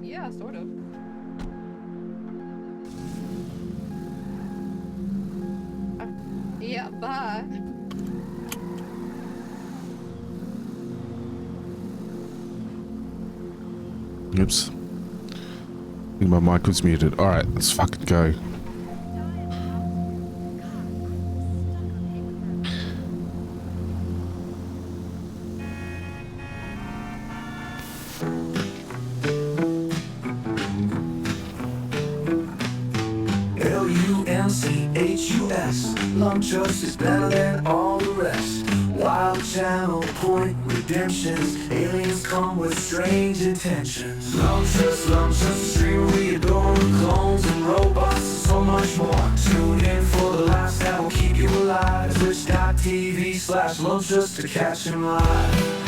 Yeah, sort of. Yeah, bye. Oops. I think my mic was muted. Alright, let's fucking go. L-U-M-C-H-U-S. Lumptious is better than all the rest. Wild channel, point redemptions. Aliens come with strange intentions. Lumptious, stream we adore. Clones and robots and so much more. Tune in for the laughs that will keep you alive. Twitch.tv/Lumptious to catch him live.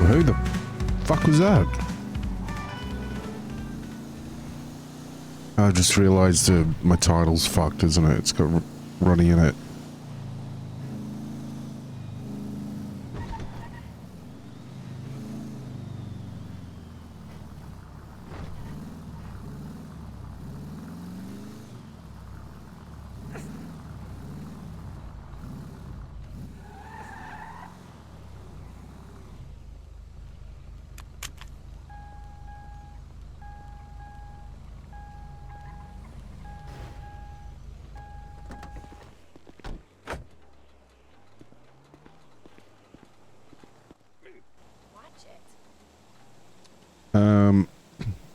Who the fuck was that? I just realised my title's fucked, isn't it? It's got Ronnie in it.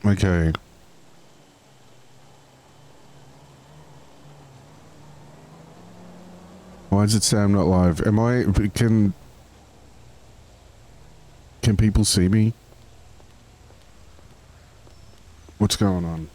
Okay. Why does it say I'm not live? Am I... Can people see me? What's going on?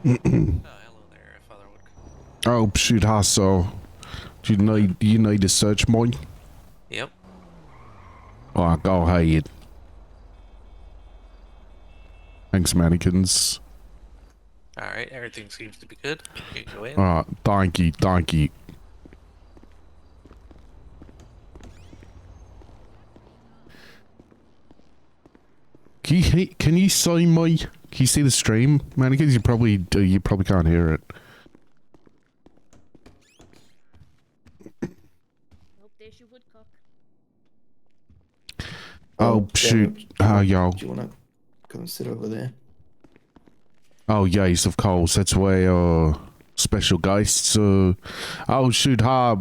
Hello there, Father Woodcock. Oh, shoot, hi, so... Do you need to search me? Yep. Alright, go ahead. Thanks, mannequins. Alright, everything seems to be good. You can go in. Alright, thank you, thank you. Can you see me? Can you see the stream, mannequins? You probably can't hear it. Oh, there's your woodcock. Oh, shoot. Hi, y'all. Do you want to come and sit over there? Oh, yes, of course. That's where, special guests, oh, shoot. Hi,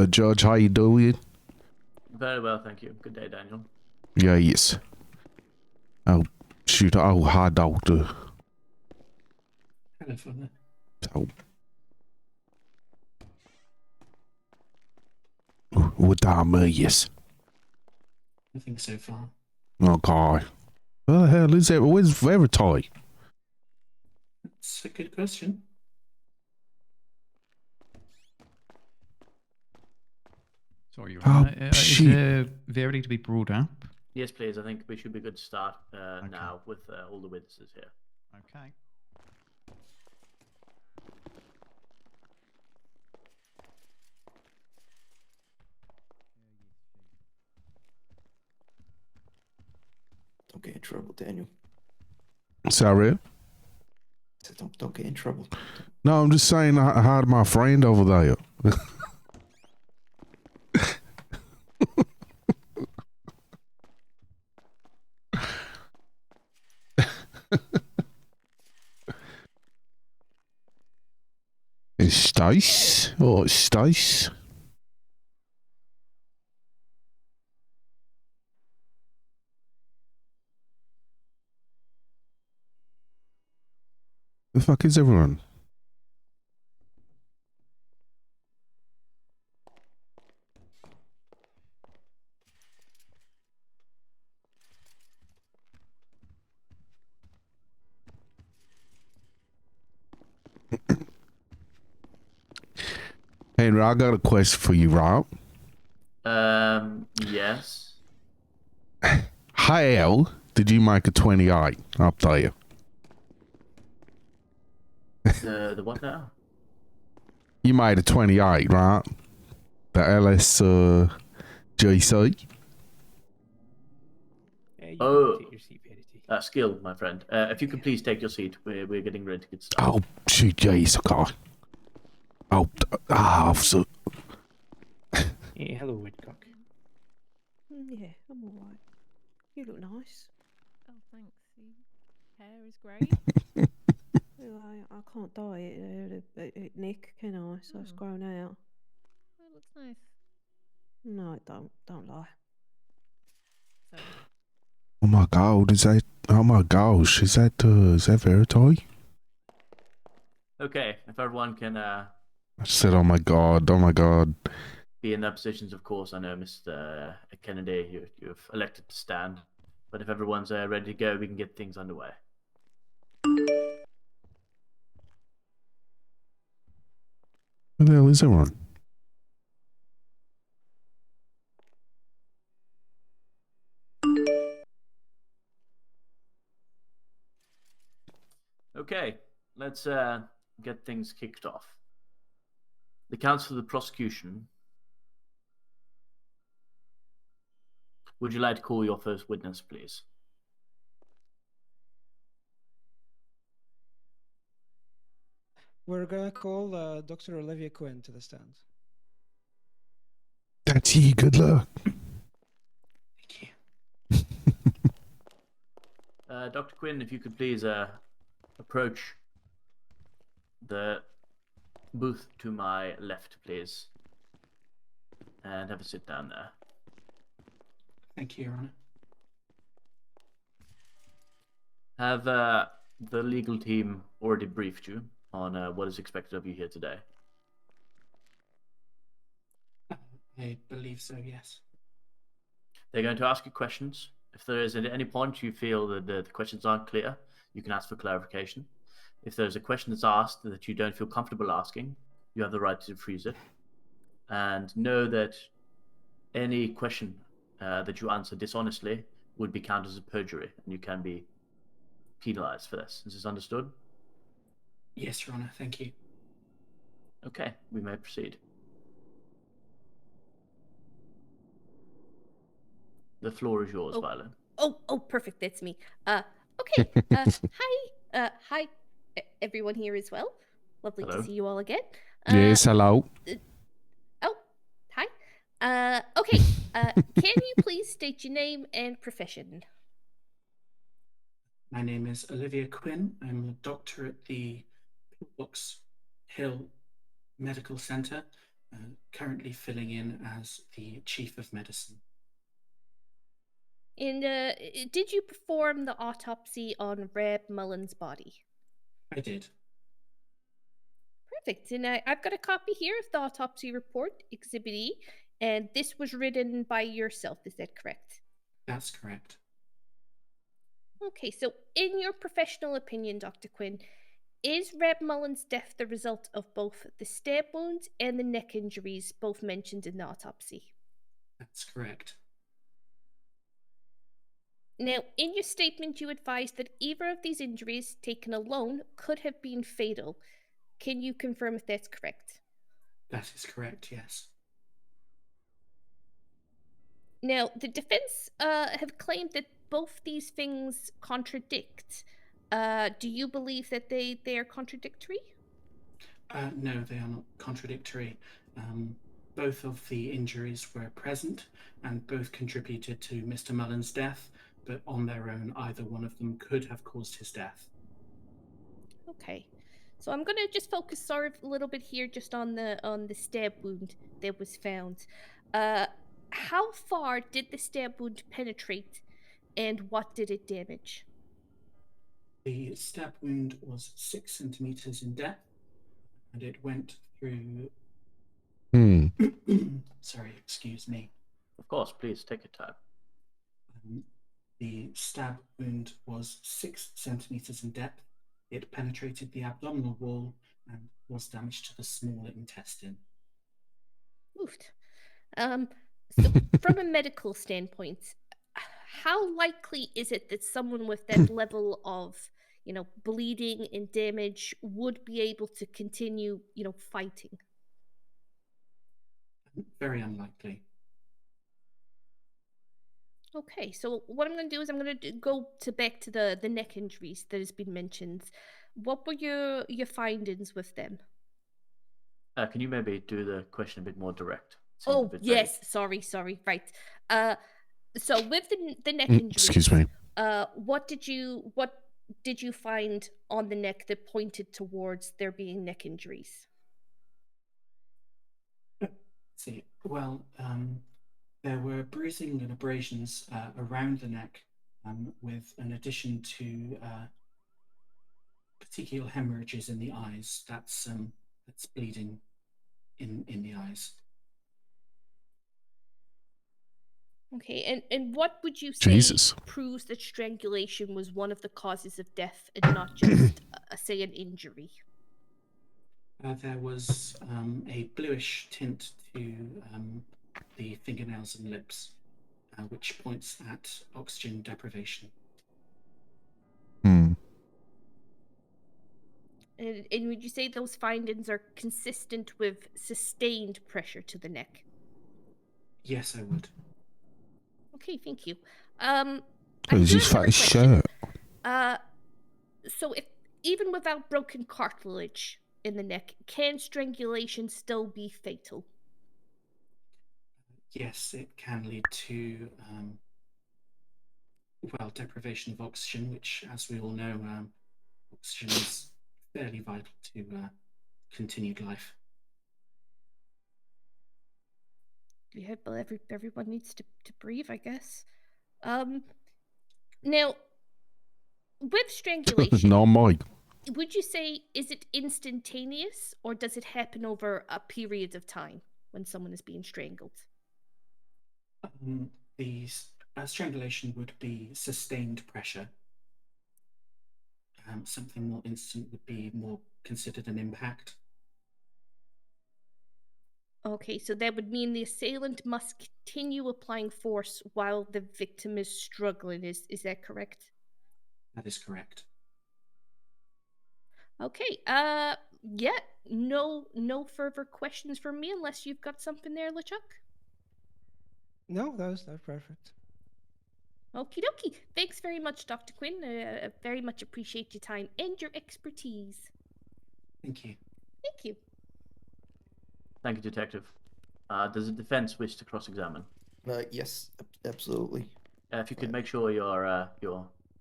Judge, how you doing? Very well, thank you. Good day, Daniel. Yeah, yes. Oh, shoot. Oh, hi, Doctor. Hello, Father. Oh. What time yes? Nothing so far. Okay. What the hell is that? Where's Verity? That's a good question. Sorry, Oh, is Verity to be brought up? Yes, please. I think we should be good to start now with all the witnesses here. Okay. Don't get in trouble, Daniel. Sorry? So don't get in trouble. No, I'm just saying hi to my friend over there. Is Stace? Oh, it's Stace. The fuck is everyone? Henry, I got a question for you, right? Yes. How did you make a 28 up there? The what now? You made a 28, right? The LS GC. Oh, skill, my friend. If you could please take your seat, we're getting ready to get started. Oh, shoot, yes, okay. Oh, officer. Yeah, hello, Woodcock. Yeah, I'm alright. You look nice. Oh, thanks. Your hair is great. Well, I can't dye it, Nick, can I? So it's grown out. It looks nice. No, it don't. Don't lie. Sorry. Oh my god, is that? Oh my gosh, is that Verity? Okay, if everyone can I said, oh my god, oh my god. be in their positions, of course. I know, Mr. Kennedy, you've elected to stand. But if everyone's ready to go, we can get things underway. Where the hell is everyone? Okay, let's get things kicked off. The counsel for the prosecution. Would you like to call your first witness, please? We're gonna call Dr. Olivia Quinn to the stand. That's you, good luck. Thank you. Dr. Quinn, if you could please approach the booth to my left, please. And have a sit down there. Thank you, Your Honor. Have the legal team already briefed you on what is expected of you here today? I believe so, yes. They're going to ask you questions. If there is at any point you feel that the questions aren't clear, you can ask for clarification. If there's a question that's asked that you don't feel comfortable asking, you have the right to freeze it. And know that any question that you answer dishonestly would be counted as a perjury, and you can be penalized for this. Is this understood? Yes, Your Honor, thank you. Okay, we may proceed. The floor is yours, Violet. Oh, perfect. That's me. Okay. Hi, everyone here as well. Lovely Hello. to see you all again. Yes, hello. Oh, hi. Okay. Can you please state your name and profession? My name is Olivia Quinn. I'm a doctor at the Box Hill Medical Center, currently filling in as the Chief of Medicine. And did you perform the autopsy on Reb Mullen's body? I did. Perfect. And I've got a copy here of the autopsy report, Exhibit E, and this was written by yourself. Is that correct? That's correct. Okay, so in your professional opinion, Dr. Quinn, is Reb Mullen's death the result of both the stab wounds and the neck injuries, both mentioned in the autopsy? That's correct. Now, in your statement, you advised that either of these injuries, taken alone, could have been fatal. Can you confirm if that's correct? That is correct, yes. Now, the defense have claimed that both these things contradict. Do you believe that they are contradictory? No, they are not contradictory. Both of the injuries were present and both contributed to Mr. Mullen's death, but on their own, either one of them could have caused his death. Okay. So I'm gonna just focus sort of a little bit here just on the stab wound that was found. How far did the stab wound penetrate, and what did it damage? The stab wound was 6 centimeters in depth, and it went through. Hmm. Sorry, excuse me. Of course, please take your time. The stab wound was 6 centimeters in depth. It penetrated the abdominal wall and was damage to the small intestine. Oofed. So from a medical standpoint, how likely is it that someone with that level of, bleeding and damage would be able to continue, fighting? Very unlikely. Okay, so what I'm going to do is I'm going to go back to the neck injuries that has been mentioned. What were your findings with them? Can you maybe do the question a bit more direct? Oh, yes. Sorry. Right. So with the neck injuries, Excuse me. what did you find on the neck that pointed towards there being neck injuries? See, well, there were bruising and abrasions around the neck, with an addition to petechial hemorrhages in the eyes. That's bleeding in the eyes. Okay, and what would you say proves that strangulation was one of the causes of death and not just, say, an injury? There was a bluish tint to the fingernails and lips, which points at oxygen deprivation. Hmm. And would you say those findings are consistent with sustained pressure to the neck? Yes, I would. Okay, thank you. Is his fat shirt? So if even without broken cartilage in the neck, can strangulation still be fatal? Yes, it can lead to deprivation of oxygen, which, as we all know, oxygen is fairly vital to continued life. Yeah, but everyone needs to breathe, I guess. Now, with strangulation, No, Mike. would you say, is it instantaneous or does it happen over a period of time when someone is being strangled? The strangulation would be sustained pressure. Something more instant would be more considered an impact. Okay, so that would mean the assailant must continue applying force while the victim is struggling. Is that correct? That is correct. Okay. Yeah. No further questions from me unless you've got something there, LeChuck. No, that was perfect. Okie dokie. Thanks very much, Dr. Quinn. I very much appreciate your time and your expertise. Thank you. Thank you. Thank you, Detective. Does the defense wish to cross-examine? Yes, absolutely. If you could make sure your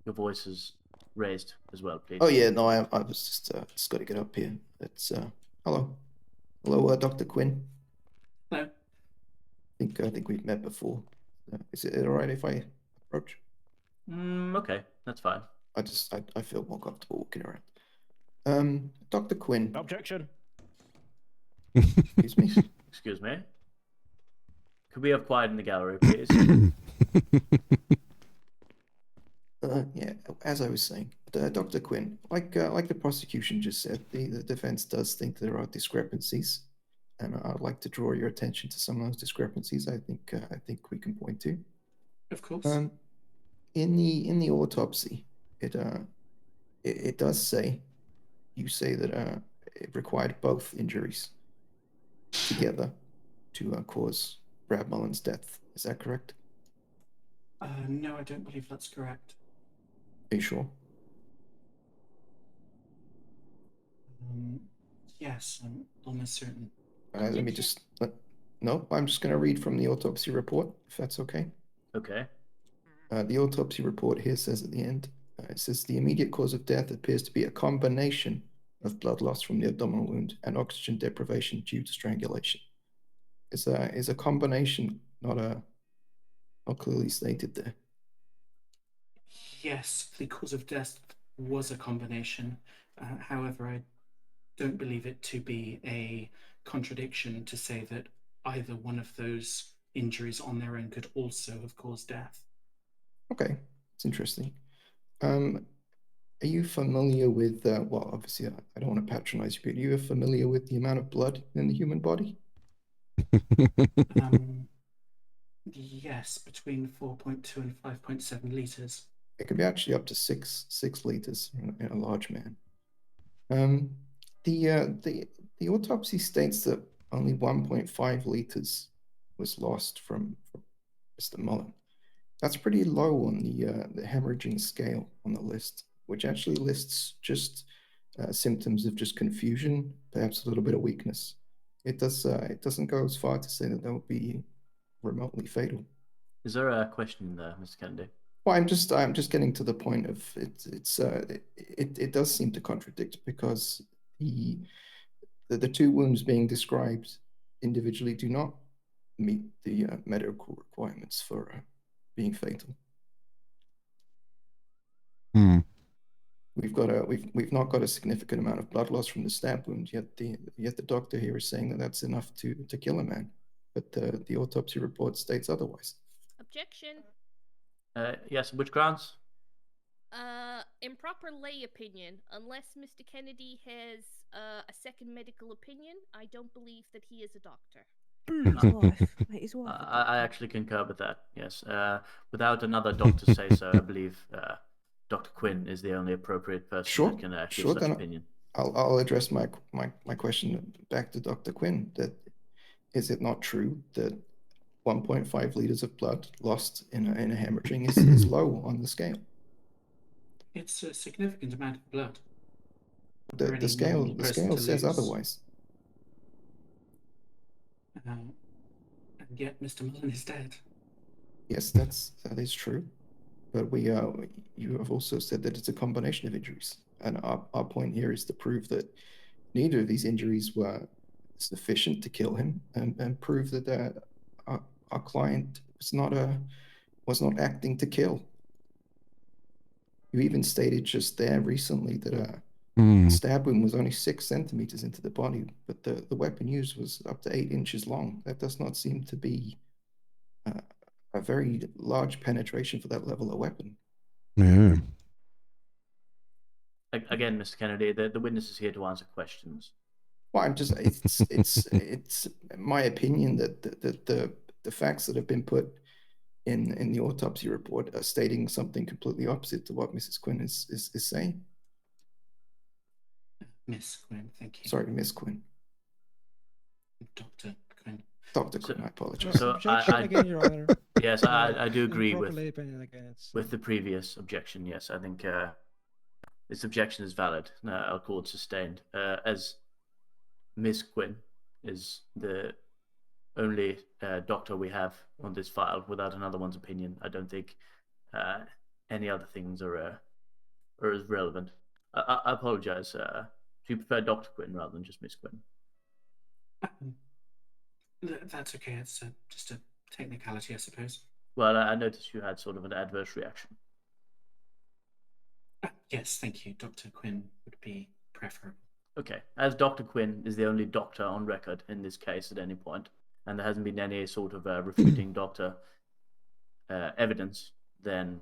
voice is raised as well, please. Oh yeah, no, I was just got to get up here. It's hello, Dr. Quinn. Hello. I think we've met before. Is it all right if I approach? Okay, that's fine. I feel more comfortable walking around. Dr. Quinn. Objection. Excuse me. Excuse me. Could we have quiet in the gallery, please? Yeah, as I was saying, Dr. Quinn, like the prosecution just said, the defense does think there are discrepancies, and I'd like to draw your attention to some of those discrepancies. I think we can point to. Of course. In the autopsy, it does say, you say that it required both injuries together to cause Brad Mullen's death. Is that correct? No, I don't believe that's correct. Are you sure? Yes, I'm almost certain. Let me just. No, I'm just going to read from the autopsy report, if that's okay. Okay. The autopsy report here says at the end, it says the immediate cause of death appears to be a combination of blood loss from the abdominal wound and oxygen deprivation due to strangulation. Is a combination not clearly stated there? Yes, the cause of death was a combination. However, I don't believe it to be a contradiction to say that either one of those injuries on their own could also have caused death. Okay, it's interesting. Are you familiar with, well, obviously, I don't want to patronize you, but are you familiar with the amount of blood in the human body? Yes, between 4.2 and 5.7 liters. It can be actually up to six liters in a large man. The autopsy states that only 1.5 liters was lost from Mr. Mullen. That's pretty low on the hemorrhaging scale on the list, which actually lists just symptoms of just confusion, perhaps a little bit of weakness. It doesn't go as far to say that would be remotely fatal. Is there a question there, Mr. Kennedy? Well, I'm just getting to the point of it does seem to contradict, because the two wounds being described individually do not meet the medical requirements for being fatal. We've not got a significant amount of blood loss from the stab wound, yet the doctor here is saying that that's enough to kill a man, but the autopsy report states otherwise. Objection. Yes, which grounds? Improper lay opinion. Unless Mr. Kennedy has a second medical opinion, I don't believe that he is a doctor. His wife. I actually concur with that, yes. Without another doctor say so, I believe Dr. Quinn is the only appropriate person that can give such opinion. I'll address my question back to Dr. Quinn. That is it not true that 1.5 liters of blood lost in a hemorrhaging is low on the scale? It's a significant amount of blood. The scale says otherwise. And yet Mr. Mullen is dead. Yes, that is true. But you have also said that it's a combination of injuries. And our point here is to prove that neither of these injuries were sufficient to kill him, and prove that our client was not acting to kill. You even stated just there recently that the stab wound was only 6 centimeters into the body, but the weapon used was up to 8 inches long. That does not seem to be a very large penetration for that level of weapon. Yeah. Again, Mr. Kennedy, the witness is here to answer questions. Well, it's my opinion that the facts that have been put in the autopsy report are stating something completely opposite to what Mrs. Quinn is saying. Miss Quinn, thank you. Sorry, Miss Quinn. Dr. Quinn. Dr. Quinn, I apologize. So again, Your Honor. Yes, I do agree with with the previous objection. Yes, I think this objection is valid. I'll call it sustained. As Miss Quinn is the only doctor we have on this file without another one's opinion, I don't think any other things are as relevant. I apologize. Do you prefer Dr. Quinn rather than just Miss Quinn? That's okay. It's just a technicality, I suppose. Well, I noticed you had sort of an adverse reaction. Yes, thank you. Dr. Quinn would be preferable. Okay. As Dr. Quinn is the only doctor on record in this case at any point, and there hasn't been any sort of refuting doctor evidence, then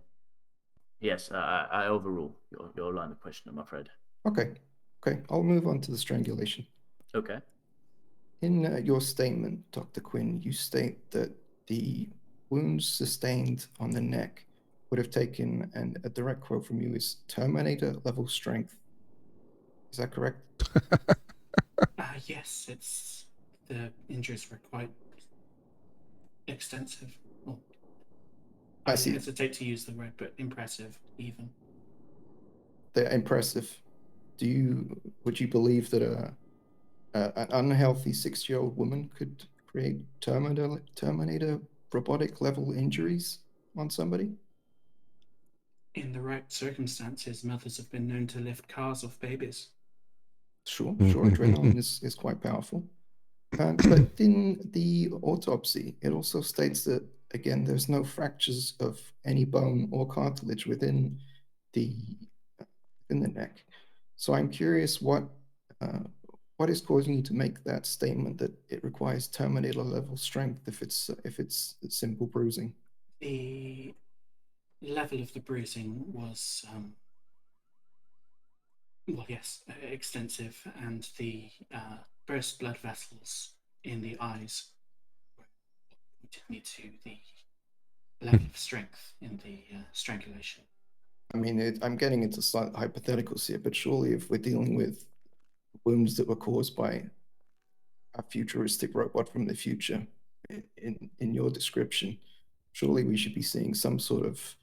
yes, I overrule your line of question, I'm afraid. Okay. I'll move on to the strangulation. Okay. In your statement, Dr. Quinn, you state that the wounds sustained on the neck would have taken, and a direct quote from you is Terminator level strength. Is that correct? Yes, the injuries were quite extensive. Well, I hesitate to use the word, but impressive even. They're impressive. Would you believe that an unhealthy 6-year-old woman could create Terminator robotic level injuries on somebody? In the right circumstances, mothers have been known to lift cars off babies. Sure, adrenaline is quite powerful. But in the autopsy, it also states that, again, there's no fractures of any bone or cartilage within the neck. So I'm curious what is causing you to make that statement that it requires Terminator level strength if it's simple bruising? The level of the bruising was, well, yes, extensive, and the burst blood vessels in the eyes pointed me to the level of strength in the strangulation. I mean, I'm getting into slight hypotheticals here, but surely if we're dealing with wounds that were caused by a futuristic robot from the future, in your description, surely we should be seeing some sort of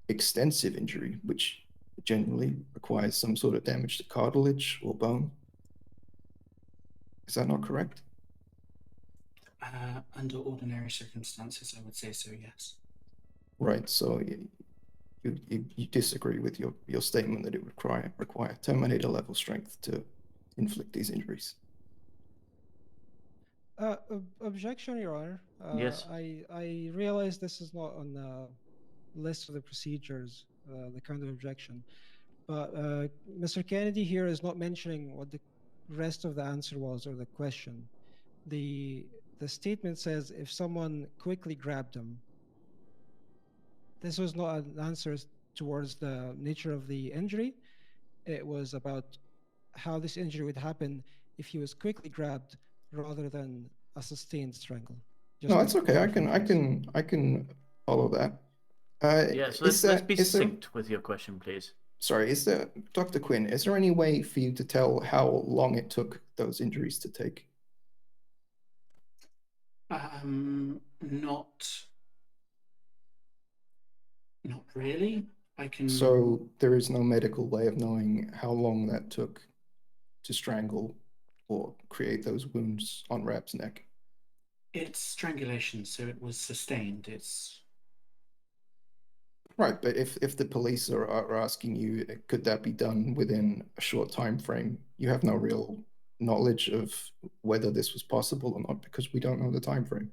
extensive injury, which generally requires some sort of damage to cartilage or bone. Is that not correct? Under ordinary circumstances, I would say so, yes. Right, so you disagree with your statement that it would require Terminator level strength to inflict these injuries. Objection, Your Honor. Yes. I realize this is not on the list of the procedures, the kind of objection, but Mr. Kennedy here is not mentioning what the rest of the answer was or the question. The statement says if someone quickly grabbed him. This was not an answer towards the nature of the injury. It was about how this injury would happen if he was quickly grabbed rather than a sustained strangle. No, it's okay. I can follow that. Yeah, so let's be succinct with your question, please. Sorry, Dr. Quinn, is there any way for you to tell how long it took those injuries to take? Not really. I can. So there is no medical way of knowing how long that took to strangle or create those wounds on Rab's neck. It's strangulation, so it was sustained. It's right, but if the police are asking you, could that be done within a short time frame? You have no real knowledge of whether this was possible or not because we don't know the time frame.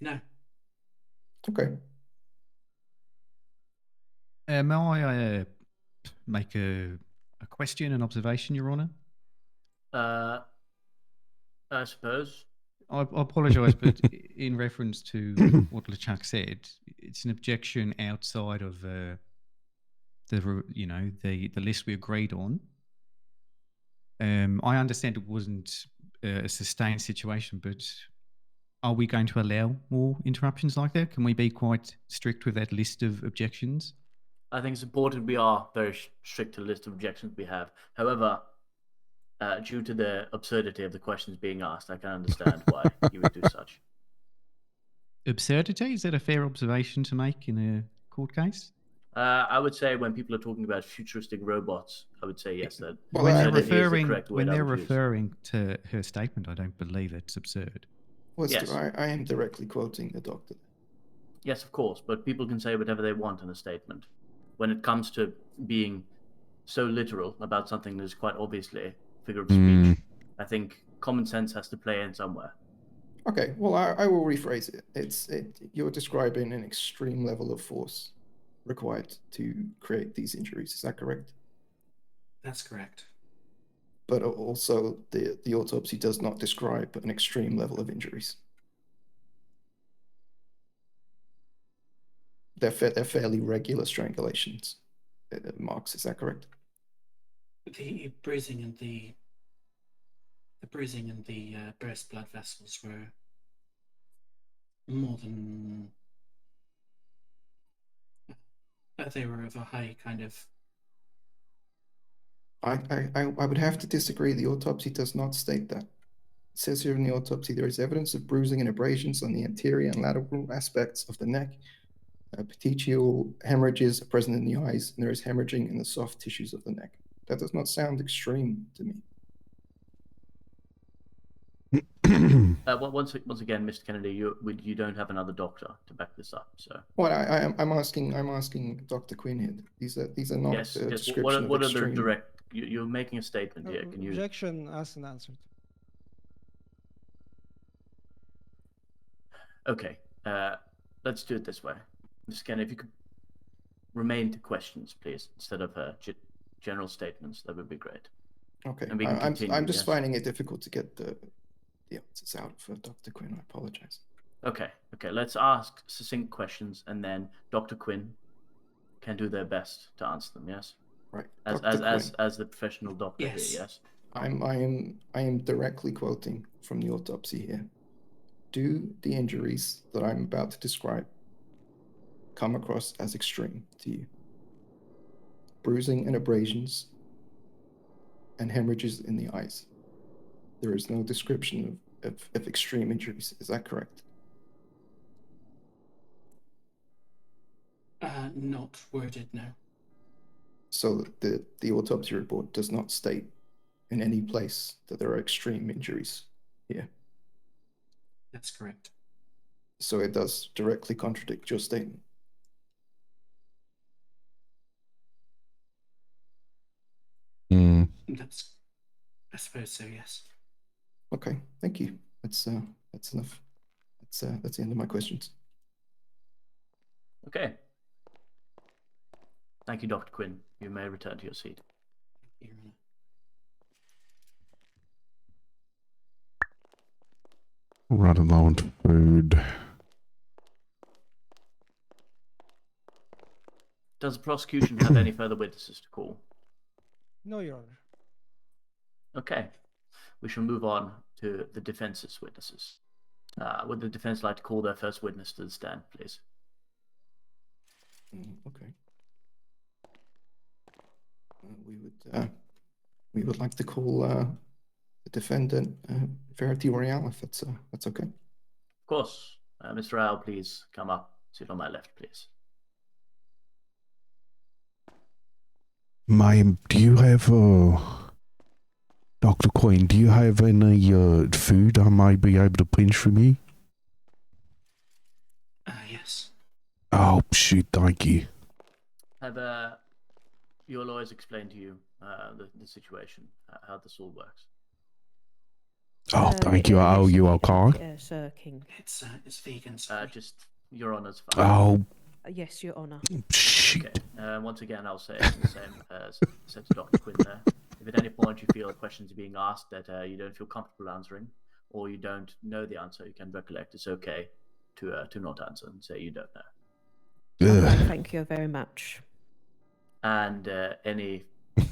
No. Okay. May I make a question, an observation, Your Honour? I suppose. I apologise, but in reference to what LeChuck said, it's an objection outside of the list we agreed on. I understand it wasn't a sustained situation, but are we going to allow more interruptions like that? Can we be quite strict with that list of objections? I think it's important we are very strict to the list of objections we have. However, due to the absurdity of the questions being asked, I can understand why you would do such. Absurdity? Is that a fair observation to make in a court case? I would say when people are talking about futuristic robots, I would say yes. That when they're referring to her statement, I don't believe it's absurd. Well, yes. I am directly quoting the doctor. Yes, of course, but people can say whatever they want in a statement. When it comes to being so literal about something that is quite obviously a figure of speech, I think common sense has to play in somewhere. Okay, well, I will rephrase it. You're describing an extreme level of force required to create these injuries. Is that correct? That's correct. But also, the autopsy does not describe an extreme level of injuries. They're fairly regular strangulations, Marks. Is that correct? The bruising and the burst blood vessels were more than. They were of a high kind of. I would have to disagree. The autopsy does not state that. It says here in the autopsy there is evidence of bruising and abrasions on the anterior and lateral aspects of the neck. Petechial hemorrhages are present in the eyes, and there is hemorrhaging in the soft tissues of the neck. That does not sound extreme to me. Once again, Mr. Kennedy, you don't have another doctor to back this up. So. Well, I'm asking Dr. Quinn here. These are not Yes. a Yes. description What of are the extreme. direct? You're making a statement here. Can you? Objection asked and answered. Okay. Let's do it this way. Mr. Kennedy, if you could remain to questions, please, instead of general statements, that would be great. Okay. And we can continue, I'm just yes? finding it difficult to get the answers out for Dr. Quinn. I apologize. Okay. Let's ask succinct questions, and then Dr. Quinn can do their best to answer them. Yes. Right. As the professional doctor Yes. here. Yes. I am directly quoting from the autopsy here. Do the injuries that I'm about to describe come across as extreme to you? Bruising and abrasions and hemorrhages in the eyes. There is no description of extreme injuries. Is that correct? Not worded, no. So the autopsy report does not state in any place that there are extreme injuries here. That's correct. So it does directly contradict your statement. Hmm. I suppose so, yes. Okay, thank you. That's enough. That's the end of my questions. Okay. Thank you, Dr. Quinn. You may return to your seat. Right along to food. Does the prosecution have any further witnesses to call? No, Your Honor. Okay. We shall move on to the defense's witnesses. Would the defense like to call their first witness to the stand, please? Okay. We would like to call the defendant Verity Royale, if that's okay. Of course. Mr. Royale, please come up. Sit on my left, please. Ma'am, do you have Dr. Quinn, do you have any food I might be able to pinch for me? Yes. Oh shoot, thank you. Have your lawyers explained to you the situation, how this all works? Oh, thank you. I owe you a card. Yes, King. It's vegan. Just Your Honor's fine. Oh. Yes, Your Honor. Shit. Okay. Once again, I'll say the same as said to Dr. Quinn there. If at any point you feel questions are being asked that you don't feel comfortable answering, or you don't know the answer, you can recollect. It's okay to not answer and say you don't know. Okay, thank you very much. And any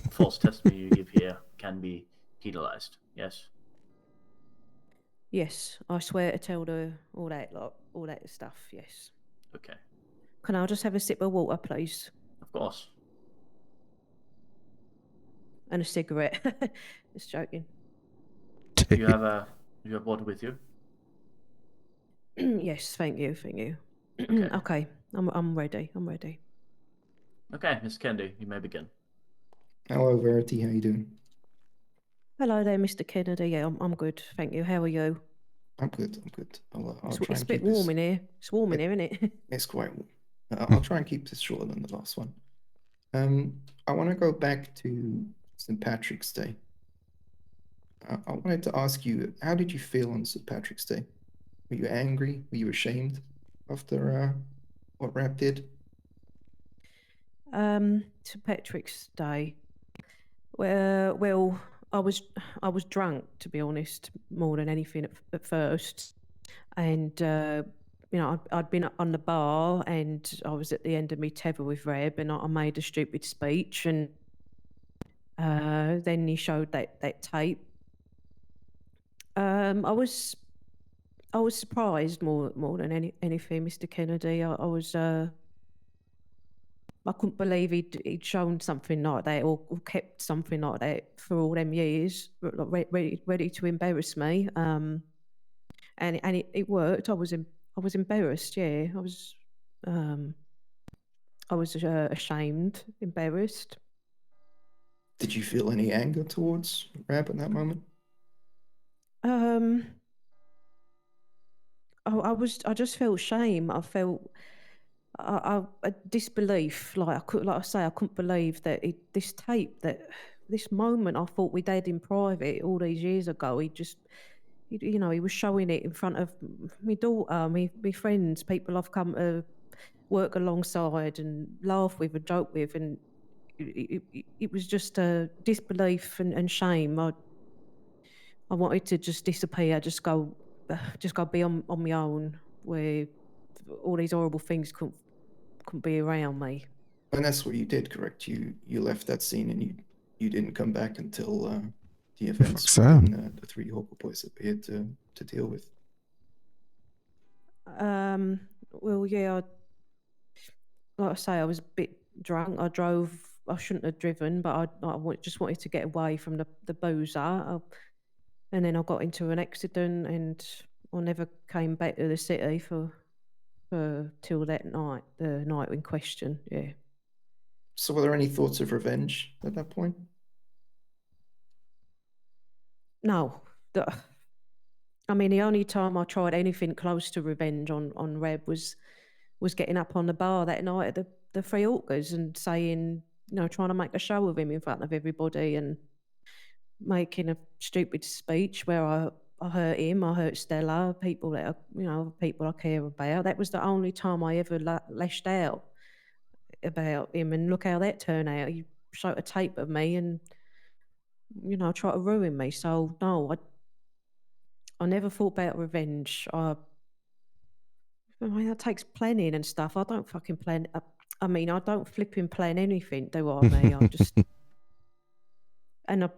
false testimony you give here can be penalized. Yes. Yes, I swear to tell all that stuff. Yes. Okay. Can I just have a sip of water, please? Of course. And a cigarette. Just joking. Do you have water with you? Yes, thank you. Okay, I'm ready. Okay, Mr. Kennedy, you may begin. Hello, Verity. How you doing? Hello there, Mr. Kennedy. Yeah, I'm good. Thank you. How are you? I'm good. I'll It's try and a bit keep this. warm in here. It's warm in here, isn't it? It's quite warm. I'll try and keep this shorter than the last one. I want to go back to St. Patrick's Day. I wanted to ask you, how did you feel on St. Patrick's Day? Were you angry? Were you ashamed after what Rap did? St. Patrick's Day. Well, I was drunk, to be honest, more than anything at first, and I'd been on the bar and I was at the end of my tether with Reb, and I made a stupid speech, and then he showed that tape. I was surprised more than anything, Mr. Kennedy. I was I couldn't believe he'd shown something like that or kept something like that for all them years, ready to embarrass me. And it worked. I was embarrassed. Yeah, I was ashamed, embarrassed. Did you feel any anger towards Rap at that moment? I just felt shame. I felt a disbelief. Like I say, I couldn't believe that this tape, this moment I thought we'd had in private all these years ago. He was showing it in front of my daughter, my friends, people I've come to work alongside and laugh with and joke with, and it was just a disbelief and shame. I wanted to just disappear, just go be on my own, where all these horrible things couldn't be around me. And that's what you did, correct? You left that scene and you didn't come back until the events Fuck's that? within the 3 Hawker boys appeared to deal with. Well, yeah, like I say, I was a bit drunk. I drove. I shouldn't have driven, but just wanted to get away from the boozer. And then I got into an accident, and I never came back to the city for till that night, the night in question. Yeah. So were there any thoughts of revenge at that point? No, I mean, the only time I tried anything close to revenge on Reb was getting up on the bar that night at the Three Orcas and saying, trying to make a show of him in front of everybody and making a stupid speech where I hurt him, I hurt Stella, people that people I care about. That was the only time I ever lashed out about him, and look how that turned out. He showed a tape of me and tried to ruin me. So no, I never thought about revenge. I mean, that takes planning and stuff. I don't fucking plan. I mean, I don't flipping plan anything, do I? I just and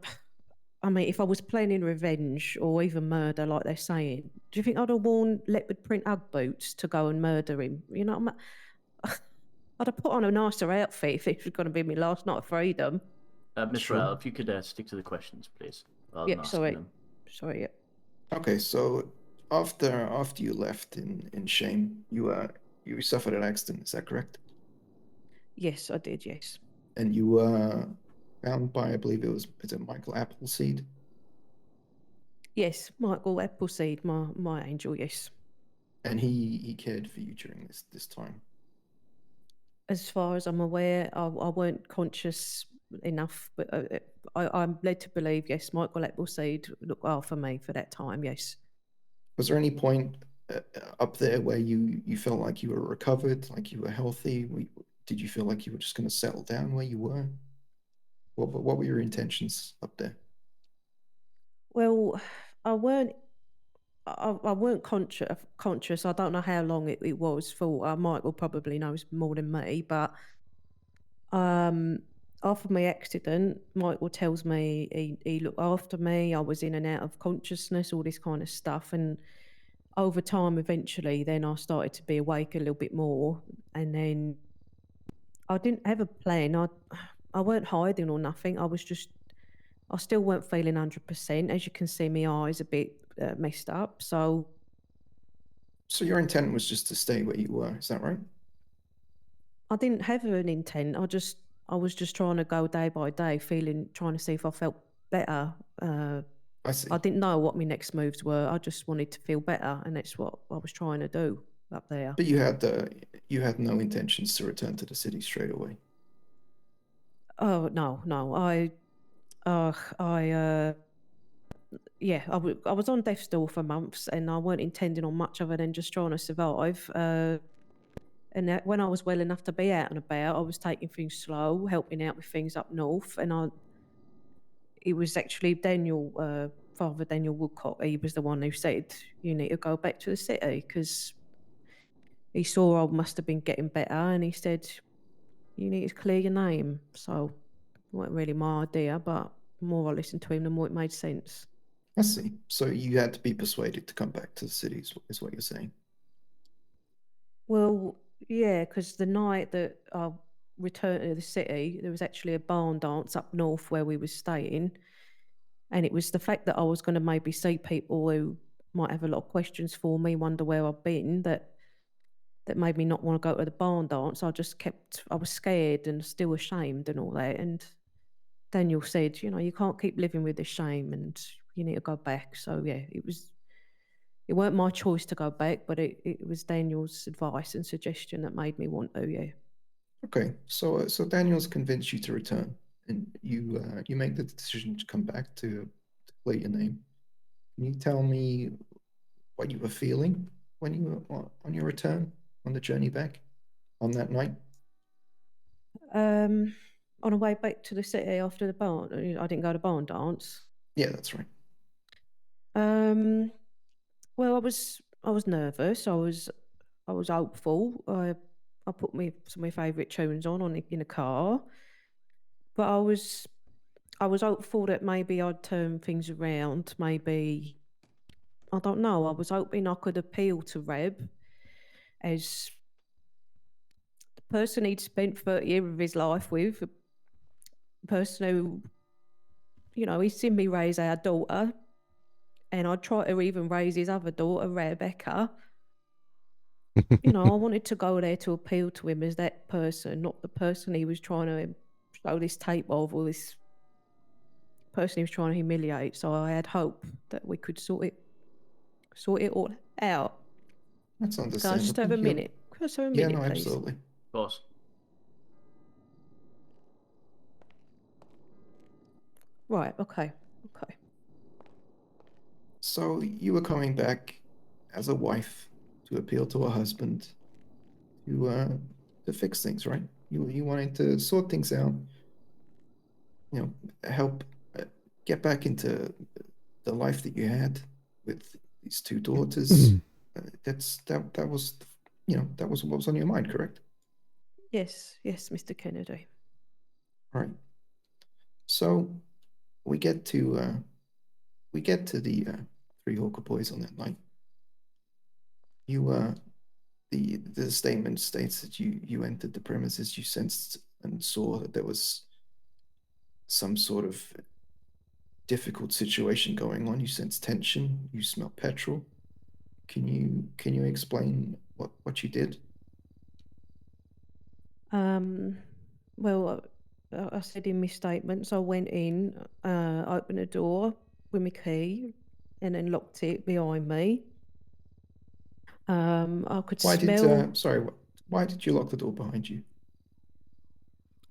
I mean, if I was planning revenge or even murder, like they're saying, do you think I'd have worn leopard print Ugg boots to go and murder him? I'd have put on a nicer outfit if it was going to be my last night of freedom. Miss Sure. Rell, if you could stick to the questions, please, rather Yeah, than asking sorry. them. Sorry, yeah. Okay, so after you left in shame, you suffered an accident, is that correct? Yes, I did, yes. And you were found by, I believe is it Michael Appleseed? Yes, Michael Appleseed, my angel, yes. And he cared for you during this time. As far as I'm aware, I weren't conscious enough, but I'm led to believe, yes, Michael Appleseed looked after me for that time, yes. Was there any point up there where you felt like you were recovered, like you were healthy? Did you feel like you were just going to settle down where you were? What were your intentions up there? Well, I weren't conscious. I don't know how long it was for. Michael probably knows more than me, but after my accident, Michael tells me he looked after me. I was in and out of consciousness, all this kind of stuff, and over time, eventually, then I started to be awake a little bit more, and then I didn't have a plan. I weren't hiding or nothing. I still weren't feeling 100%. As you can see, my eyes a bit messed up. So your intent was just to stay where you were, is that right? I didn't have an intent. I was just trying to go day by day, trying to see if I felt better. I see. I didn't know what my next moves were. I just wanted to feel better, and that's what I was trying to do up there. But you had no intentions to return to the city straight away. Oh no. I was on death's door for months, and I weren't intending on much other than just trying to survive. And when I was well enough to be out and about, I was taking things slow, helping out with things up north. And it was actually Father Daniel Woodcock. He was the one who said, "You need to go back to the city," because he saw I must have been getting better, and he said, "You need to clear your name." So it wasn't really my idea, but the more I listened to him, the more it made sense. I see. So you had to be persuaded to come back to the city, is what you're saying. Well, yeah, because the night that I returned to the city, there was actually a barn dance up north where we were staying. And it was the fact that I was going to maybe see people who might have a lot of questions for me, wonder where I've been, that made me not want to go to the barn dance. I was scared and still ashamed and all that. And Daniel said, you can't keep living with this shame and you need to go back. So yeah, it weren't my choice to go back, but it was Daniel's advice and suggestion that made me want to. Yeah. Okay, so Daniel's convinced you to return, and you make the decision to come back to play your name. Can you tell me what you were feeling when you were on your return on the journey back on that night? On the way back to the city after the barn, I didn't go to barn dance. Yeah, that's right. Well, I was nervous. I was hopeful. I put some of my favourite tunes in the car, but I was hopeful that maybe I'd turn things around. Maybe I don't know. I was hoping I could appeal to Reb as the person he'd spent 30 years of his life with, a person who, he's seen me raise our daughter, and I'd try to even raise his other daughter, Rebecca. I wanted to go there to appeal to him as that person, not the person he was trying to show this tape of, or this person he was trying to humiliate. So I had hope that we could sort it all out. That's Can I understandable. just have a minute? Can I just have a minute, Yeah, no, please? absolutely. Of course. Right, okay. So you were coming back as a wife to appeal to a husband to fix things, right? You wanted to sort things out, help get back into the life that you had with these two daughters. That was that was what was on your mind, correct? Yes, Mr. Kennedy. Right. So we get to the Three Hawker Boys on that night. The statement states that you entered the premises, you sensed and saw that there was some sort of difficult situation going on. You sense tension. You smell petrol. Can you explain what you did? Well, I said in my statements, I went in, opened the door with my key, and then locked it behind me. I could smell. Why did you lock the door behind you?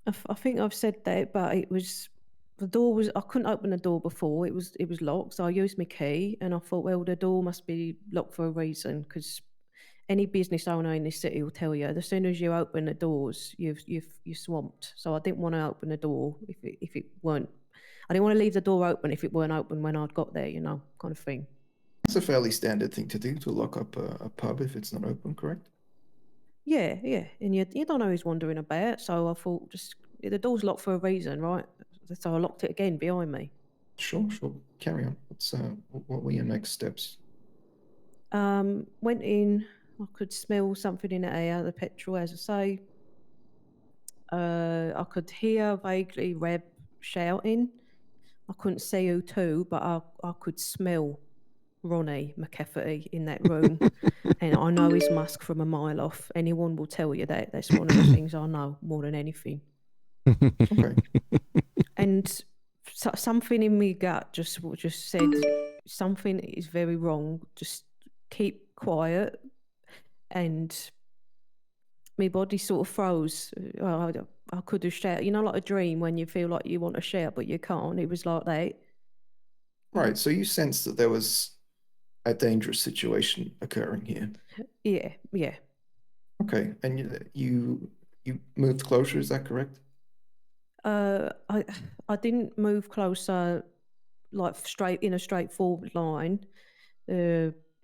I think I've said that, but the door was. I couldn't open the door before. It was locked, so I used my key, and I thought, well, the door must be locked for a reason, because any business owner in this city will tell you, as soon as you open the doors, you're swamped. So I didn't want to open the door if it weren't. I didn't want to leave the door open if it weren't open when I'd got there, kind of thing. That's a fairly standard thing to do, to lock up a pub if it's not open, correct? Yeah, and you don't know who's wandering about. So I thought, just the door's locked for a reason, right? So I locked it again behind me. Sure. Carry on. What were your next steps? Went in. I could smell something in the air, the petrol, as I say. I could hear vaguely Reb shouting. I couldn't see who to, but I could smell Ronnie McCafferty in that room. And I know his musk from a mile off. Anyone will tell you that. That's one of the things I know more than anything. Okay. And something in my gut just said something is very wrong. Just keep quiet. And my body sort of froze. I could have shouted, like a dream when you feel like you want to shout but you can't. It was like that. Right. So you sensed that there was a dangerous situation occurring here. Yeah. Okay, and you moved closer. Is that correct? I didn't move closer, like in a straightforward line.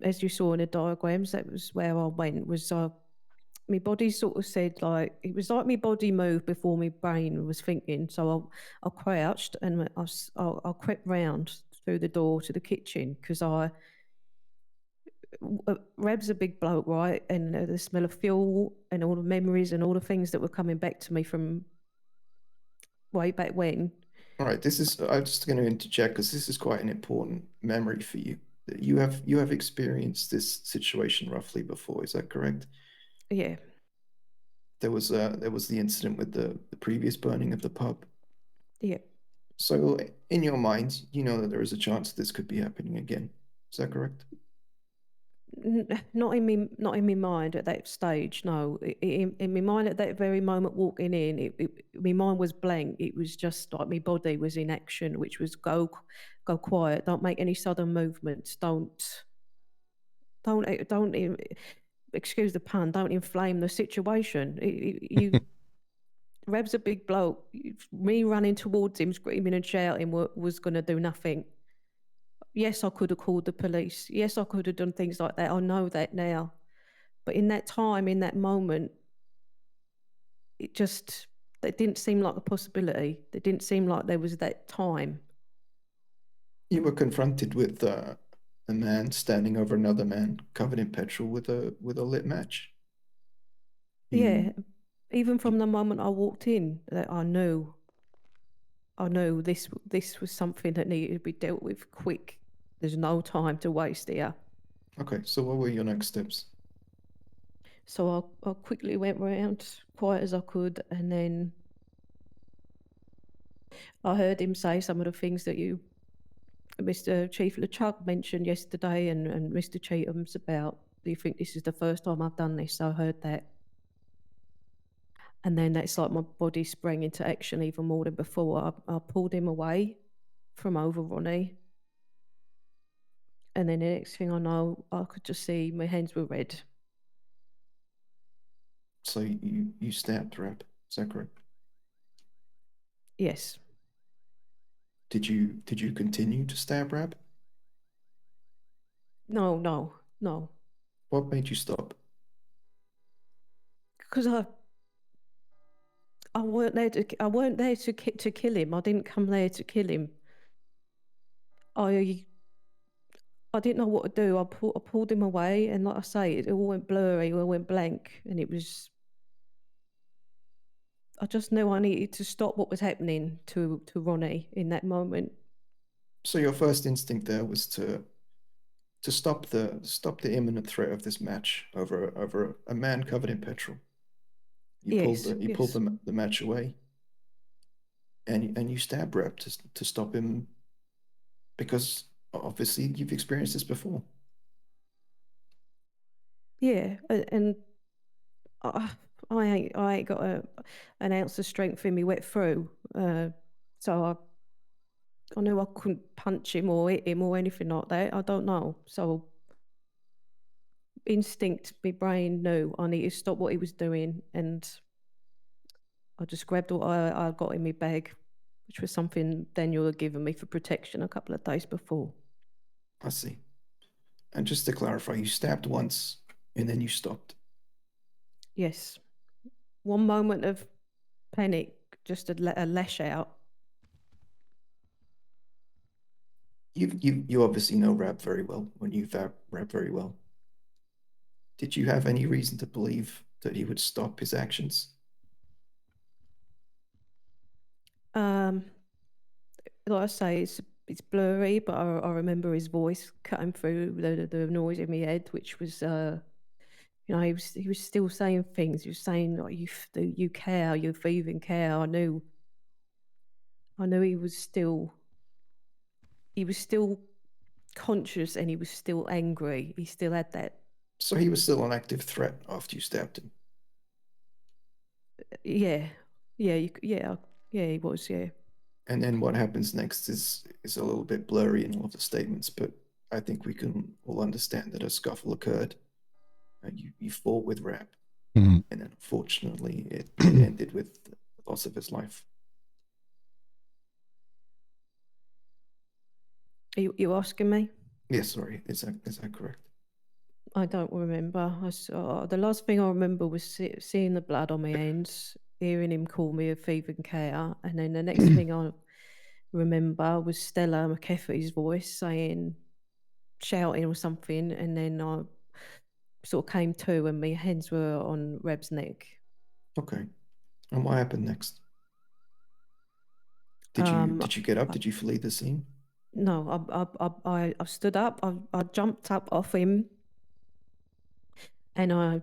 As you saw in the diagrams, that was where I went. Was my body sort of said, like, it was like my body moved before my brain was thinking. So I crouched and I crept round through the door to the kitchen, because Reb's a big bloke, right? And the smell of fuel and all the memories and all the things that were coming back to me from way back when. All right, I'm just going to interject because this is quite an important memory for you. You have experienced this situation roughly before. Is that correct? Yeah. There was the incident with the previous burning of the pub. Yeah. So in your mind, you know that there is a chance this could be happening again. Is that correct? Not in my mind at that stage. No, in my mind at that very moment walking in, my mind was blank. It was just like my body was in action, which was go quiet. Don't make any sudden movements. Don't excuse the pun. Don't inflame the situation. You. Reb's a big bloke. Me running towards him, screaming and shouting, was going to do nothing. Yes, I could have called the police. Yes, I could have done things like that. I know that now. But in that time, in that moment, it didn't seem like a possibility. It didn't seem like there was that time. You were confronted with a man standing over another man covered in petrol with a lit match. Yeah, even from the moment I walked in, that I knew this was something that needed to be dealt with quick. There's no time to waste here. Okay, so what were your next steps? So I quickly went round, quiet as I could, and then I heard him say some of the things that you, Mr. Chief LeChuck, mentioned yesterday, and Mr. Cheatham's about, do you think this is the first time I've done this? I heard that. And then that's like my body sprang into action even more than before. I pulled him away from over Ronnie. And then the next thing I know, I could just see my hands were red. So you stabbed Rab, is that correct? Yes. Did you continue to stab Rab? No. What made you stop? Because I weren't there to kill him. I didn't come there to kill him. I didn't know what to do. I pulled him away, and like I say, it all went blurry, it all went blank, and it was. I just knew I needed to stop what was happening to Ronnie in that moment. So your first instinct there was to stop the imminent threat of this match over a man covered in petrol. You pulled the match away, and you stabbed Rab to stop him, because obviously you've experienced this before. Yeah, and I ain't got an ounce of strength in me wet through, so I knew I couldn't punch him or hit him or anything like that. I don't know. So instinct, my brain knew I needed to stop what he was doing, and I just grabbed what I got in my bag, which was something Daniel had given me for protection a couple of days before. I see. And just to clarify, you stabbed once and then you stopped. Yes. One moment of panic, just a lash out. You obviously know Rab very well, when you've Rab very well. Did you have any reason to believe that he would stop his actions? Like I say, it's blurry, but I remember his voice cutting through the noise in my head, which was he was still saying things. He was saying like you care, you thieving care. I knew he was still conscious, and he was still angry. He still had that. So he was still an active threat after you stabbed him? Yeah, he was, yeah. And then what happens next is a little bit blurry in all of the statements, but I think we can all understand that a scuffle occurred. You fought with Rab, and then unfortunately it ended with the loss of his life. Are you asking me? Yes, sorry. Is that correct? I don't remember. The last thing I remember was seeing the blood on my hands, hearing him call me a thieving care, and then the next thing I remember was Stella McAfee's voice shouting or something, and then I sort of came to, and my hands were on Reb's neck. Okay. And what happened next? Did you get up? Did you flee the scene? No, I stood up. I jumped up off him, and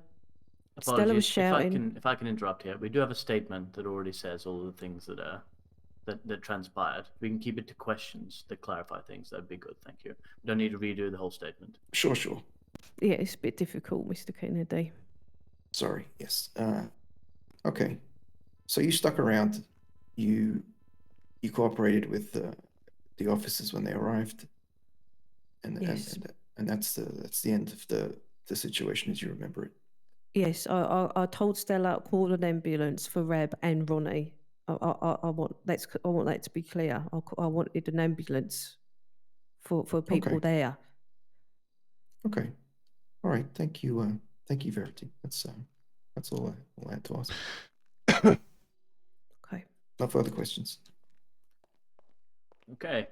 Apologies. Stella was shouting. If I can interrupt here, we do have a statement that already says all the things that transpired. We can keep it to questions that clarify things. That'd be good. Thank you. We don't need to redo the whole statement. Sure. yeah, it's a bit difficult, Mr. Kennedy. Sorry. Yes. Okay. So you stuck around. You cooperated with the officers when they arrived, and Yes. and that's the end of the situation as you remember it. Yes, I told Stella to call an ambulance for Reb and Ronnie. I want that to be clear. I wanted an ambulance for people Okay. there. Okay. All right. Thank you. Thank you, Verity. That's all I had to ask. Okay. No further questions. Okay.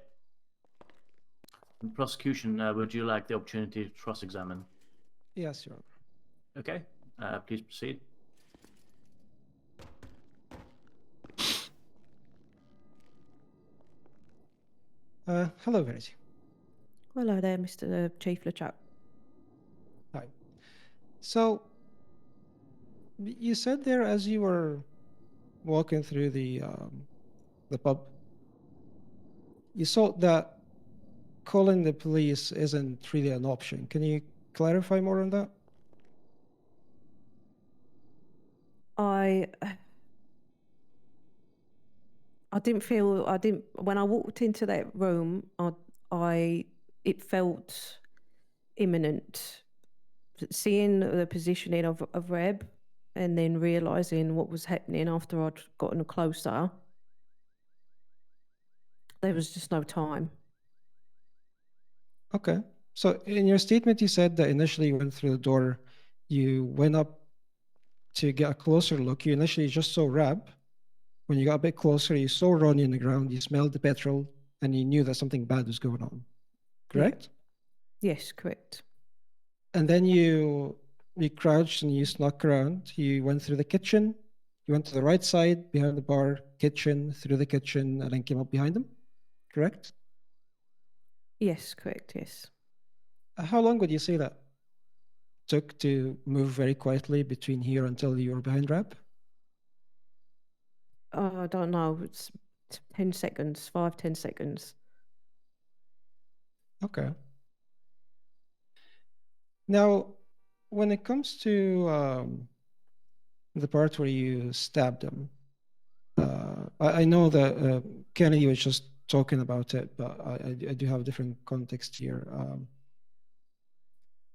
The prosecution, would you like the opportunity to cross-examine? Yes, Your Honor. Okay. Please proceed. Hello, Verity. Hello there, Mr. Chief LeChuck. Hi. So, you said there as you were walking through the pub, you saw that calling the police isn't really an option. Can you clarify more on that? I didn't feel, when I walked into that room, it felt imminent. Seeing the positioning of Reb and then realising what was happening after I'd gotten closer, there was just no time. Okay. So in your statement, you said that initially you went through the door, you went up to get a closer look. You initially just saw Rab. When you got a bit closer, you saw Ronnie on the ground, you smelled the petrol, and you knew that something bad was going on. Correct? Yeah. Yes, correct. And then you crouched and you snuck around. You went through the kitchen. You went to the right side, behind the bar, kitchen, through the kitchen, and then came up behind them. Correct? Yes, correct, yes. How long would you say that took to move very quietly between here until you were behind Rab? I don't know. It's 10 seconds, 5-10 seconds. Okay. Now, when it comes to the part where you stabbed him, I know that Kennedy was just talking about it, but I do have a different context here.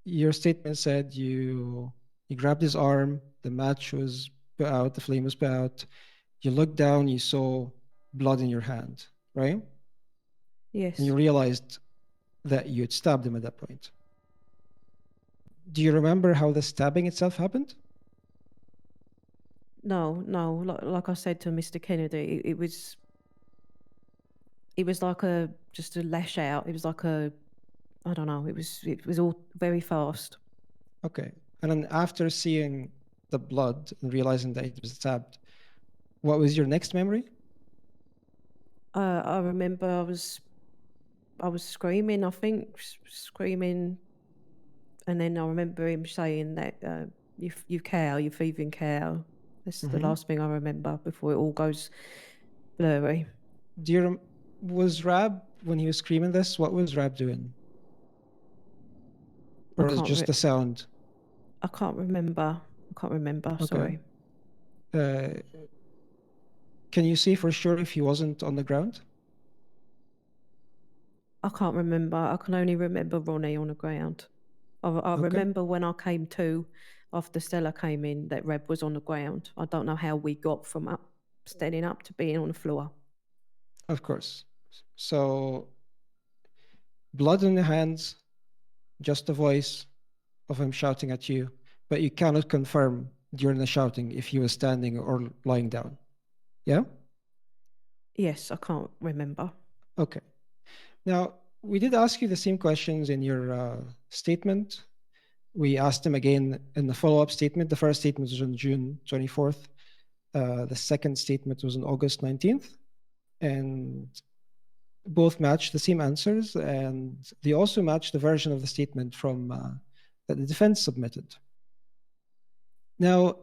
Your statement said you grabbed his arm, the match was put out, the flame was put out. You looked down, you saw blood in your hand, right? Yes. And you realized that you had stabbed him at that point. Do you remember how the stabbing itself happened? No. Like I said to Mr. Kennedy, it was like just a lash out. It was like I don't know. It was all very fast. Okay. And then after seeing the blood and realizing that it was stabbed, what was your next memory? I remember I was screaming. I think screaming, and then I remember him saying that you cow, you thieving cow. That's the last thing I remember before it all goes blurry. Was Rab, when he was screaming this, what was Rab doing? Or is it just the sound? I can't remember. Okay. Sorry. Can you see for sure if he wasn't on the ground? I can't remember. I can only remember Ronnie on the ground. I remember when I came to, after Stella came in, that Reb was on the ground. I don't know how we got from standing up to being on the floor. Of course. So, blood in the hands, just the voice of him shouting at you, but you cannot confirm during the shouting if he was standing or lying down. Yeah? Yes, I can't remember. Okay. Now, we did ask you the same questions in your statement. We asked them again in the follow-up statement. The first statement was on June 24th. The second statement was on August 19th. And both matched the same answers. And they also matched the version of the statement from that the defense submitted. Now,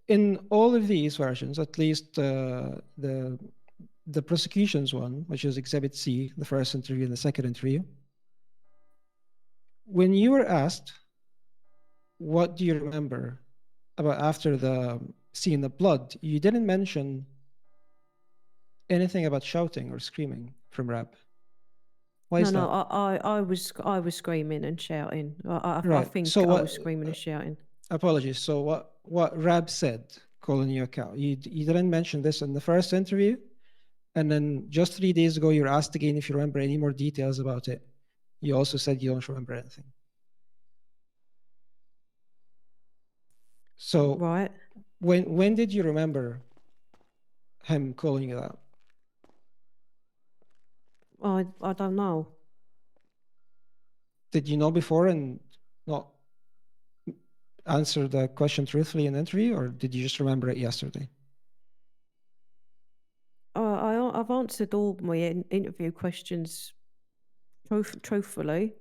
in all of these versions, at least the prosecution's one, which is Exhibit C, the first interview and the second interview, when you were asked what do you remember about after the seeing the blood? You didn't mention anything about shouting or screaming from Rab. Why is no, that? I was screaming and shouting. I Right. think So I what? was screaming and shouting. Apologies. So what Rab said, calling you a cow? You didn't mention this in the first interview, and then just 3 days ago, you were asked again if you remember any more details about it. You also said you don't remember anything. So Right. when did you remember him calling you that? I don't know. Did you know before and not answer the question truthfully in the interview, or did you just remember it yesterday? I've answered all my interview questions truthfully.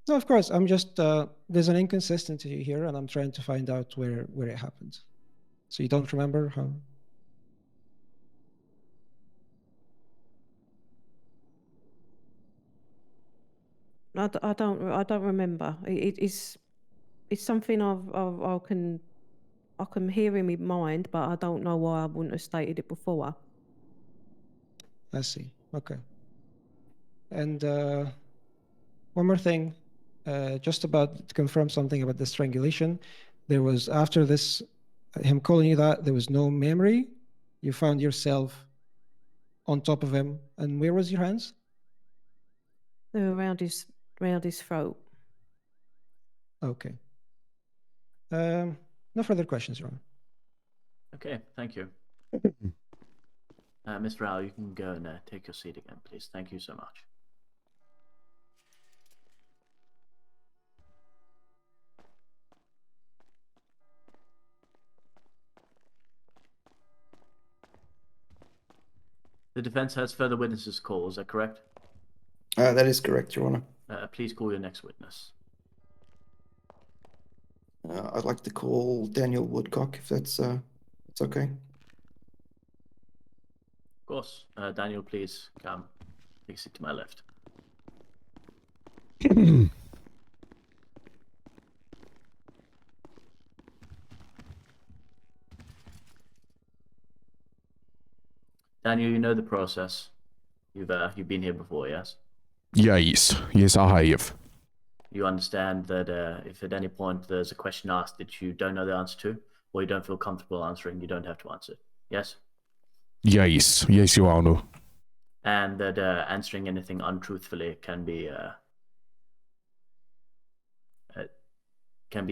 No, of course. I'm just there's an inconsistency here, and I'm trying to find out where it happened. So you don't remember how? I don't remember. It's something I can hear in my mind, but I don't know why I wouldn't have stated it before. I see. Okay. And one more thing, just about to confirm something about the strangulation. There was after this, him calling you that, there was no memory. You found yourself on top of him, and where was your hands? They were around his throat. Okay. No further questions, Your Honor. Okay, thank you. Mr. Rao, you can go and take your seat again, please. Thank you so much. The defense has further witnesses call, is that correct? That is correct, Your Honor. Please call your next witness. I'd like to call Daniel Woodcock, if that's okay. Of course. Daniel, please come. Take a seat to my left. Daniel, you know the process. You've been here before, yes? Yes, I have. You understand that if at any point there's a question asked that you don't know the answer to, or you don't feel comfortable answering, you don't have to answer. Yes? Yes, Your Honor. And that answering anything untruthfully can be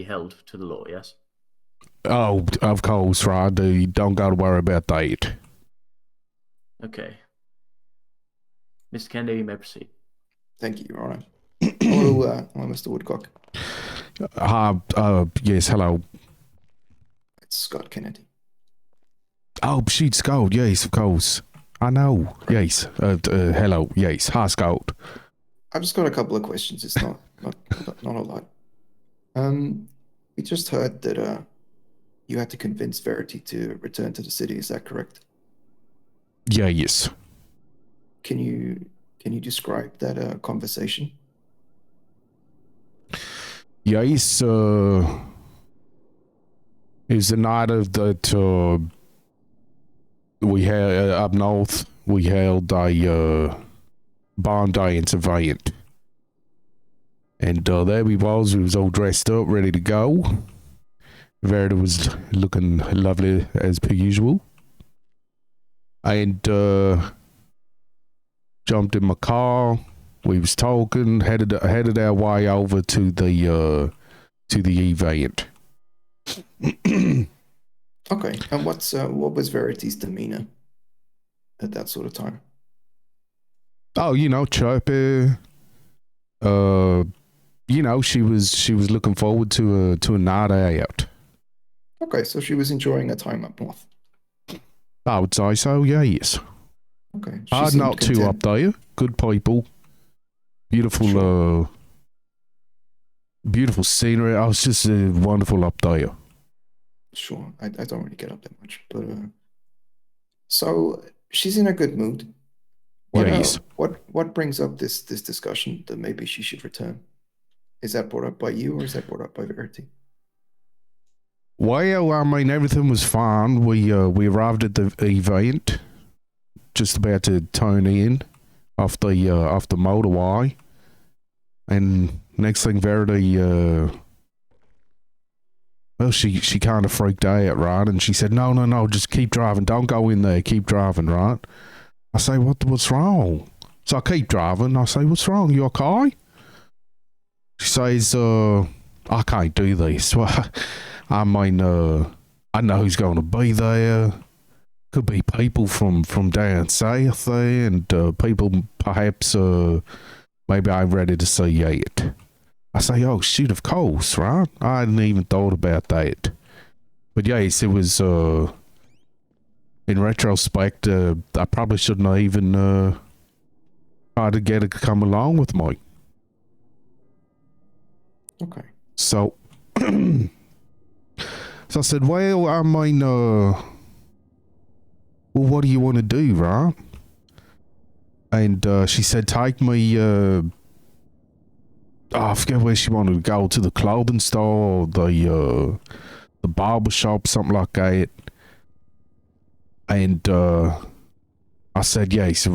held to the law, yes? Oh, of course, right. You don't gotta worry about that. Okay. Mr. Kennedy, you may proceed. Thank you, Your Honor. Hello, Mr. Woodcock. Yes, hello. It's Scott Kennedy. Oh, shit, Scott, yes, of course. I know, yes. Hello, yes. Hi, Scott. I've just got a couple of questions. It's not a lot. We just heard that you had to convince Verity to return to the city. Is that correct? Yes. Can you describe that conversation? Yes, it was the night of that we had up north. We held a barn dance event, and there we was all dressed up, ready to go. Verity was looking lovely as per usual, and jumped in my car. We was talking, headed our way over to the event. Okay, and what was Verity's demeanor at that sort of time? Oh, chirpy. She was looking forward to a night out. Okay, so she was enjoying her time up north. I would say so, yes. Okay. Not too up there. Good people. Beautiful, sure. Beautiful scenery. I was just wonderful up there. Sure, I don't really get up that much, but so she's in a good mood. Yes. What brings up this discussion that maybe she should return? Is that brought up by you, or is that brought up by Verity? Well, I mean, everything was fine. We arrived at the event, just about to turn in off the motorway, and next thing, Verity, well, she kind of freaked out, right? And she said, "No, just keep driving. Don't go in there. Keep driving, right?" I say, "What's wrong?" So I keep driving. I say, "What's wrong? You okay?" She says, "I can't do this." Well, I mean, I know who's going to be there. Could be people from down south there, and people perhaps maybe I'm ready to see yet. I say, "Oh shoot, of course, right? I hadn't even thought about that." But yes, it was. In retrospect, I probably shouldn't have even tried to get her to come along with me. Okay. So, so I said, "Well, I mean, well, what do you want to do, right?" And she said, "Take me." I forget where she wanted to go, to the clothing store, or the barber shop, something like that. And I said, "Yes,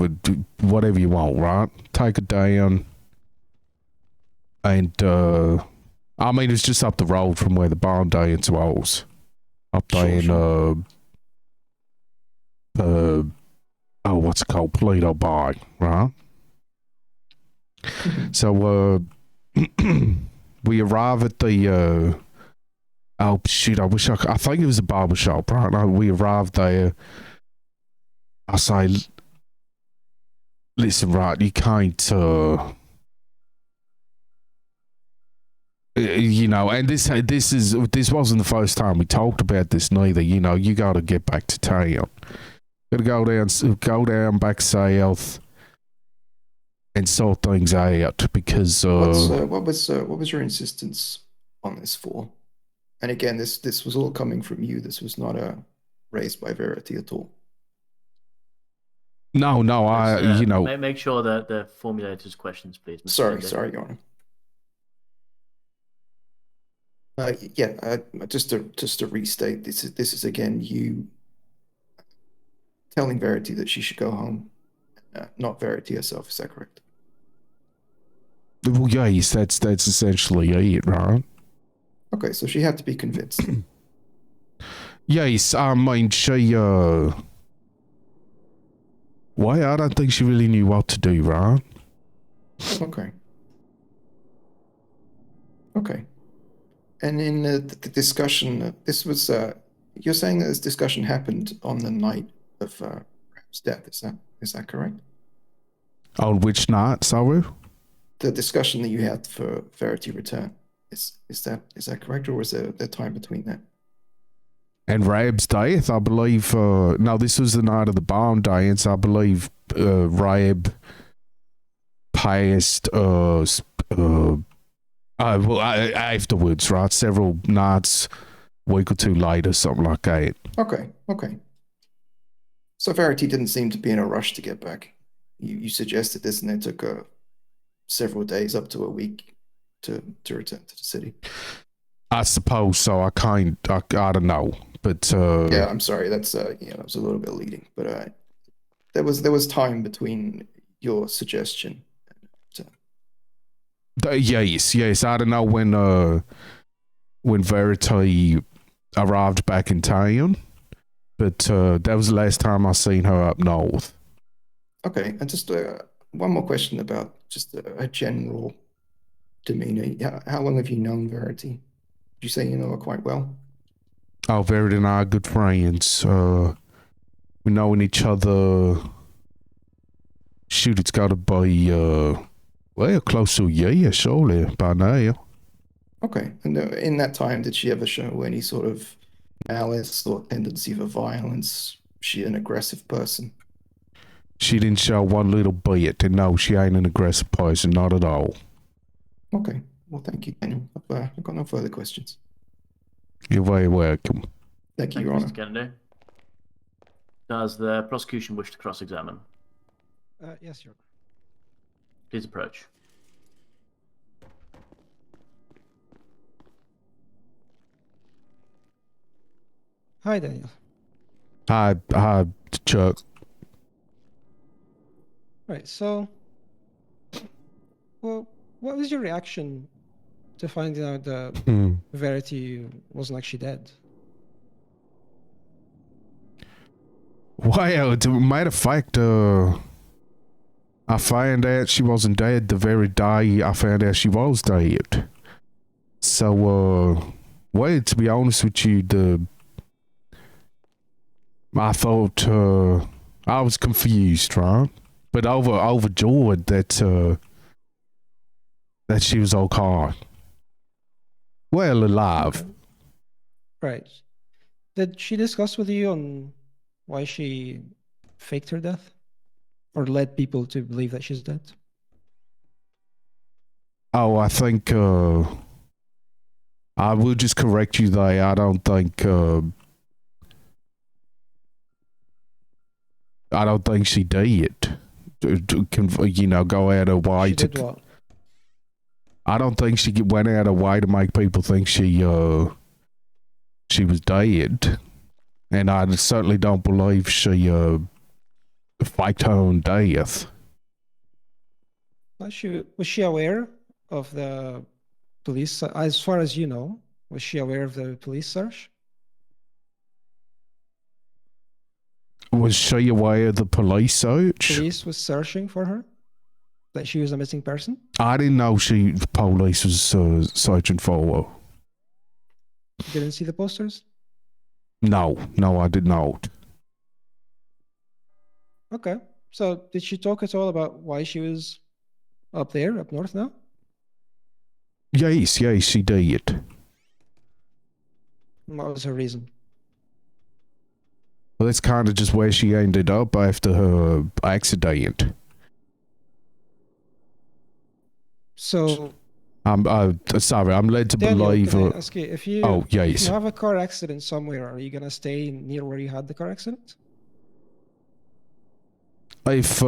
whatever you want, right? Take it down." And I mean, it's just up the road from where the barn dance was, up there in oh, what's it called, Polito Bay, right? So we arrive at the oh shoot, I think it was a barber shop, right? No, we arrived there. I say, "Listen, right, you can't you know," and this wasn't the first time we talked about this neither. You know, you got to get back to town. Got to go down back south and sort things out, because what was your insistence on this for? And again, this was all coming from you. This was not raised by Verity at all. No, you know. Make sure that the formulators' questions, please. Sorry, Your Honor. Just to restate, this is again you telling Verity that she should go home, not Verity herself. Is that correct? Well, yes, that's essentially it, right? Okay, so she had to be convinced. Yes, I mean, she well, I don't think she really knew what to do, right? Okay. And in the discussion, this was you're saying that this discussion happened on the night of Rap's death. Is that correct? On which night, sorry? The discussion that you had for Verity return. Is that correct, or was there time between that? And Rab's death, I believe. No, this was the night of the bomb dance. I believe Rab passed. Afterwards, right? Several nights, week or two later, something like that. Okay. So Verity didn't seem to be in a rush to get back. You suggested this, and it took several days, up to a week, to return to the city. I suppose so. I don't know, but yeah, I'm sorry. That's that was a little bit leading, but there was time between your suggestion. Yes. I don't know when Verity arrived back in town, but that was the last time I seen her up north. Okay, and just one more question about just a general demeanor. How long have you known Verity? Did you say you know her quite well? Oh, Verity and I are good friends. We knowing each other. Shoot, it's got to be well, close to a year, surely, by now. Okay, and in that time, did she ever show any sort of malice or tendency for violence? Is she an aggressive person? She didn't show one little bit, and no, she ain't an aggressive person, not at all. Okay, well, thank you, Daniel. I've got no further questions. You're very welcome. Thank you, Your Honor. Mr. Kennedy. Does the prosecution wish to cross-examine? Yes, Your Honor. Please approach. Hi, Daniel. Hi, Chuck. Right. So, well, what was your reaction to finding out that Verity wasn't actually dead? Well, as a matter of fact, I found out she wasn't dead the very day I found out she was dead. So, well, to be honest with you, I thought, I was confused, right? But overjoyed that she was okay. Well, alive. Okay. Right. Did she discuss with you on why she faked her death? Or led people to believe that she's dead? Oh, I think, I will just correct you there. I don't think she did. You know, go out of her way She did what? I don't think she went out of her way to make people think she was dead, and I certainly don't believe she faked her own death. Was she aware of the police? As far as you know, was she aware of the police search? Was she aware of the police search? Police was searching for her? That she was a missing person? I didn't know the police was searching for her. You didn't see the posters? No, I did not. Okay. So did she talk at all about why she was up north now? Yes, she did. What was her reason? Well, that's kind of just where she ended up after her accident. So I'm sorry. I'm led to Daniel, believe. can I ask you, if you yes. if you have a car accident somewhere, are you gonna stay near where you had the car accident? If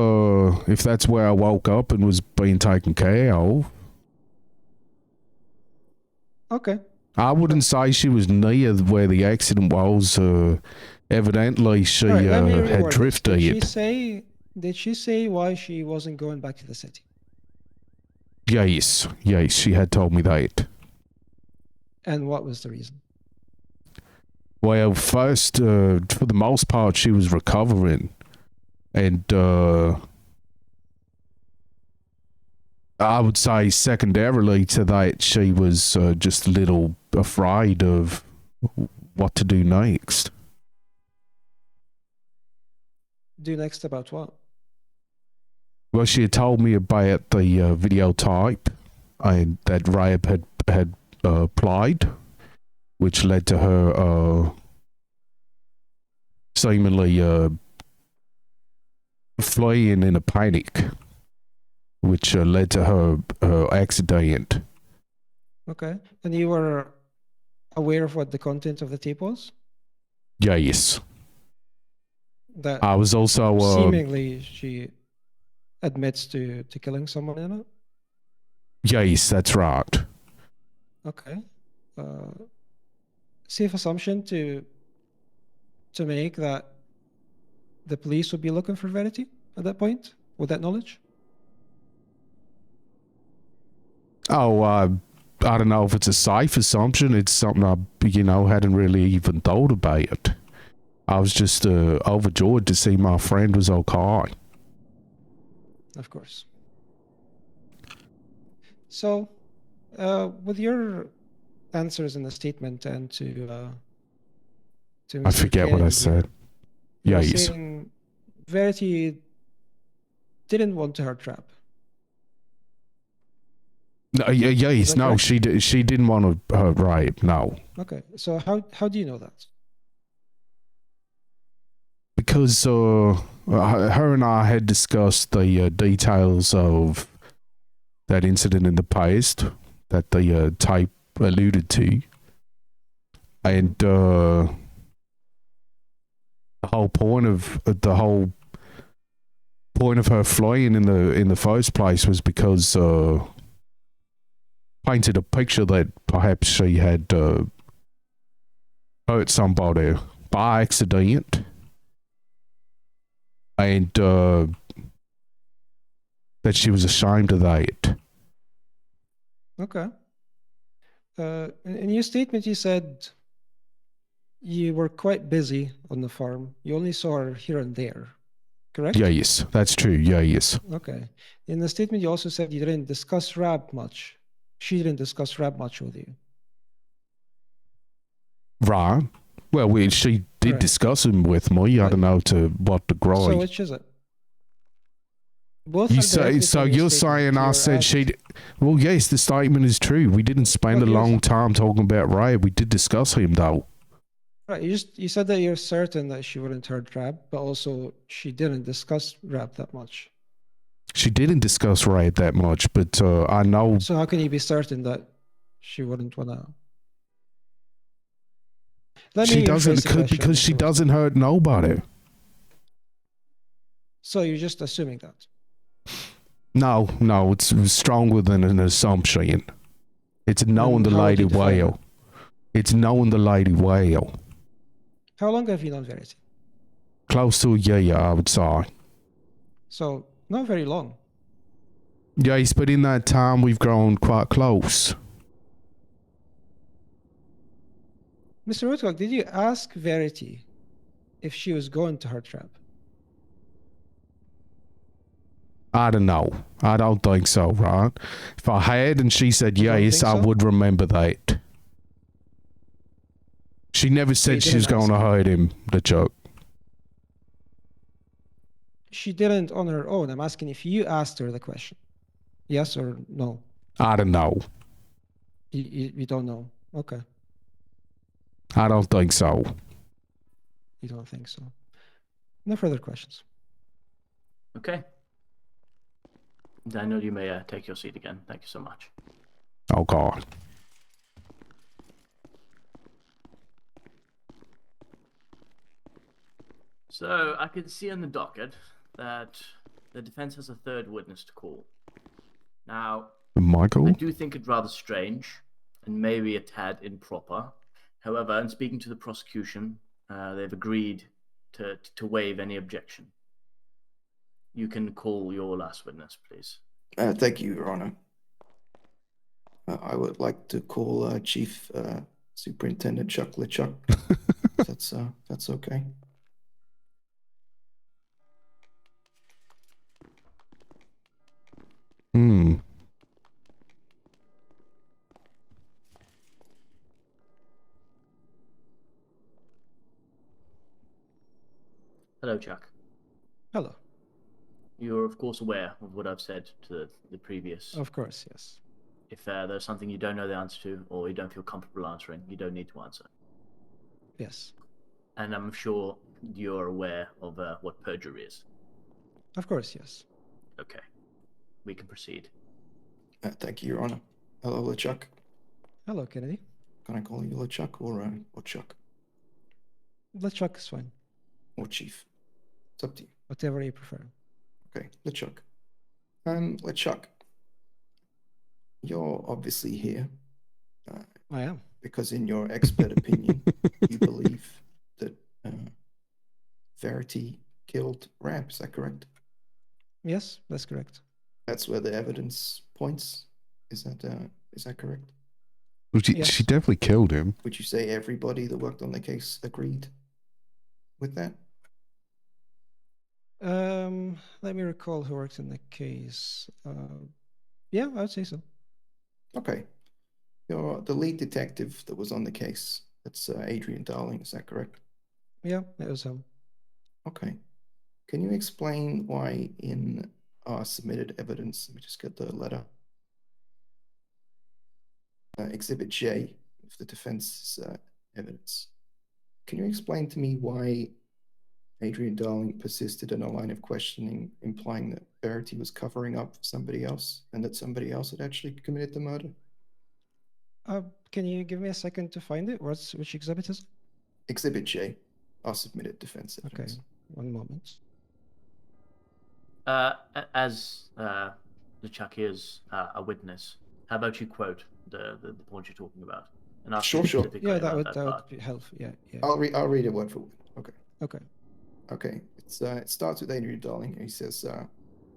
that's where I woke up and was being taken care of. Okay. I wouldn't say she was near where the accident was. Evidently, she had drifted. Did she say why she wasn't going back to the city? Yes, she had told me that. And what was the reason? Well, first, for the most part, she was recovering. And I would say secondarily to that, she was just a little afraid of what to do next. Do next about what? Well, she had told me about the videotape and that Rab had played, which led to her seemingly fleeing in a panic, which led to her accident. Okay. And you were aware of what the content of the tape was? Yes. That I was also seemingly she admits to killing someone in it? Yes, that's right. Okay. Safe assumption to make that the police would be looking for Verity at that point with that knowledge? Oh, I don't know if it's a safe assumption. It's something I, hadn't really even thought about. I was just overjoyed to see my friend was okay. Of course. So, with your answers in the statement and to Mr. I forget what I said. You're Yes. saying Verity didn't want to hurt Trap. No, yes, no, she didn't want to hurt Rape. No. Okay, so how do you know that? Because her and I had discussed the details of that incident in the past that the tape alluded to, and the whole point of her fleeing in the first place was because painted a picture that perhaps she had hurt somebody by accident. And that she was ashamed of that. Okay. In your statement, you said you were quite busy on the farm. You only saw her here and there, correct? Yes, that's true. Yes. Okay. In the statement, you also said you didn't discuss rap much. She didn't discuss rap much with you. Right. Well, she did Right. discuss him with me. I don't know to what degree. So which is it? Both You are say directly so? from your You're statement. saying I You're said asked- she? Well, yes, the statement is true. We didn't spend Well, a here's- long time talking about Ray. We did discuss him though. Right. You said that you're certain that she wouldn't heard rap, but also she didn't discuss rap that much. She didn't discuss Ray that much, but I know So how can you be certain that she wouldn't wanna? Let she me doesn't rephrase the question, because she Mr. Woodcock. doesn't hurt nobody. So you're just assuming that. No, it's stronger than an assumption. It's knowing the how would lady you define well. It's knowing the lady well. How long have you known Verity? Close to a year, I would say. So not very long. Yes, but in that time we've grown quite close. Mr. Woodcock, did you ask Verity if she was going to her trap? I don't know. I don't think so, right? If I had and she said You don't yes, think I so? would remember that. She never said she was didn't going to ask her? hurt him, LeChuck. She didn't on her own. I'm asking if you asked her the question. Yes or no? I don't know. You don't know. Okay. I don't think so. You don't think so. No further questions. Okay. Daniel, you may take your seat again. Thank you so much. Oh, God. So I can see on the docket that the defense has a third witness to call. Now, Michael? I do think it rather strange and maybe a tad improper. However, in speaking to the prosecution, they've agreed to waive any objection. You can call your last witness, please. Thank you, Your Honor. I would like to call Chief Superintendent Chuck LeChuck. That's okay. Hello, Chuck. Hello. You're, of course, aware of what I've said to the previous. Of course, yes. If there's something you don't know the answer to or you don't feel comfortable answering, you don't need to answer. Yes. And I'm sure you're aware of what perjury is. Of course, yes. Okay. We can proceed. Thank you, Your Honor. Hello, LeChuck. Hello, Kennedy. Can I call you LeChuck or Chuck? LeChuck is fine. Or Chief? It's up to you. Whatever you prefer. Okay, LeChuck. LeChuck, you're obviously here. I am. Because in your expert opinion, you believe that Verity killed Ramp, is that correct? Yes, that's correct. That's where the evidence points. Is that correct? Well, Yes. she definitely killed him. Would you say everybody that worked on the case agreed with that? Let me recall who worked in the case. Yeah, I would say so. Okay. You're the lead detective that was on the case. That's Adrian Darling, is that correct? Yeah, it was him. Okay. Can you explain why in our submitted evidence, let me just get the letter, Exhibit J of the defense's evidence. Can you explain to me why Adrian Darling persisted in a line of questioning implying that Verity was covering up for somebody else and that somebody else had actually committed the murder? Can you give me a second to find it? Which exhibit is it? Exhibit J, our submitted defense evidence. Okay, one moment. As LeChuck is a witness, how about you quote the point you're talking about? and ask Sure, you sure. specifically Yeah, about that part. would be helpful. Yeah, yeah. I'll read it word for word. Okay. Okay. Okay. It starts with Adrian Darling. He says,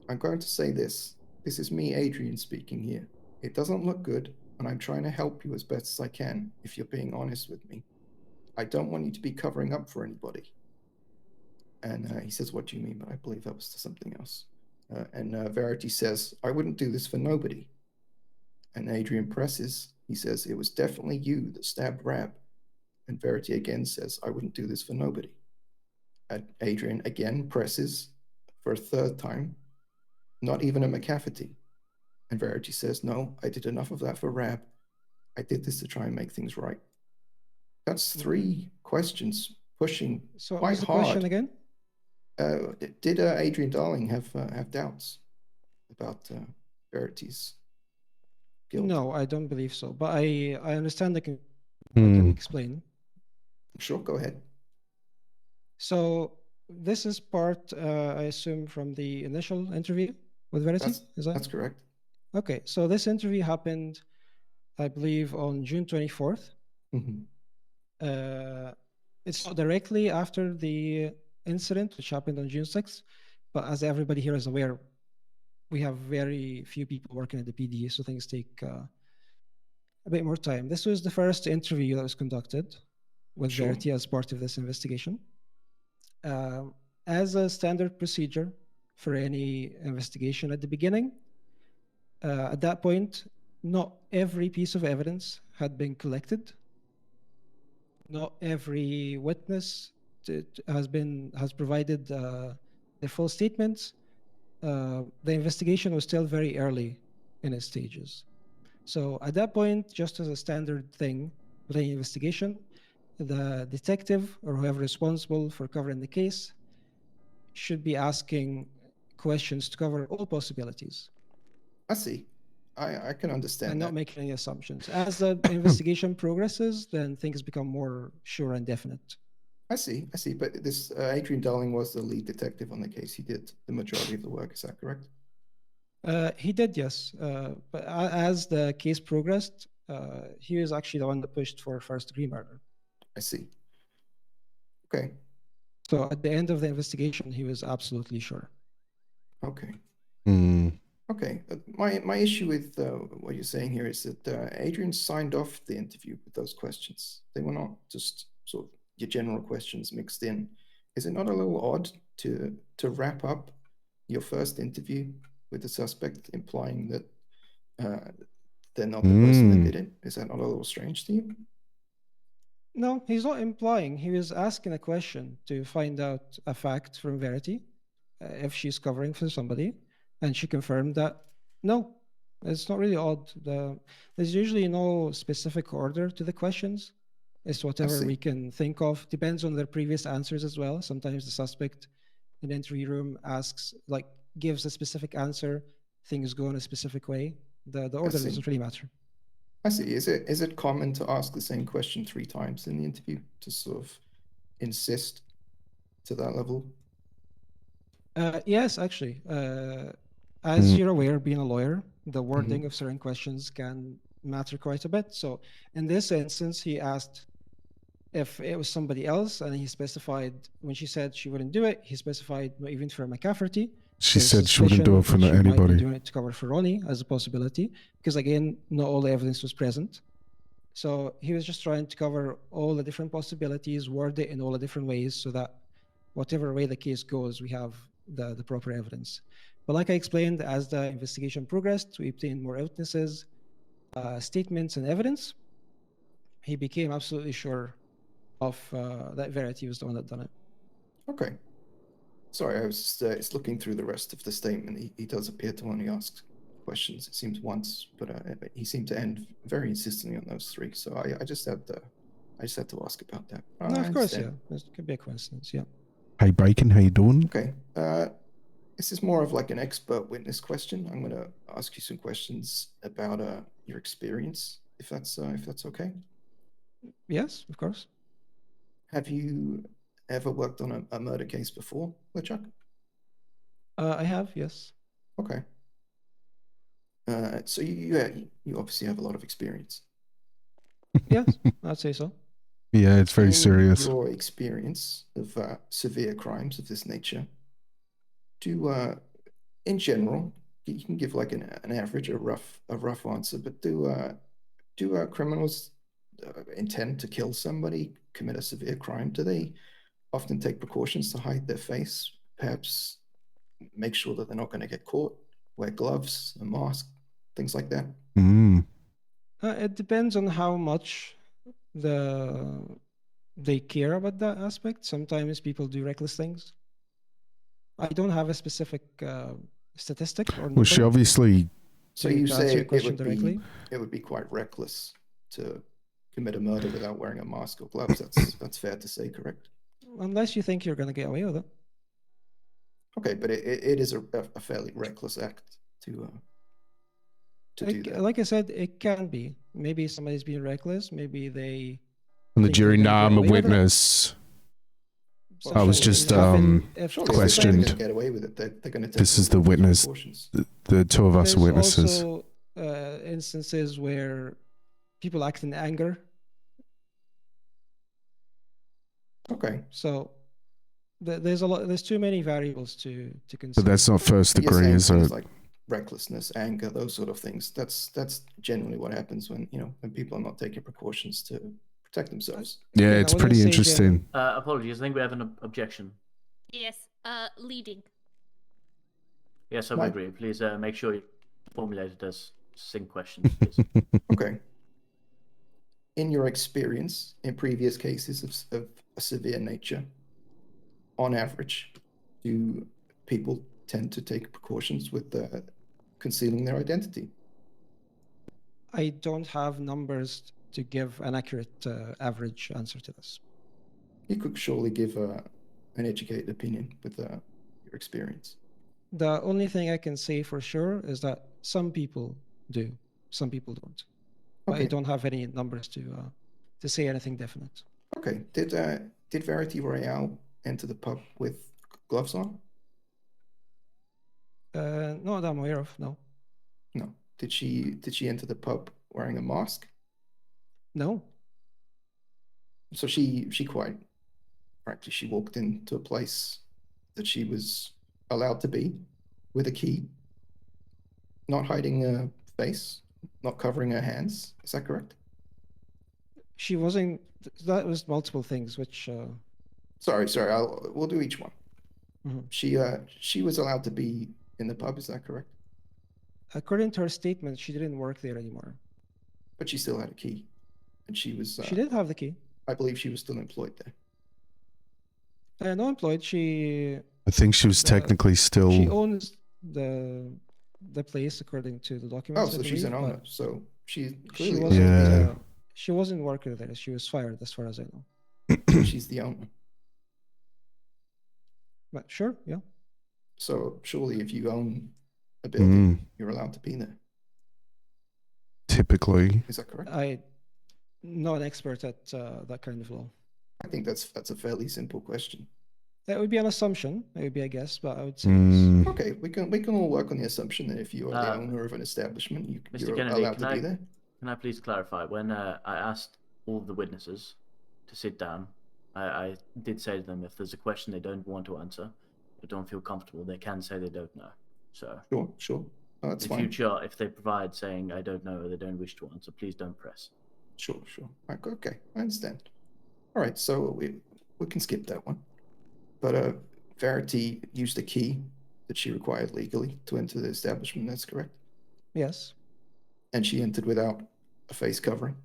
I'm going to say this. This is me, Adrian, speaking here. It doesn't look good, and I'm trying to help you as best as I can, if you're being honest with me. I don't want you to be covering up for anybody. And he says, what do you mean? But I believe that was something else. And Verity says, I wouldn't do this for nobody. And Adrian presses. He says, it was definitely you that stabbed Rab. And Verity again says, I wouldn't do this for nobody. And Adrian again presses for a third time, not even a McCafferty. And Verity says, no, I did enough of that for Rab. I did this to try and make things right. That's three questions pushing So what quite was the hard. question again? Did Adrian Darling have doubts about Verity's guilt? No, I don't believe so. But I understand I can explain. Sure, go ahead. So this is part, I assume, from the initial interview with Verity? That's correct. Okay, so this interview happened, I believe, on June 24th. It's not directly after the incident, which happened on June 6th, but as everybody here is aware, we have very few people working at the PD, so things take a bit more time. This was the first interview that was conducted with Verity as part of this investigation. As a standard procedure for any investigation at the beginning, at that point, not every piece of evidence had been collected. Not every witness has provided their full statements. The investigation was still very early in its stages. So at that point, just as a standard thing with any investigation, the detective or whoever is responsible for covering the case should be asking questions to cover all possibilities. I see. I can understand and that. not making any assumptions. As the investigation progresses, then things become more sure and definite. I see. But this Adrian Darling was the lead detective on the case. He did the majority of the work. Is that correct? He did, yes. But as the case progressed, he was actually the one that pushed for first-degree murder. I see. Okay. So at the end of the investigation, he was absolutely sure. Okay. Okay. My issue with what you're saying here is that Adrian signed off the interview with those questions. They were not just sort of your general questions mixed in. Is it not a little odd to wrap up your first interview with the suspect, implying that they're not the person that did it? Is that not a little strange to you? No, he's not implying. He was asking a question to find out a fact from Verity, if she's covering for somebody, and she confirmed that no, it's not really odd. There's usually no specific order to the questions. It's whatever we can think of. Depends on their previous answers as well. Sometimes the suspect in the interview room gives a specific answer, things go in a specific way. The order doesn't really matter. I see. Is it common to ask the same question 3 times in the interview to sort of insist to that level? Yes, actually. As you're aware, being a lawyer, the wording of certain questions can matter quite a bit. So in this instance, he asked if it was somebody else, and he specified, when she said she wouldn't do it, he specified not even for McCafferty. She said she wouldn't do it for She might be anybody. doing it to cover for Ronnie as a possibility, because again, not all the evidence was present. So he was just trying to cover all the different possibilities, word it in all the different ways, so that whatever way the case goes, we have the proper evidence. But like I explained, as the investigation progressed, we obtained more witnesses, statements, and evidence. He became absolutely sure of that Verity was the one that done it. Okay. Sorry, I was just looking through the rest of the statement. He does appear to only ask questions, it seems, once, but he seemed to end very insistently on those 3. So I just had to ask about that. No, of course, yeah. It could be a coincidence, yeah. Hey, Bacon, how you doing? Okay. This is more of like an expert witness question. I'm going to ask you some questions about your experience, if that's okay. Yes, of course. Have you ever worked on a murder case before, Woodcock? I have, yes. Okay. So you obviously have a lot of experience. Yes, I'd say so. Yeah, it's very In serious. your experience of severe crimes of this nature, in general, you can give like an average, a rough answer, but do criminals intend to kill somebody, commit a severe crime? Do they often take precautions to hide their face? Perhaps make sure that they're not going to get caught, wear gloves, a mask, things like that? Mm. It depends on how much they care about that aspect. Sometimes people do reckless things. I don't have a specific statistic or Well, she number obviously. So to you answer say your question directly. it would be quite reckless to commit a murder without wearing a mask or gloves. That's fair to say, correct? Unless you think you're going to get away with it. Okay, but it is a fairly reckless act to do that. Like I said, it can be. Maybe somebody's being reckless. Maybe they. And the think jury, they're gonna nah, get I'm a away with it. witness. So I was it just happen if Surely this if they're going questioned. to get away with it, they're going to take This is the all the witness. precautions. The two of us are There's witnesses. also instances where people act in anger. Okay. So there's too many variables to consider. But that's not first But you're degree, saying is things it? like recklessness, anger, those sort of things. That's generally what happens when people are not taking precautions to protect themselves. Yeah, Again, I it's wouldn't pretty say interesting. Apologies, I think we have an objection. Yes, leading. Yes, I No. would agree. Please make sure you formulate it as succinct questions, please. Okay. In your experience, in previous cases of a severe nature, on average, do people tend to take precautions with concealing their identity? I don't have numbers to give an accurate average answer to this. You could surely give an educated opinion with your experience. The only thing I can say for sure is that some people do, some people don't. But I Okay. don't have any numbers to say anything definite. Okay. Did Verity Royale enter the pub with gloves on? No, that I'm aware of. No. No. Did she enter the pub wearing a mask? No. So she quite frankly, she walked into a place that she was allowed to be with a key, not hiding her face, not covering her hands. Is that correct? She wasn't. That was multiple things, which. Sorry. We'll do each one. Mhm. She was allowed to be in the pub. Is that correct? According to her statement, she didn't work there anymore. But she still had a key, and she was. She did have the key. I believe she was still employed there. No, employed. I think she was technically still. She owns the place according to the Oh, documents. so she's an owner. So she She clearly wasn't. Yeah. She wasn't working there. She was fired, as far as I know. she's the owner. But sure, yeah. So surely, if you own a building, Mm, you're allowed to be there. typically. Is that correct? I'm not an expert at that kind of law. I think that's a fairly simple question. That would be an assumption. It would be a guess, but I would say Mm, Okay, we can all work on the assumption that if you are the owner of an establishment, Mr. you're Kennedy, allowed to be there. Can I please clarify? When I asked all of the witnesses to sit down, I did say to them, if there's a question they don't want to answer, or don't feel comfortable, they can say they don't know. So Sure. Oh, that's in fine. future, if they provide saying I don't know or they don't wish to answer, please don't press. Sure. Okay, I understand. All right, so we can skip that one. But Verity used a key that she required legally to enter the establishment. That's correct. yes. And she entered without a face covering.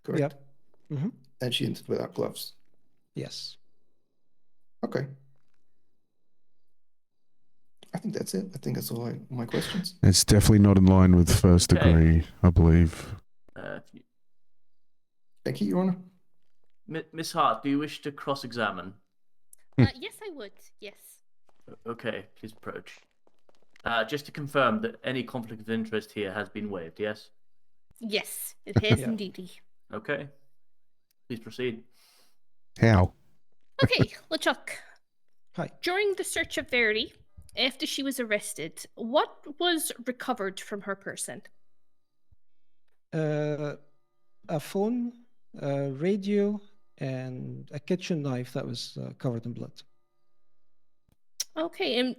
Correct. Yep. Mm-hmm. And she entered without gloves. Yes. Okay. I think that's it. I think that's all my questions. it's definitely not in line with first Okay. degree, I believe. Thank you, Your Honor. Miss Hart, do you wish to cross-examine? Yes, I would. Yes. Okay, please approach. Just to confirm that any conflict of interest here has been waived, yes? Yes, it has Yeah. indeed. Okay. Please proceed. How? Okay, LeChuck. Hi. During the search of Verity, after she was arrested, what was recovered from her person? a phone, a radio, and a kitchen knife that was covered in blood. Okay, and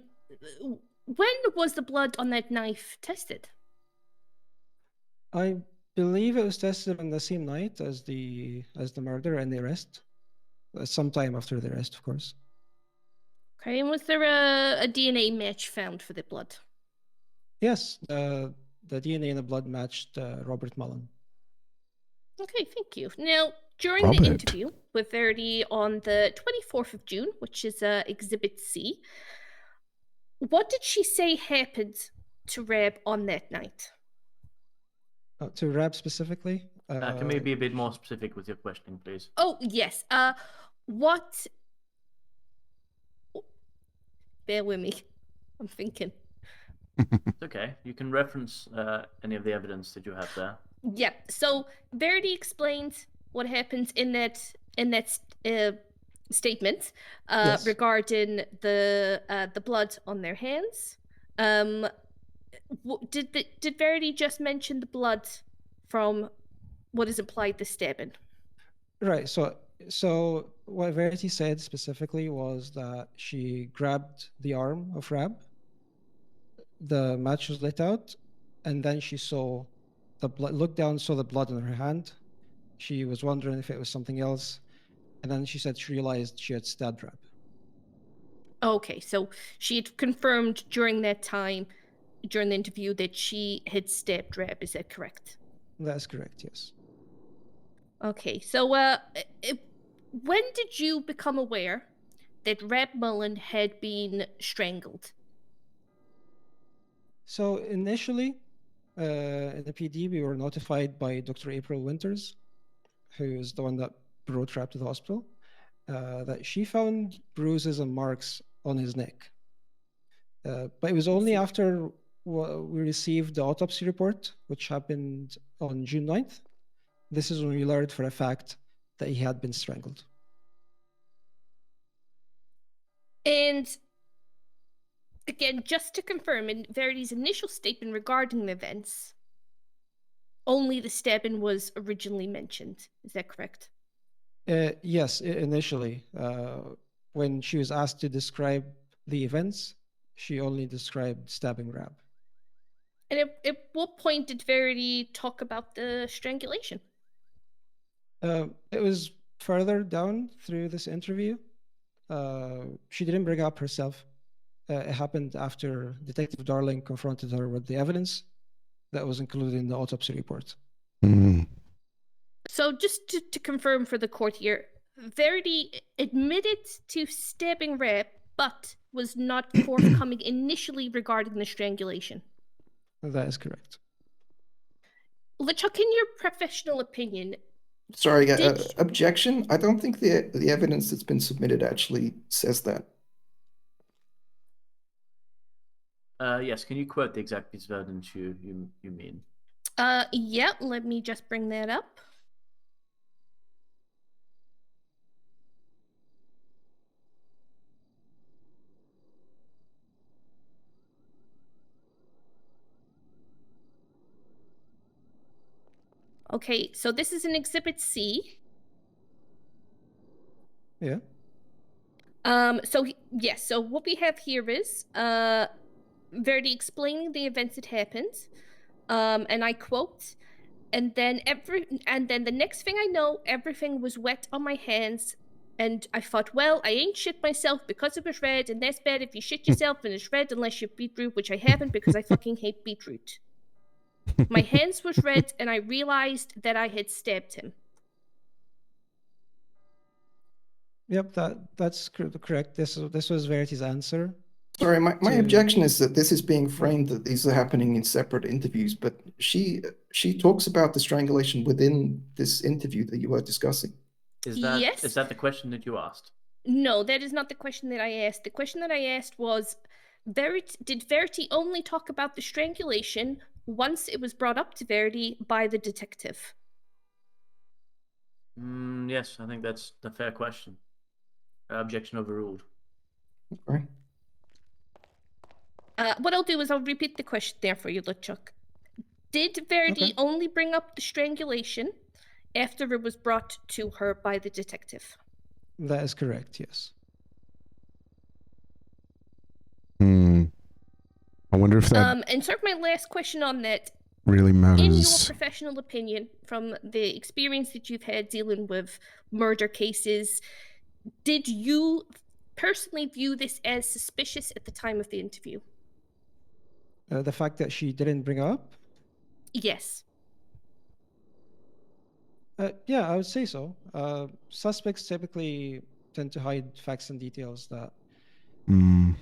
when was the blood on that knife tested? I believe it was tested on the same night as the murder and the arrest. Sometime after the arrest, of course. Okay, and was there a DNA match found for the blood? Yes, the DNA in the blood matched Robert Mullen. Okay, thank you. Now, during the interview with Verity on the 24th of June, which is Exhibit C, what did she say happened to Reb on that night? To Rab specifically? Can we be a bit more specific with your questioning, please? Oh, yes. What... Bear with me. I'm thinking. It's okay. You can reference any of the evidence that you have there. Yeah. So Verity explained what happens in that statement Yes. regarding the blood on their hands. Did Verity just mention the blood from what is implied the stabbing? Right. So what Verity said specifically was that she grabbed the arm of Rab, the match was lit out, and then she saw the blood, looked down, saw the blood in her hand. She was wondering if it was something else. And then she said she realized she had stabbed Rab. Okay, so she had confirmed during that time, during the interview, that she had stabbed Rab. Is that correct? That's correct, yes. Okay, so when did you become aware that Rab Mullen had been strangled? So initially, in the PD, we were notified by Dr. April Winters, who is the one that brought Rab to the hospital, that she found bruises and marks on his neck. But it was only after we received the autopsy report, which happened on June 9th. This is when we learned for a fact that he had been strangled. And again, just to confirm, in Verity's initial statement regarding the events, only the stabbing was originally mentioned. Is that correct? Yes, initially. When she was asked to describe the events, she only described stabbing Rab. And at what point did Verity talk about the strangulation? It was further down through this interview. She didn't bring up herself. It happened after Detective Darling confronted her with the evidence that was included in the autopsy report. So just to confirm for the court here, Verity admitted to stabbing Rab, but was not forthcoming initially regarding the strangulation. That is correct. LeChuck, in your professional opinion... Sorry, objection? I don't think the evidence that's been submitted actually says that. Yes, can you quote the exact piece of evidence you mean? Yeah, let me just bring that up. Okay, so this is an Exhibit C. Yeah. So what we have here is Verity explaining the events that happened, and I quote, and then the next thing I know, everything was wet on my hands, and I thought, well, I ain't shit myself because it was red, and that's bad if you shit yourself and it's red unless you're beetroot, which I haven't because I fucking hate beetroot. My hands was red, and I realized that I had stabbed him. Yep, that's correct. This was Verity's answer. Sorry, my objection is that this is being framed that these are happening in separate interviews, but she talks about the strangulation within this interview that you were discussing. Is that the question that you asked? No, that is not the question that I asked. The question that I asked was, did Verity only talk about the strangulation once it was brought up to Verity by the detective? Yes, I think that's a fair question. Objection overruled. Okay. What I'll do is I'll repeat the question there for you, LeChuck. Did Verity only bring up the strangulation after it was brought to her by the detective. That is correct, yes. I wonder if that And sort of my last question on that, really in your matters. professional opinion, from the experience that you've had dealing with murder cases, did you personally view this as suspicious at the time of the interview? The fact that she didn't bring up? Yes. Yeah, I would say so. Suspects typically tend to hide facts and details that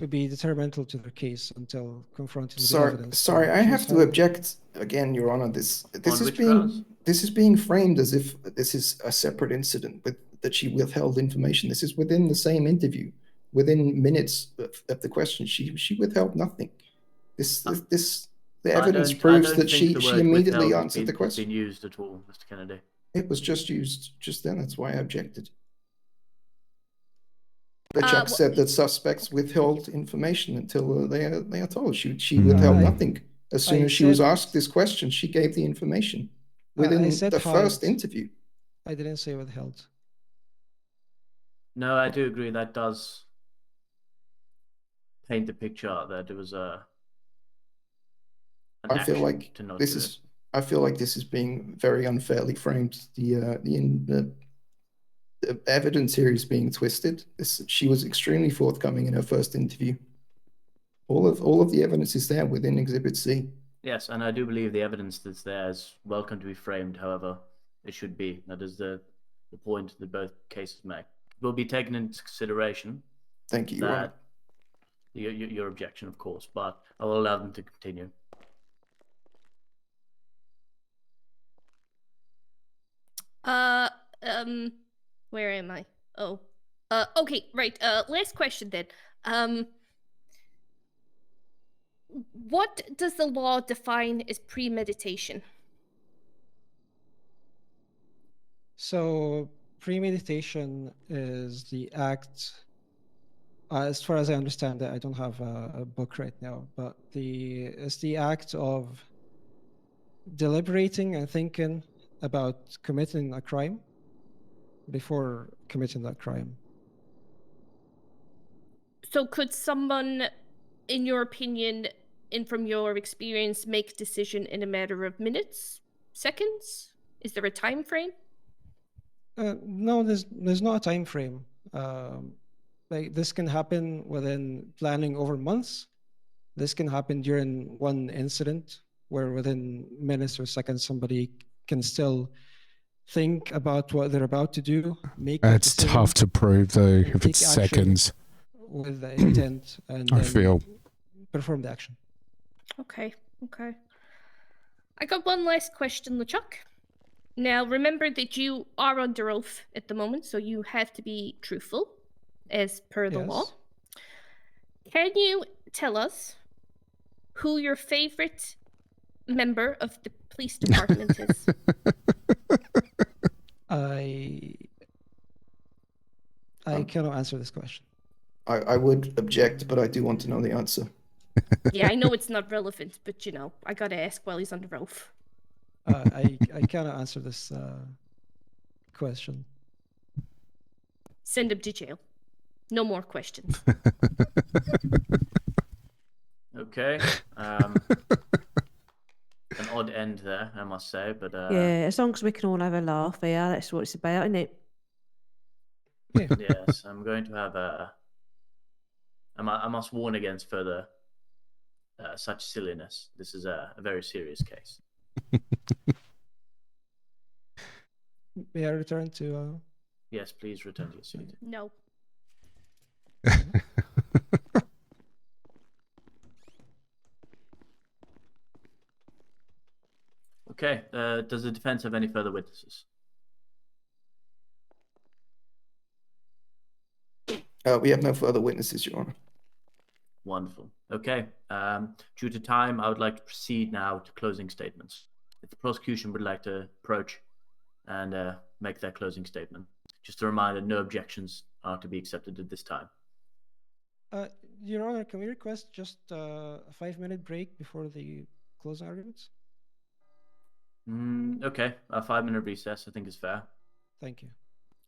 would be detrimental to their case until confronted with evidence. Sorry, So I she have was to hiding. object again, Your Honor. This On is which grounds? being framed as if this is a separate incident with that she withheld information. This is within the same interview, within minutes of the question. She withheld nothing. The evidence proves that she immediately answered the has question. been used at all, Mr. Kennedy. It was just used just then. That's why I objected. But Chuck said that suspects withheld information until they are told. She withheld nothing. As soon as she was asked this question, she gave the information within the first interview. I didn't say withheld. No, I do agree that does paint the picture that it was I feel like this is being very unfairly framed. The evidence here is being twisted. She was extremely forthcoming in her first interview. All of the evidence is there within Exhibit C. Yes, and I do believe the evidence that's there is welcome to be framed. However, it should be. That is the point that both cases make. It will be taken into consideration. Thank you, Your Honor. Your objection, of course, but I will allow them to continue. Where am I? Oh, okay, right. Last question then. What does the law define as premeditation? So premeditation is the act, as far as I understand it, I don't have a book right now, but it's the act of deliberating and thinking about committing a crime before committing that crime. So could someone, in your opinion and from your experience, make a decision in a matter of minutes, seconds? Is there a time frame? No, there's not a time frame. Like this can happen within planning over months. This can happen during one incident where within minutes or seconds somebody can still think about what they're about to do. It's tough to prove though if it's seconds. With the intent and I feel perform the action. Okay. I got one last question, LeChuck. Now, remember that you are under oath at the moment, so you have to be truthful, as per the law. Can you tell us who your favorite member of the police department is? I cannot answer this question. I would object, but I do want to know the answer. Yeah, I know it's not relevant, but you know, I gotta ask while he's under oath. I cannot answer this question. Send him to jail. No more questions. Okay. An odd end there, I must say, but yeah, as long as we can all have a laugh, yeah, that's what it's about, isn't it? Yes, I'm going to have I must warn against further such silliness. This is a very serious case. May I return to? Yes, please return to your seat. No. Okay. Does the defense have any further witnesses? We have no further witnesses, Your Honor. Wonderful. Okay. Due to time, I would like to proceed now to closing statements. If the prosecution would like to approach and make their closing statement. Just a reminder, no objections are to be accepted at this time. Your Honor, can we request just a 5-minute break before the closing arguments? Okay, a 5-minute recess I think is fair. Thank you.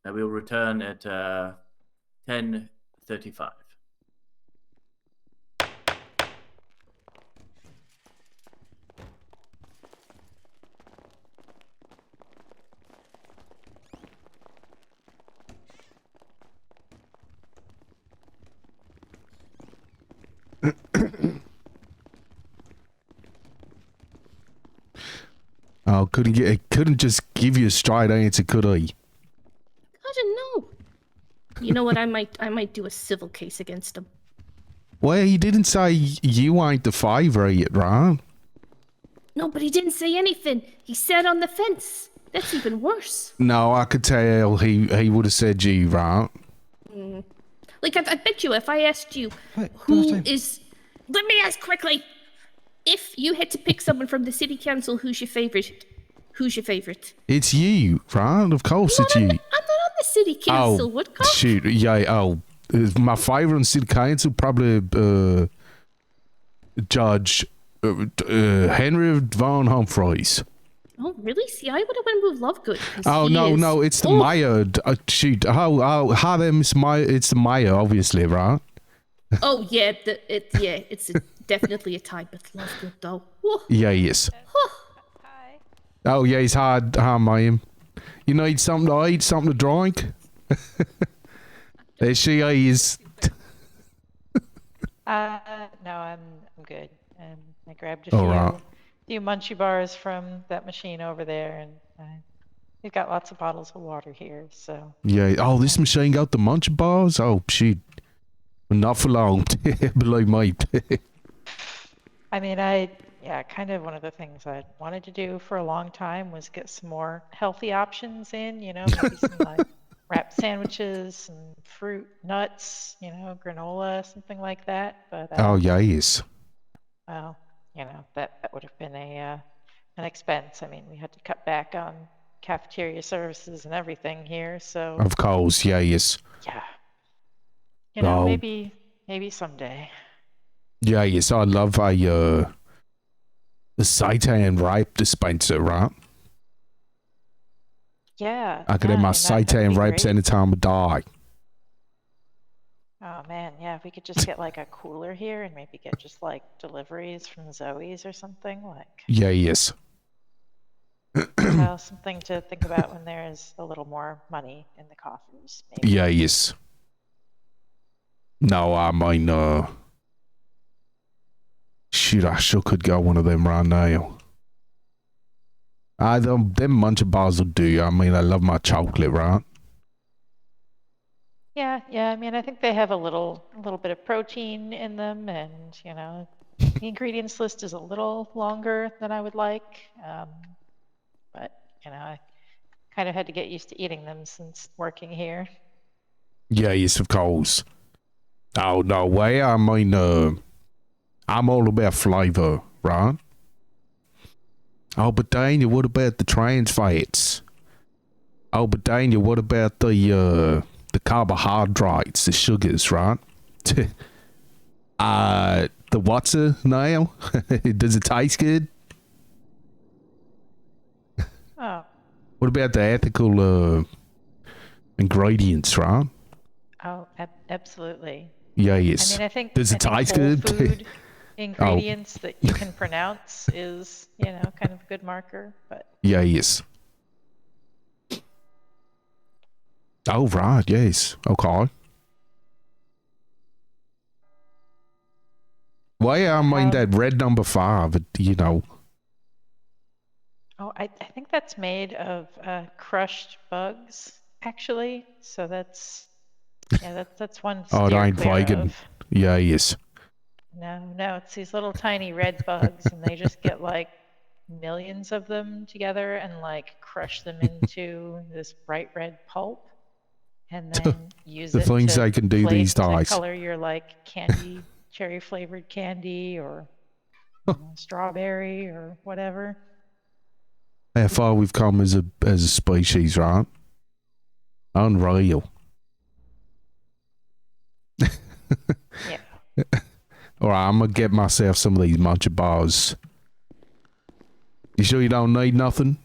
We'll return at 10:35. Oh, couldn't just give you a straight answer, could he? I don't know. You know what? I might do a civil case against him. Well, he didn't say you ain't the favorite, right? No, but he didn't say anything. He sat on the fence. That's even worse. No, I could tell he would have said you, right? Like, I bet you if I asked you Hey, who is... Let me ask quickly. If you had to pick someone from the city council, who's your favorite? Who's your favorite? It's you, right? Of course it's you. I'm not on the city council, Woodcock. Shoot, yeah, my favorite on city council probably Judge Henry Von Humphreys. Oh, really? See, I would have went with Lovegood. Oh, no, it's the mayor. Shoot, hi there, Miss Mayor. It's the mayor, obviously, right? Oh, yeah, it's definitely a tie, but Lovegood, though. Whoa. Yeah, yes. Hi. Oh, yes, hi, ma'am. You need something to eat, something to drink? There she is. No, I'm good. I grabbed a few munchie bars from that machine over there, and we've got lots of bottles of water here, so. Yeah, this machine got the munch bars? Oh, shoot. Not for long, believe me. I mean, kind of one of the things I wanted to do for a long time was get some more healthy options in, maybe some like wrapped sandwiches and fruit, nuts, granola, something like that. But Oh, yes. well, that would have been an expense. I mean, we had to cut back on cafeteria services and everything here, so. Of course, yes. Yeah. Oh. Maybe someday. Yeah, yes, I love the seitan rape dispenser, right? Yeah. I could have my seitan rapes anytime I die. Oh man, yeah, if we could just get like a cooler here and maybe get just like deliveries from Zoe's or something like. Yeah, yes. Well, something to think about when there is a little more money in the coffers. Maybe. Yeah, yes. No, I mean, shoot, I sure could go one of them right now. Them munch bars will do. I mean, I love my chocolate, right? Yeah. I mean, I think they have a little bit of protein in them, and the ingredients list is a little longer than I would like. But I kind of had to get used to eating them since working here. Yeah, yes, of course. Oh, no way. I mean, I'm all about flavor, right? Oh, but Daniel, what about the trans fats? Oh, but Daniel, what about the carbohydrates, the sugars, right? The what's it now? Does it taste good? Oh. What about the ethical ingredients, right? Oh, absolutely. Yeah, yes. I mean, I think does it taste whole good? Food ingredients that you can pronounce is, kind of a good marker. But yeah, yes. Oh, right, yes. Okay. Well, yeah, I mean, that red number 5, Oh, I think that's made of crushed bugs, actually. So that's one. Oh, it ain't vegan. Yeah, yes. No, it's these little tiny red bugs, and they just get like millions of them together and like crush them into this bright red pulp, and then use the it things to they can do these days. Color your like candy, cherry flavored candy, or strawberry or whatever. How far we've come as a species, right? Unreal. Yeah. All right, I'm gonna get myself some of these munch bars. You sure you don't need nothing?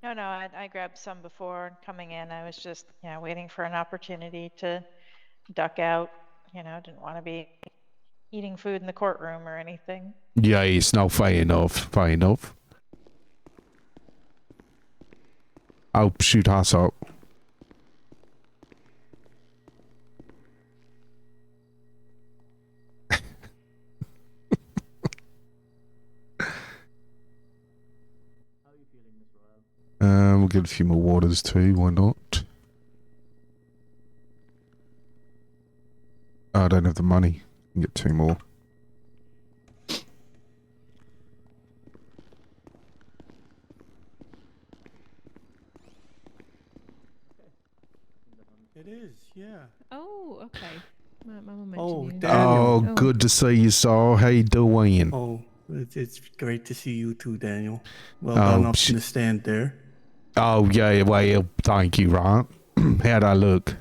No, I grabbed some before coming in. I was just, waiting for an opportunity to duck out. Didn't want to be eating food in the courtroom or anything. Yes, no, fair enough. Fair enough. Oh, shoot, I saw. We'll get a few more waters too, why not? Oh, I don't have the money. I can get 2 more. It is, yeah. Oh, okay. My mum mentioned Oh, you. Daniel. Oh, good to see you, Saul. How you doing? Oh, it's great to see you too, Daniel. Well done up in the stand there. Oh, yeah, well, thank you, right? How'd I look?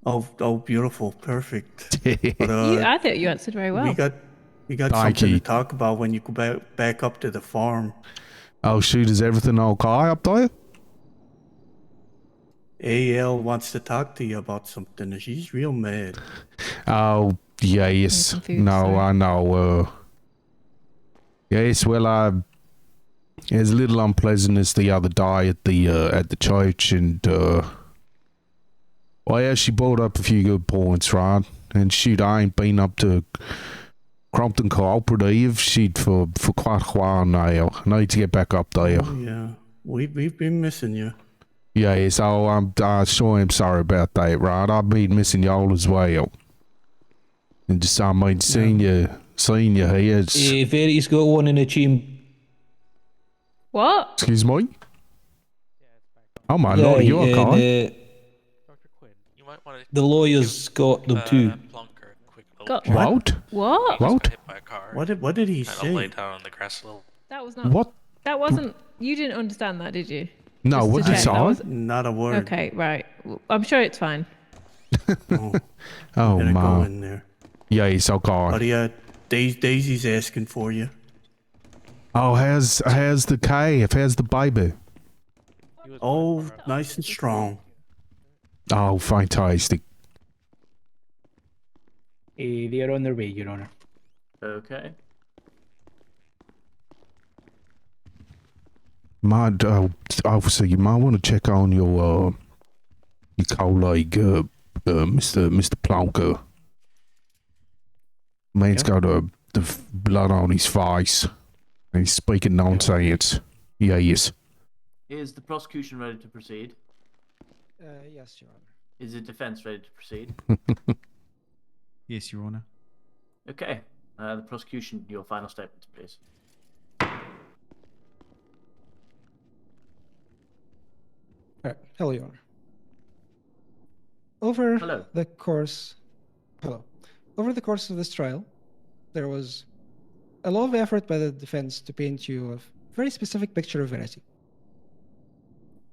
Oh, beautiful, perfect. But, I thought you answered very well. We got Thank something you. to talk about when you go back up to the farm. Oh, shoot, is everything okay up there? AL wants to talk to you about something, and she's real mad. Oh, yes. No, I know. Yes, well, it was a little unpleasantness the other day at the church, and well, yeah, she brought up a few good points, right? And shoot, I ain't been up to Crompton Cooperative for quite a while now. I need to get back up there. Oh, yeah, we've been missing you. Yeah, so I sure am sorry about that, right? I've been missing y'all as well. And just, I mean, seeing you here. Verity's got one in the chamber. What? Excuse me? Oh my lord, you okay? The lawyer's got them too. Got What? What? What? What did he Kind say? of lay down on the grass a little. That was not. What? That wasn't. You didn't understand that, did you? No, Just what to did check, that I was- Not a word. Okay, right. I'm sure it's fine. Oh Better go my. in there. Yeah, it's okay. Buddy, Daisy's asking for you. Oh, how's the calf? How's the baby? Oh, nice and strong. Oh, fantastic. They are on their way, Your Honor. Okay. Officer, you might want to check on your colleague, Mr. Plonker. Man's got the blood on his face. And he's speaking nonsense. Yes. Is the prosecution ready to proceed? Yes, Your Honor. Is the defense ready to proceed? Yes, Your Honor. Okay. The prosecution, your final statements, please. All right. Hello, Your Honor. Over the course of this trial, there was a lot of effort by the defense to paint you a very specific picture of Verity.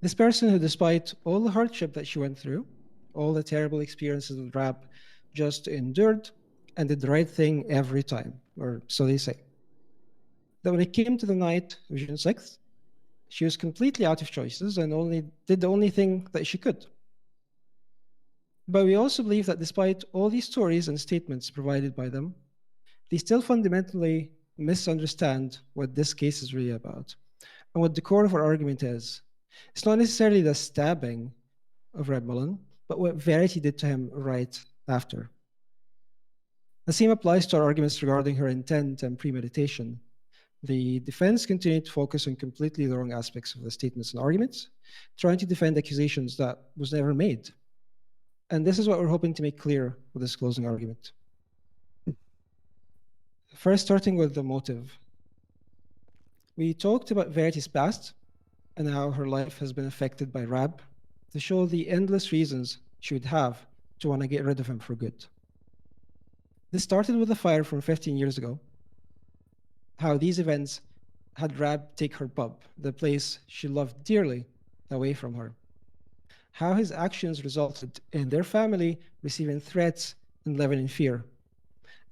This person who, despite all the hardship that she went through, all the terrible experiences with rap, just endured and did the right thing every time, or so they say. That when it came to the night of June 6th, she was completely out of choices and did the only thing that she could. But we also believe that despite all these stories and statements provided by them, they still fundamentally misunderstand what this case is really about and what the core of our argument is. It's not necessarily the stabbing of Red Mullen, but what Verity did to him right after. The same applies to our arguments regarding her intent and premeditation. The defense continued to focus on completely the wrong aspects of the statements and arguments, trying to defend accusations that was never made. And this is what we're hoping to make clear with this closing argument. First, starting with the motive. We talked about Verity's past and how her life has been affected by Rab to show the endless reasons she would have to want to get rid of him for good. This started with the fire from 15 years ago, how these events had Rab take her pub, the place she loved dearly, away from her. How his actions resulted in their family receiving threats and living in fear.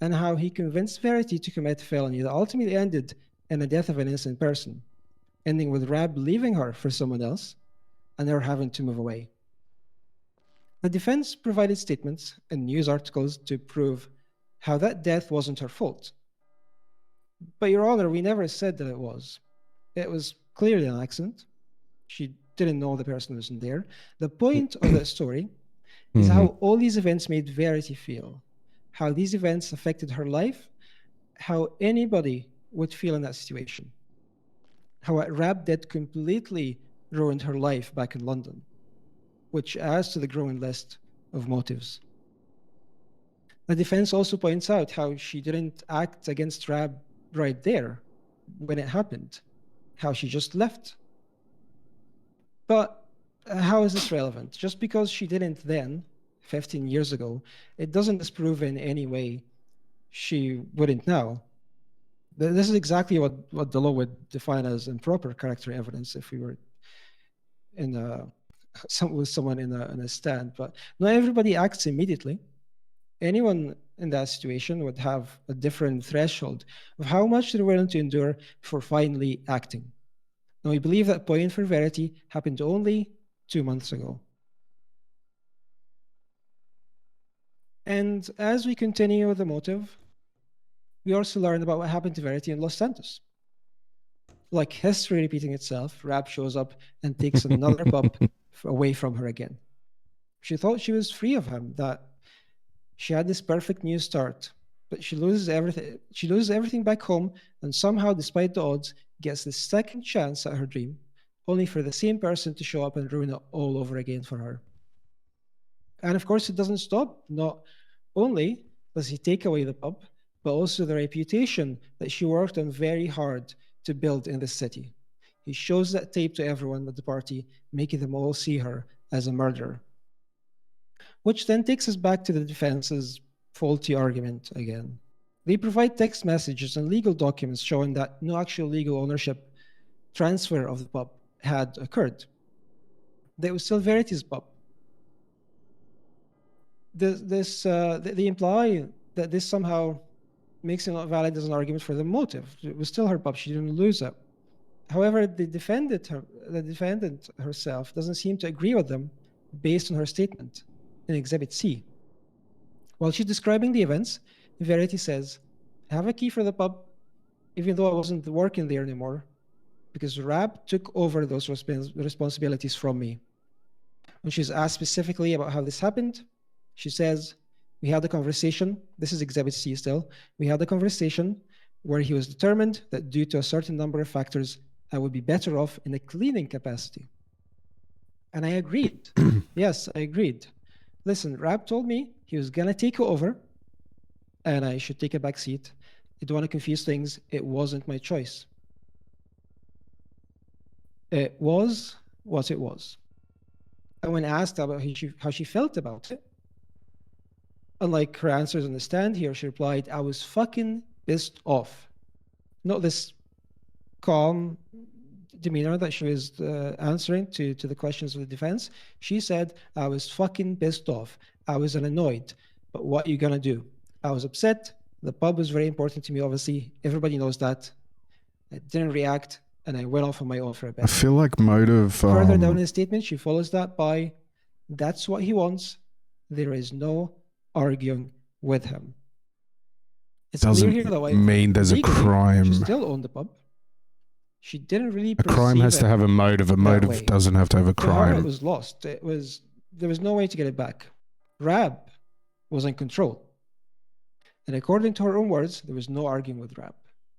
And how he convinced Verity to commit a felony that ultimately ended and the death of an innocent person, ending with Rab leaving her for someone else and her having to move away. The defense provided statements and news articles to prove how that death wasn't her fault. But, Your Honor, we never said that it was. It was clearly an accident. She didn't know the person wasn't there. The point of that story is how all these events made Verity feel, how these events affected her life, how anybody would feel in that situation, how what Rab did completely ruined her life back in London, which adds to the growing list of motives. The defense also points out how she didn't act against Rab right there when it happened, how she just left. But how is this relevant? Just because she didn't then, 15 years ago, it doesn't disprove in any way she wouldn't now. This is exactly what the law would define as improper character evidence if we were in with someone in a stand. But not everybody acts immediately. Anyone in that situation would have a different threshold of how much they're willing to endure before finally acting. Now, we believe that point for Verity happened only 2 months ago. And as we continue with the motive, we also learn about what happened to Verity in Los Santos. Like history repeating itself, Rab shows up and takes another pup away from her again. She thought she was free of him, that she had this perfect new start, but she loses everything. She loses everything back home, and somehow, despite the odds, gets the second chance at her dream, only for the same person to show up and ruin it all over again for her. And of course, it doesn't stop. Not only does he take away the pup, but also the reputation that she worked on very hard to build in this city. He shows that tape to everyone at the party, making them all see her as a murderer. Which then takes us back to the defense's faulty argument again. They provide text messages and legal documents showing that no actual legal ownership transfer of the pup had occurred. That it was still Verity's pup. They imply that this somehow makes it not valid as an argument for the motive. It was still her pup, she didn't lose it. However, the defendant herself doesn't seem to agree with them based on her statement in Exhibit C. While she's describing the events, Verity says, I have a key for the pub, even though I wasn't working there anymore, because Rab took over those responsibilities from me. When she's asked specifically about how this happened, she says, we had a conversation, this is Exhibit C still, we had a conversation where he was determined that due to a certain number of factors, I would be better off in a cleaning capacity. And I agreed. Yes, I agreed. Listen, Rab told me he was gonna take it over and I should take a back seat. I don't want to confuse things. It wasn't my choice. It was what it was. And when asked about how she felt about it, unlike her answers on the stand here, she replied, I was fucking pissed off. Not this calm demeanor that she was answering to the questions of the defense. She said, I was fucking pissed off. I was annoyed. But what are you gonna do? I was upset. The pub was very important to me, obviously. Everybody knows that. I didn't react, and I went off on my own for a bit. I feel like motive... Further down in the statement, she follows that by, that's what he wants. There is no arguing with him. It's doesn't clear here that mean there's a crime. She still owned the pub. She didn't really a crime has to have a motive. A motive doesn't have to have a crime. It was lost. There was no way to get it back. Rab was in control. And according to her own words, there was no arguing with Rab.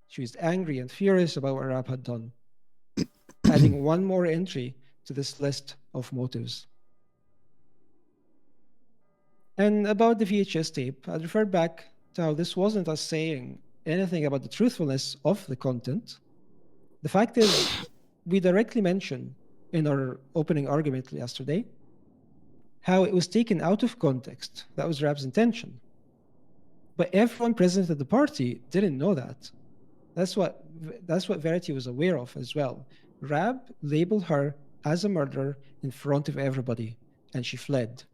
She was angry and furious about what Rab had done, adding one more entry to this list of motives. And about the VHS tape, I'd refer back to how this wasn't us saying anything about the truthfulness of the content. The fact is, we directly mentioned in our opening argument yesterday how it was taken out of context. That was Rab's intention. But everyone present at the party didn't know that. That's what Verity was aware of as well. Rab labeled her as a murderer in front of everybody, and she fled.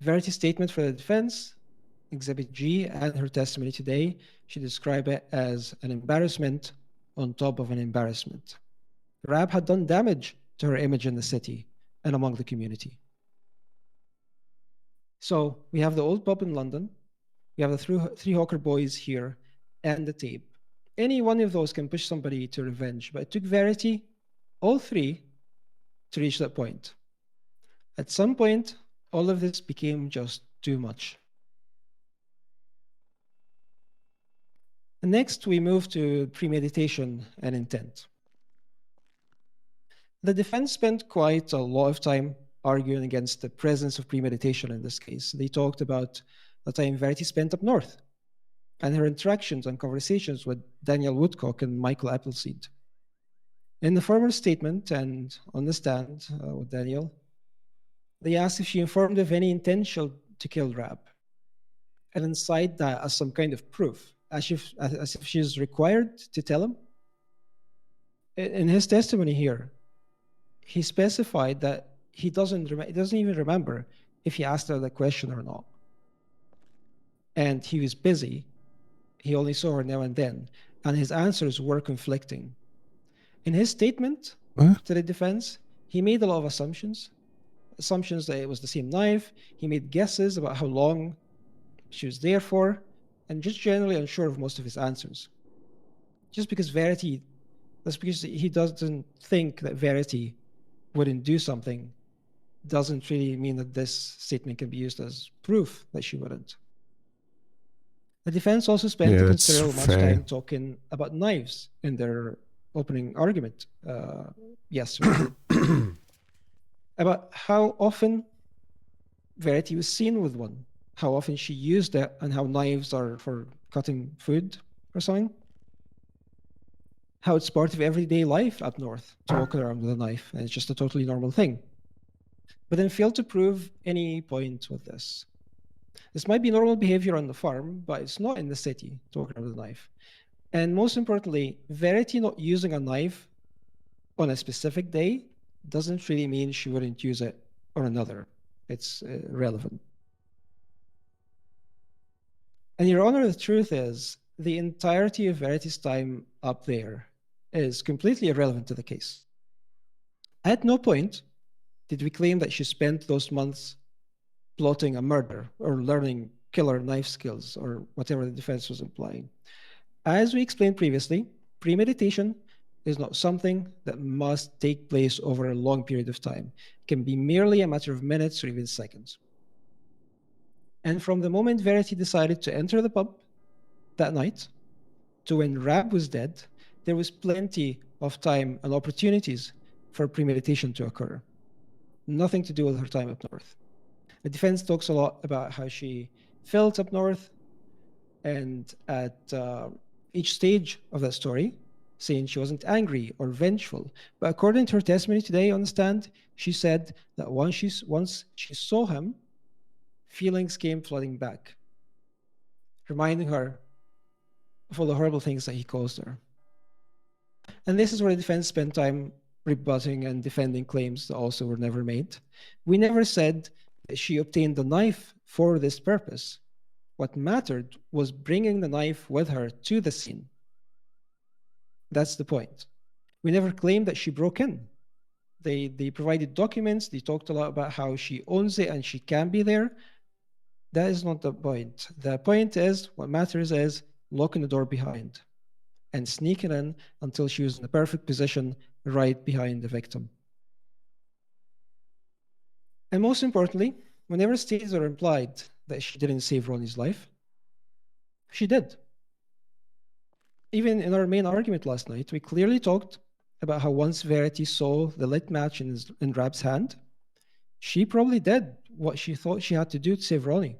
Verity's statement for the defense Exhibit G, and her testimony today, she described it as an embarrassment on top of an embarrassment. Rab had done damage to her image in the city and among the community. So we have the old pub in London, we have the three Hawker boys here, and the tape. Any one of those can push somebody to revenge, but it took Verity, all three, to reach that point. At some point, all of this became just too much. And next, we move to premeditation and intent. The defense spent quite a lot of time arguing against the presence of premeditation in this case. They talked about the time Verity spent up north and her interactions and conversations with Daniel Woodcock and Michael Appleseed. In the former statement and on the stand with Daniel, they asked if she informed of any intention to kill Rab, and then cite that as some kind of proof, as if she's required to tell him. In his testimony here, he specified that he doesn't even remember if he asked her the question or not. And he was busy. He only saw her now and then, and his answers were conflicting. In his statement to the defense, he made a lot of assumptions that it was the same knife. He made guesses about how long she was there for, and just generally unsure of most of his answers. That's because he doesn't think that Verity wouldn't do something, doesn't really mean that this statement can be used as proof that she wouldn't. The defense also spent a considerable amount of time talking about knives in their opening argument yesterday. About how often Verity was seen with one, how often she used it, and how knives are for cutting food or something. How it's part of everyday life up north to walk around with a knife, and it's just a totally normal thing. But then failed to prove any point with this. This might be normal behavior on the farm, but it's not in the city to walk around with a knife. And most importantly, Verity not using a knife on a specific day doesn't really mean she wouldn't use it on another. It's relevant. And Your Honor, the truth is, the entirety of Verity's time up there is completely irrelevant to the case. At no point did we claim that she spent those months plotting a murder or learning killer knife skills or whatever the defense was implying. As we explained previously, premeditation is not something that must take place over a long period of time. It can be merely a matter of minutes or even seconds. And from the moment Verity decided to enter the pub that night to when Rab was dead, there was plenty of time and opportunities for premeditation to occur. Nothing to do with her time up north. The defense talks a lot about how she felt up north, and at each stage of that story, saying she wasn't angry or vengeful. But according to her testimony today on the stand, she said that once she saw him, feelings came flooding back, reminding her of all the horrible things that he caused her. And this is where the defense spent time rebutting and defending claims that also were never made. We never said that she obtained the knife for this purpose. What mattered was bringing the knife with her to the scene. That's the point. We never claimed that she broke in. They provided documents. They talked a lot about how she owns it and she can be there. That is not the point. The point is, what matters is locking the door behind and sneaking in until she was in the perfect position right behind the victim. And most importantly, whenever stated or implied that she didn't save Ronnie's life, she did. Even in our main argument last night, we clearly talked about how once Verity saw the lit match in Rab's hand, she probably did what she thought she had to do to save Ronnie.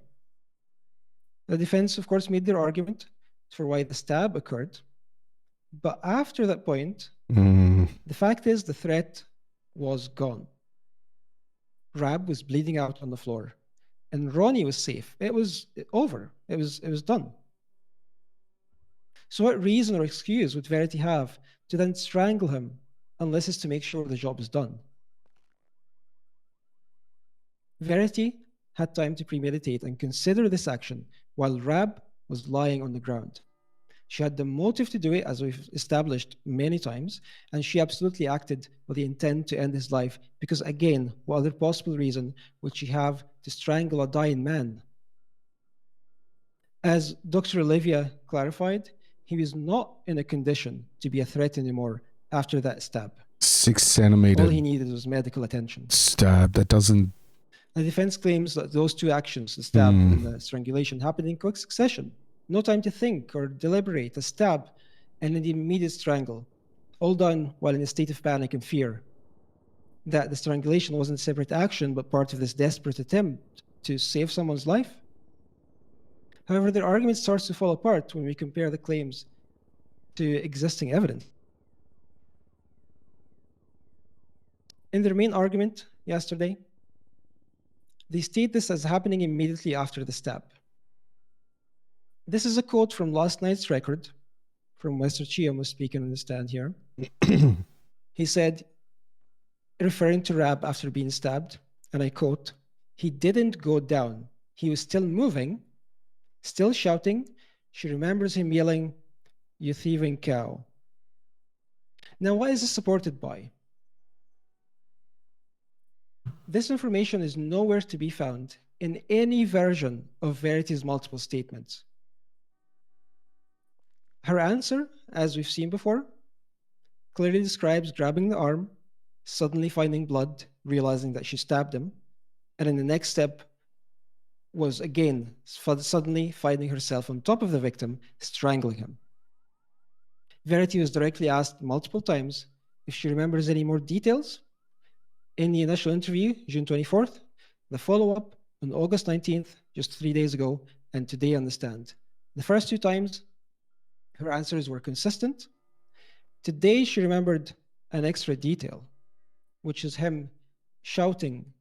The defense, of course, made their argument for why the stab occurred. But after that point, the fact is the threat was gone. Rab was bleeding out on the floor, and Ronnie was safe. It was over. It was done. So what reason or excuse would Verity have to then strangle him unless it's to make sure the job is done? Verity had time to premeditate and consider this action while Rab was lying on the ground. She had the motive to do it, as we've established many times, and she absolutely acted with the intent to end his life because, again, what other possible reason would she have to strangle a dying man? As Dr. Olivia clarified, he was not in a condition to be a threat anymore after that stab. 6 centimeter All he needed was medical attention. stab. That doesn't. The defense claims that those two actions, the stab and the strangulation, happened in quick succession. No time to think or deliberate, a stab and an immediate strangle, all done while in a state of panic and fear. That the strangulation wasn't a separate action, but part of this desperate attempt to save someone's life. However, their argument starts to fall apart when we compare the claims to existing evidence. In their main argument yesterday, they state this as happening immediately after the stab. This is a quote from last night's record, from Mr. Chiam was speaking on the stand here. He said, referring to Rab after being stabbed, and I quote, "He didn't go down. He was still moving, still shouting. She remembers him yelling, 'You thieving cow.'" Now, what is this supported by? This information is nowhere to be found in any version of Verity's multiple statements. Her answer, as we've seen before, clearly describes grabbing the arm, suddenly finding blood, realizing that she stabbed him, and in the next step was again suddenly finding herself on top of the victim, strangling him. Verity was directly asked multiple times if she remembers any more details. In the initial interview, June 24th, the follow-up on August 19th, just 3 days ago, and today on the stand. The first 2 times, her answers were consistent. Today, she remembered an extra detail, which is him shouting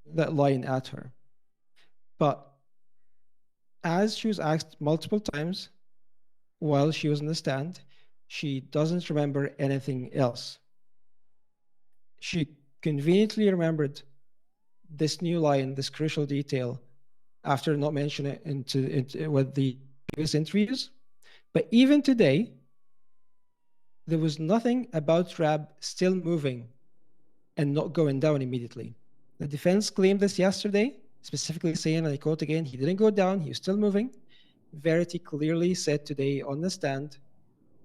that line at her. But as she was asked multiple times while she was on the stand, she doesn't remember anything else. She conveniently remembered this new line, this crucial detail, after not mentioning it with the previous interviews. But even today, there was nothing about Rab still moving and not going down immediately. The defense claimed this yesterday, specifically saying, and I quote again, "He didn't go down, he was still moving." Verity clearly said today on the stand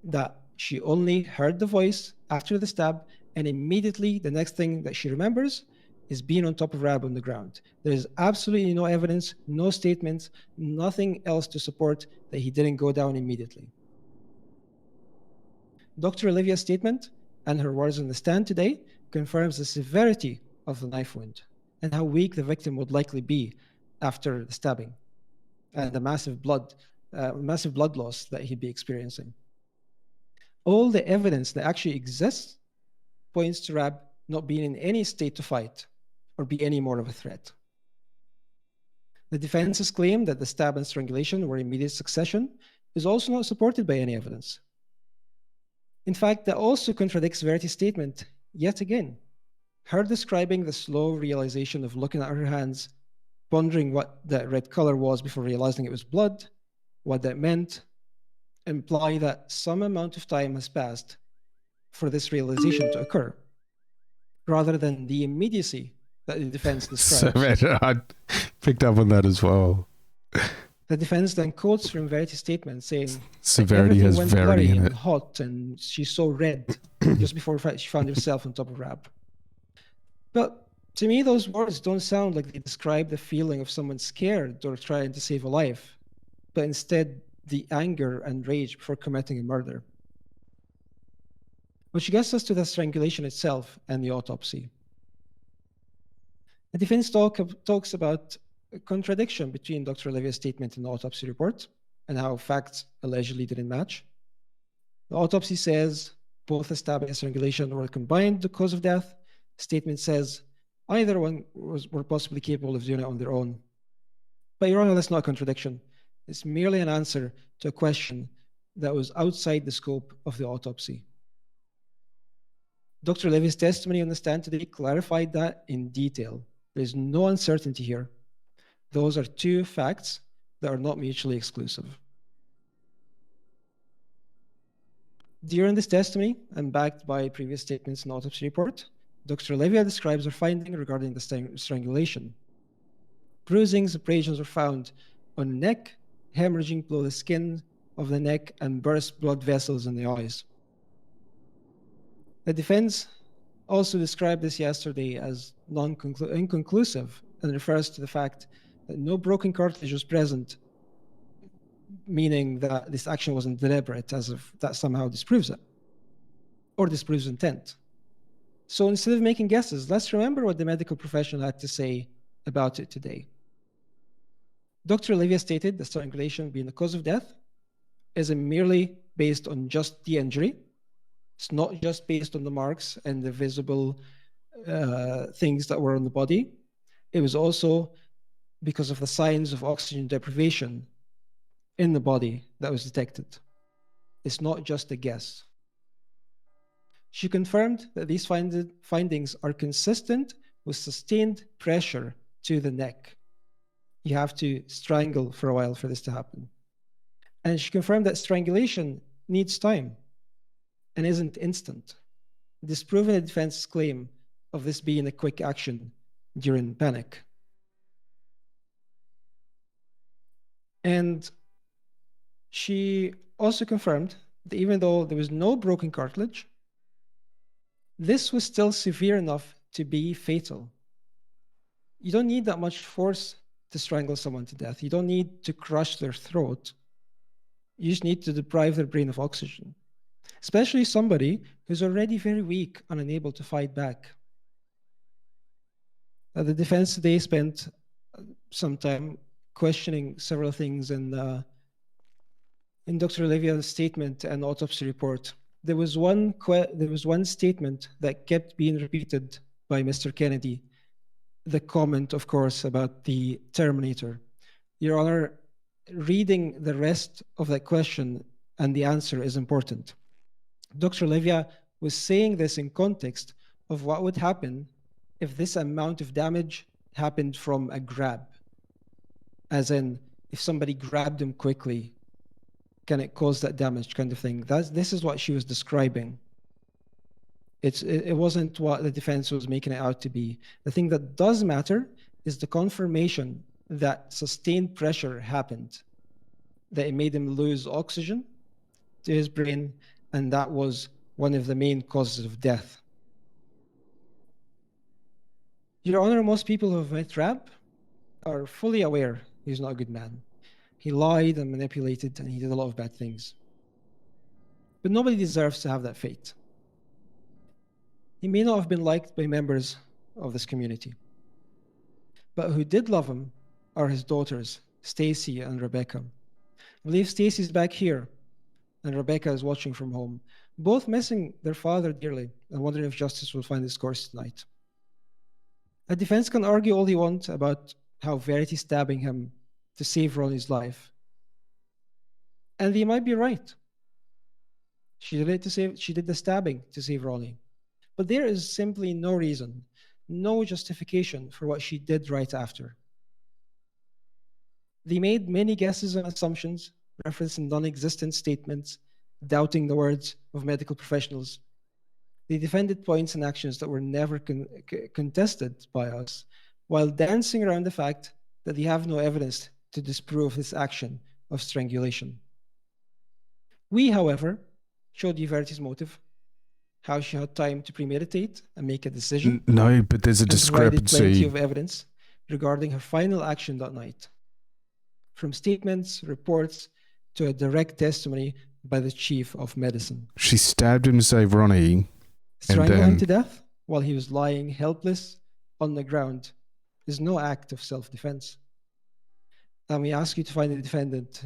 that she only heard the voice after the stab, and immediately the next thing that she remembers is being on top of Rab on the ground. There is absolutely no evidence, no statements, nothing else to support that he didn't go down immediately. Dr. Olivia's statement and her words on the stand today confirms the severity of the knife wound and how weak the victim would likely be after the stabbing and the massive blood loss that he'd be experiencing. All the evidence that actually exists points to Rab not being in any state to fight or be any more of a threat. The defense's claim that the stab and strangulation were immediate succession is also not supported by any evidence. In fact, that also contradicts Verity's statement yet again. Her describing the slow realization of looking at her hands, pondering what that red color was before realizing it was blood, what that meant, imply that some amount of time has passed for this realization to occur, rather than the immediacy that the defense describes. I picked up on that as well. The defense then quotes from Verity's statement saying, "Severity has went Verity blurry in and it." hot, and she's so red just before she found herself on top of Rab. But to me, those words don't sound like they describe the feeling of someone scared or trying to save a life, but instead the anger and rage before committing a murder. Which gets us to the strangulation itself and the autopsy. The defense talks about a contradiction between Dr. Olivia's statement and the autopsy report and how facts allegedly didn't match. The autopsy says both the stabbing and strangulation were combined the cause of death. The statement says either one were possibly capable of doing it on their own. But Your Honor, that's not a contradiction. It's merely an answer to a question that was outside the scope of the autopsy. Dr. Olivia's testimony on the stand today clarified that in detail. There's no uncertainty here. Those are two facts that are not mutually exclusive. During this testimony, and backed by previous statements in the autopsy report, Dr. Olivia describes her finding regarding the strangulation. Bruisings, abrasions were found on the neck, hemorrhaging below the skin of the neck, and burst blood vessels in the eyes. The defense also described this yesterday as inconclusive and refers to the fact that no broken cartilage was present, meaning that this action wasn't deliberate, as if that somehow disproves it, or disproves intent. So instead of making guesses, let's remember what the medical professional had to say about it today. Dr. Olivia stated the strangulation being the cause of death isn't merely based on just the injury. It's not just based on the marks and the visible things that were on the body. It was also because of the signs of oxygen deprivation in the body that was detected. It's not just a guess. She confirmed that these findings are consistent with sustained pressure to the neck. You have to strangle for a while for this to happen. And she confirmed that strangulation needs time and isn't instant, disproving the defense's claim of this being a quick action during panic. And she also confirmed that even though there was no broken cartilage, this was still severe enough to be fatal. You don't need that much force to strangle someone to death. You don't need to crush their throat. You just need to deprive their brain of oxygen, especially somebody who's already very weak and unable to fight back. The defense today spent some time questioning several things in Dr. Olivia's statement and autopsy report. There was one statement that kept being repeated by Mr. Kennedy. The comment, of course, about the Terminator. Your Honor, reading the rest of that question and the answer is important. Dr. Olivia was saying this in context of what would happen if this amount of damage happened from a grab. As in, if somebody grabbed him quickly, can it cause that damage kind of thing? This is what she was describing. It wasn't what the defense was making it out to be. The thing that does matter is the confirmation that sustained pressure happened, that it made him lose oxygen to his brain, and that was one of the main causes of death. Your Honor, most people who have met Rab are fully aware he's not a good man. He lied and manipulated, and he did a lot of bad things. But nobody deserves to have that fate. He may not have been liked by members of this community, but who did love him are his daughters, Stacy and Rebecca. I believe Stacy's back here, and Rebecca is watching from home, both missing their father dearly and wondering if justice will find its course tonight. A defense can argue all they want about how Verity stabbing him to save Ronnie's life. And they might be right. She did the stabbing to save Ronnie. But there is simply no reason, no justification for what she did right after. They made many guesses and assumptions, referencing non-existent statements, doubting the words of medical professionals. They defended points and actions that were never contested by us, while dancing around the fact that they have no evidence to disprove this action of strangulation. We, however, showed you Verity's motive, how she had time to premeditate and make a decision. No, but there's a and provided plenty discrepancy. of evidence regarding her final action that night, from statements, reports, to a direct testimony by the chief of medicine. She stabbed him to save Ronnie. Strangling him to death while he was lying helpless on the ground is no act of self-defense. And we ask you to find the defendant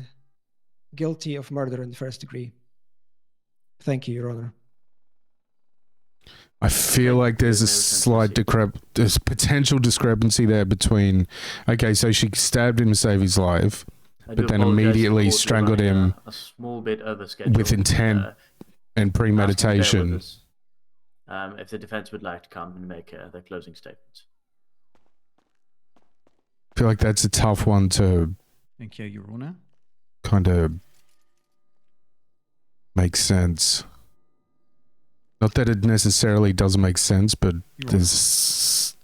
guilty of murder in the first degree. Thank you, Your Honor. I feel like there's a slight there's potential discrepancy there between, okay, so she stabbed him to save his life, but then immediately strangled him a small bit over schedule with intent and premeditation. If the defense would like to come and make their closing statements. feel like that's a tough one to Thank you, Your Honour. kind of make sense. Not that it necessarily doesn't make sense, but there's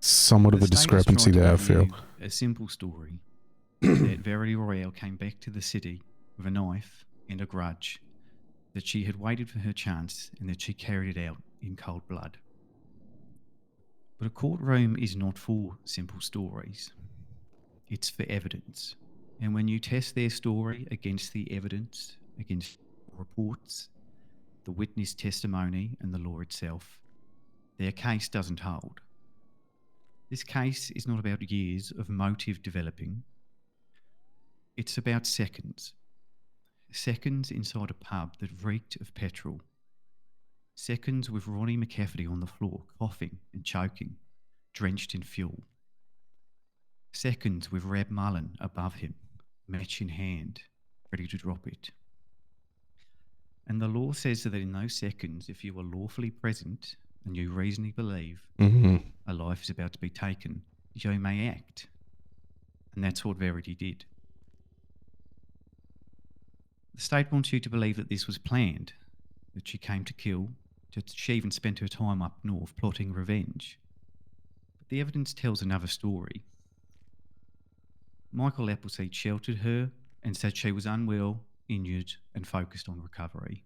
somewhat of a discrepancy there, I feel. A simple story that Verity Royale came back to the city with a knife and a grudge, that she had waited for her chance and that she carried it out in cold blood. But a courtroom is not for simple stories. It's for evidence. And when you test their story against the evidence, against reports, the witness testimony and the law itself, their case doesn't hold. This case is not about years of motive developing. It's about seconds. Seconds inside a pub that reeked of petrol. Seconds with Ronnie McCafferty on the floor, coughing and choking, drenched in fuel. Seconds with Reb Mullen above him, match in hand, ready to drop it. And the law says that in those seconds, if you are lawfully present and you reasonably believe a life is about to be taken, you may act. And that's what Verity did. The state wants you to believe that this was planned, that she came to kill, that she even spent her time up north plotting revenge. But the evidence tells another story. Michael Appleseed sheltered her and said she was unwell, injured, and focused on recovery.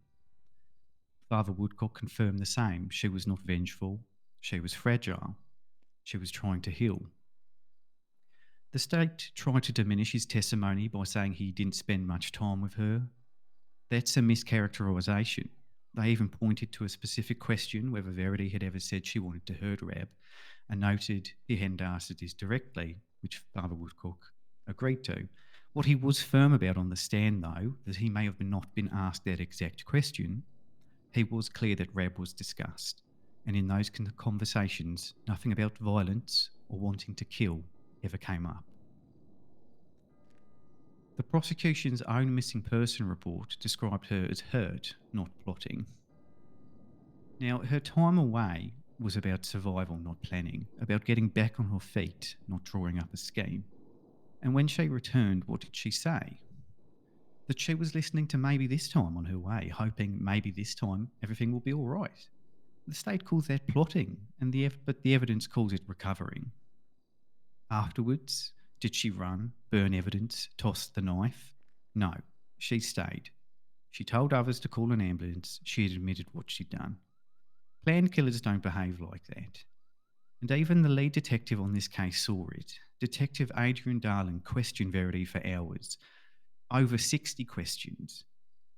Father Woodcock confirmed the same. She was not vengeful. She was fragile. She was trying to heal. The state tried to diminish his testimony by saying he didn't spend much time with her. That's a mischaracterisation. They even pointed to a specific question whether Verity had ever said she wanted to hurt Rab, and noted he hadn't asked this directly, which Father Woodcock agreed to. What he was firm about on the stand, though, that he may have not been asked that exact question, he was clear that Rab was discussed, and in those conversations, nothing about violence or wanting to kill ever came up. The prosecution's own missing person report described her as hurt, not plotting. Now, her time away was about survival, not planning, about getting back on her feet, not drawing up a scheme. And when she returned, what did she say? That she was listening to maybe this time on her way, hoping maybe this time everything will be all right. The state calls that plotting, but the evidence calls it recovering. Afterwards, did she run, burn evidence, toss the knife? No, she stayed. She told others to call an ambulance. She had admitted what she'd done. Planned killers don't behave like that. And even the lead detective on this case saw it. Detective Adrian Darling questioned Verity for hours. Over 60 questions.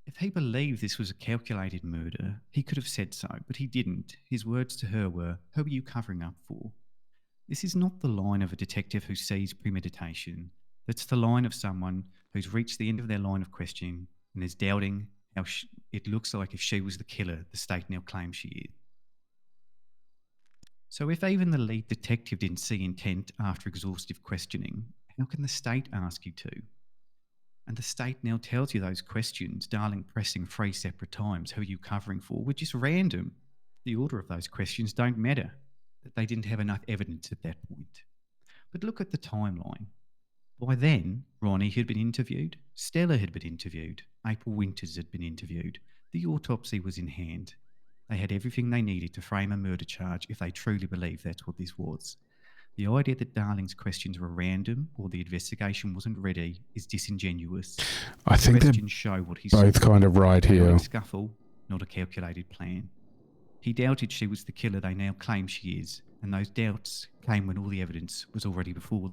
If he believed this was a calculated murder, he could have said so, but he didn't. His words to her were, "Who are you covering up for?" This is not the line of a detective who sees premeditation. That's the line of someone who's reached the end of their line of questioning and is doubting how it looks like if she was the killer the state now claims she is. So if even the lead detective didn't see intent after exhaustive questioning, how can the state ask you to? And the state now tells you those questions, Darling pressing 3 separate times, who are you covering for, were just random. The order of those questions don't matter, that they didn't have enough evidence at that point. But look at the timeline. By then, Ronnie had been interviewed, Stella had been interviewed, April Winters had been interviewed, the autopsy was in hand. They had everything they needed to frame a murder charge if they truly believed that's what this was. The idea that Darling's questions were random or the investigation wasn't ready is disingenuous. I think they're show what he both kind of right here. A scuffle, not a calculated plan. He doubted she was the killer they now claim she is, and those doubts came when all the evidence was already before.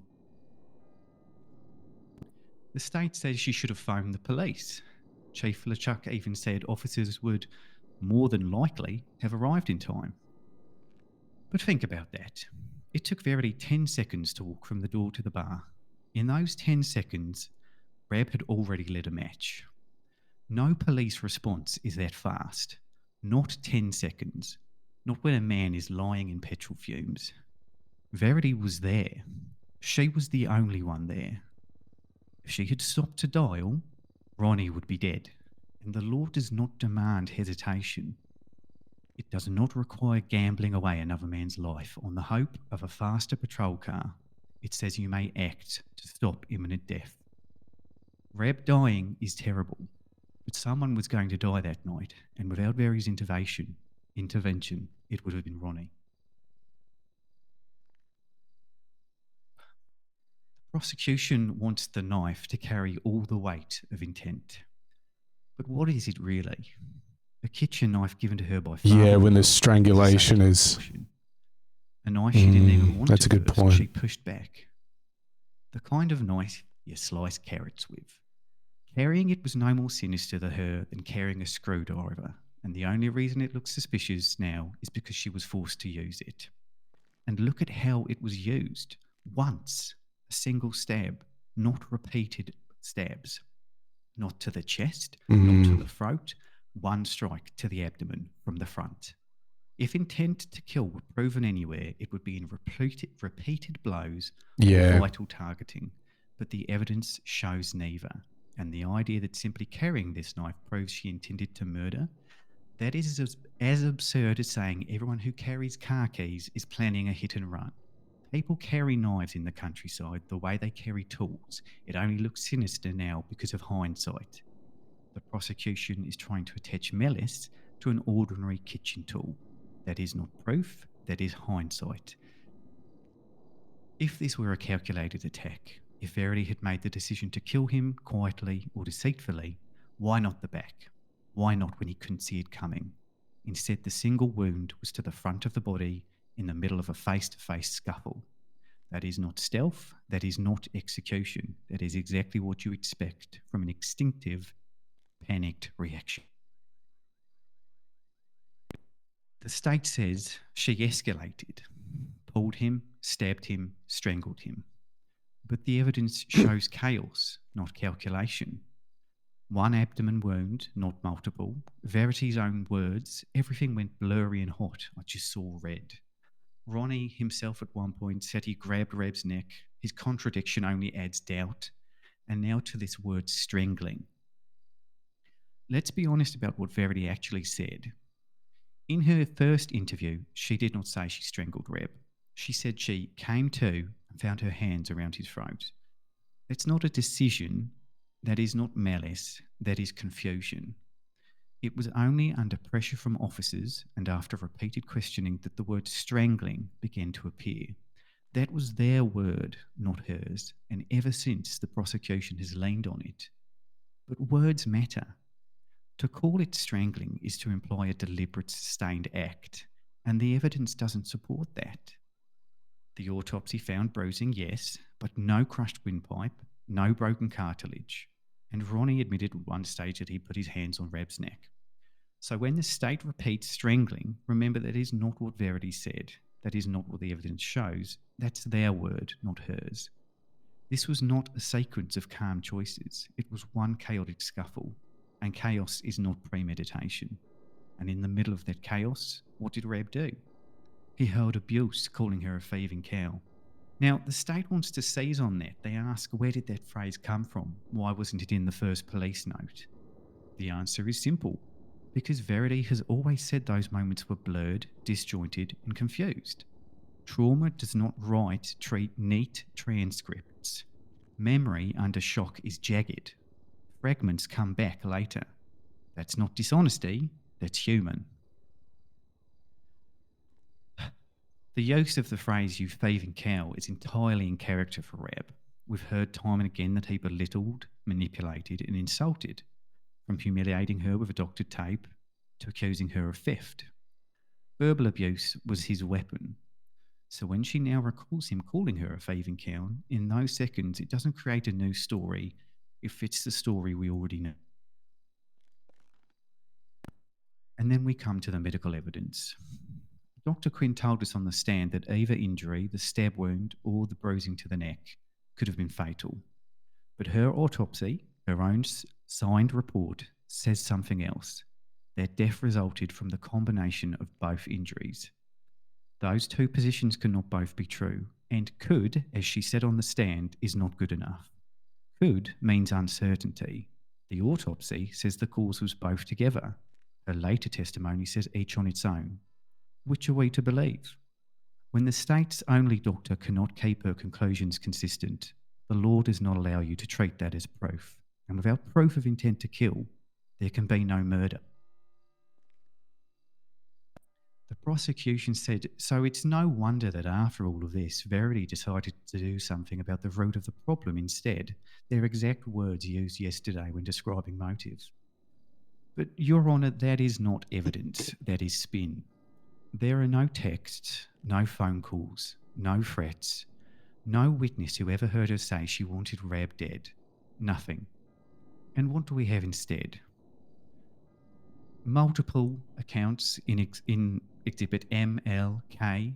The state says she should have phoned the police. Chief LeChuck even said officers would more than likely have arrived in time. But think about that. It took Verity 10 seconds to walk from the door to the bar. In those 10 seconds, Rab had already lit a match. No police response is that fast. Not 10 seconds. Not when a man is lying in petrol fumes. Verity was there. She was the only one there. If she had stopped to dial, Ronnie would be dead. And the law does not demand hesitation. It does not require gambling away another man's life on the hope of a faster patrol car. it says you may act to stop imminent death. Reb dying is terrible, but someone was going to die that night, and without Very's intervention, it would have been Ronnie. The prosecution wants the knife to carry all the weight of intent. But what is it really? A kitchen knife given to her by Father. Yeah, when the strangulation is... A knife she didn't even want. That's a good point. She pushed back. The kind of knife you slice carrots with. Carrying it was no more sinister to her than carrying a screwdriver, and the only reason it looks suspicious now is because she was forced to use it. And look at how it was used. Once. A single stab. Not repeated stabs. Not to the chest, not to the throat. One strike to the abdomen from the front. If intent to kill were proven anywhere, it would be in repeated blows or vital targeting. But the evidence shows neither. And the idea that simply carrying this knife proves she intended to murder, that is as absurd as saying everyone who carries car keys is planning a hit and run. People carry knives in the countryside the way they carry tools. It only looks sinister now because of hindsight. The prosecution is trying to attach malice to an ordinary kitchen tool. That is not proof, that is hindsight. If this were a calculated attack, if Verity had made the decision to kill him quietly or deceitfully, why not the back? Why not when he couldn't see it coming? Instead, the single wound was to the front of the body in the middle of a face-to-face scuffle. That is not stealth, that is not execution. That is exactly what you expect from an instinctive, panicked reaction. The state says she escalated, pulled him, stabbed him, strangled him. But the evidence shows chaos, not calculation. One abdomen wound, not multiple. Verity's own words, everything went blurry and hot. I just saw red. Ronnie himself at one point said he grabbed Reb's neck. His contradiction only adds doubt. And now to this word strangling. Let's be honest about what Verity actually said. In her first interview, she did not say she strangled Reb. She said she came to and found her hands around his throat. It's not a decision. That is not malice. That is confusion. It was only under pressure from officers and after repeated questioning that the word strangling began to appear. That was their word, not hers, and ever since the prosecution has leaned on it. But words matter. To call it strangling is to imply a deliberate, sustained act, and the evidence doesn't support that. The autopsy found bruising, yes, but no crushed windpipe, no broken cartilage, and Ronnie admitted at one stage that he put his hands on Reb's neck. So when the state repeats strangling, remember that is not what Verity said. That is not what the evidence shows. That's their word, not hers. This was not a sequence of calm choices. It was one chaotic scuffle. And chaos is not premeditation. And in the middle of that chaos, what did Reb do? He hurled abuse, calling her a thieving cow. Now, the state wants to seize on that. They ask, where did that phrase come from? Why wasn't it in the first police note? The answer is simple. Because Verity has always said those moments were blurred, disjointed, and confused. Trauma does not treat neat transcripts. Memory under shock is jagged. Fragments come back later. That's not dishonesty, that's human. The use of the phrase "you thieving cow" is entirely in character for Reb. We've heard time and again that he belittled, manipulated, and insulted, from humiliating her with a doctored tape to accusing her of theft. Verbal abuse was his weapon. So when she now recalls him calling her a thieving cow, in those seconds it doesn't create a new story, it fits the story we already know. And then we come to the medical evidence. Dr. Quinn told us on the stand that either injury, the stab wound or the bruising to the neck, could have been fatal. But her autopsy, her own signed report, says something else. That death resulted from the combination of both injuries. Those two positions cannot both be true, and could, as she said on the stand, is not good enough. Could means uncertainty. The autopsy says the cause was both together. Her later testimony says each on its own. Which are we to believe? When the state's only doctor cannot keep her conclusions consistent, the law does not allow you to treat that as proof. And without proof of intent to kill, there can be no murder. The prosecution said, so it's no wonder that after all of this, Verity decided to do something about the root of the problem instead, their exact words used yesterday when describing motive. But, Your Honour, that is not evidence, that is spin. There are no texts, no phone calls, no threats, no witness who ever heard her say she wanted Rab dead. Nothing. And what do we have instead? Multiple accounts in Exhibit MLK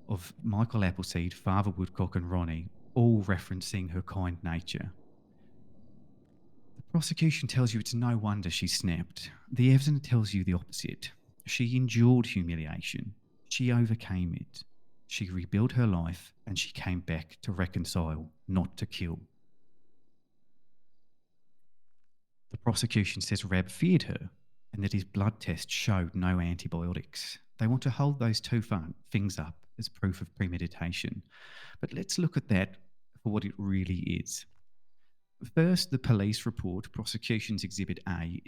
of Michael Appleseed, Father Woodcock and Ronnie, all referencing her kind nature. The prosecution tells you it's no wonder she snapped. The evidence tells you the opposite. She endured humiliation. She overcame it. She rebuilt her life and she came back to reconcile, not to kill. The prosecution says Rab feared her and that his blood test showed no antibiotics. They want to hold those two things up as proof of premeditation. But let's look at that for what it really is. First, the police report, Prosecution's Exhibit A,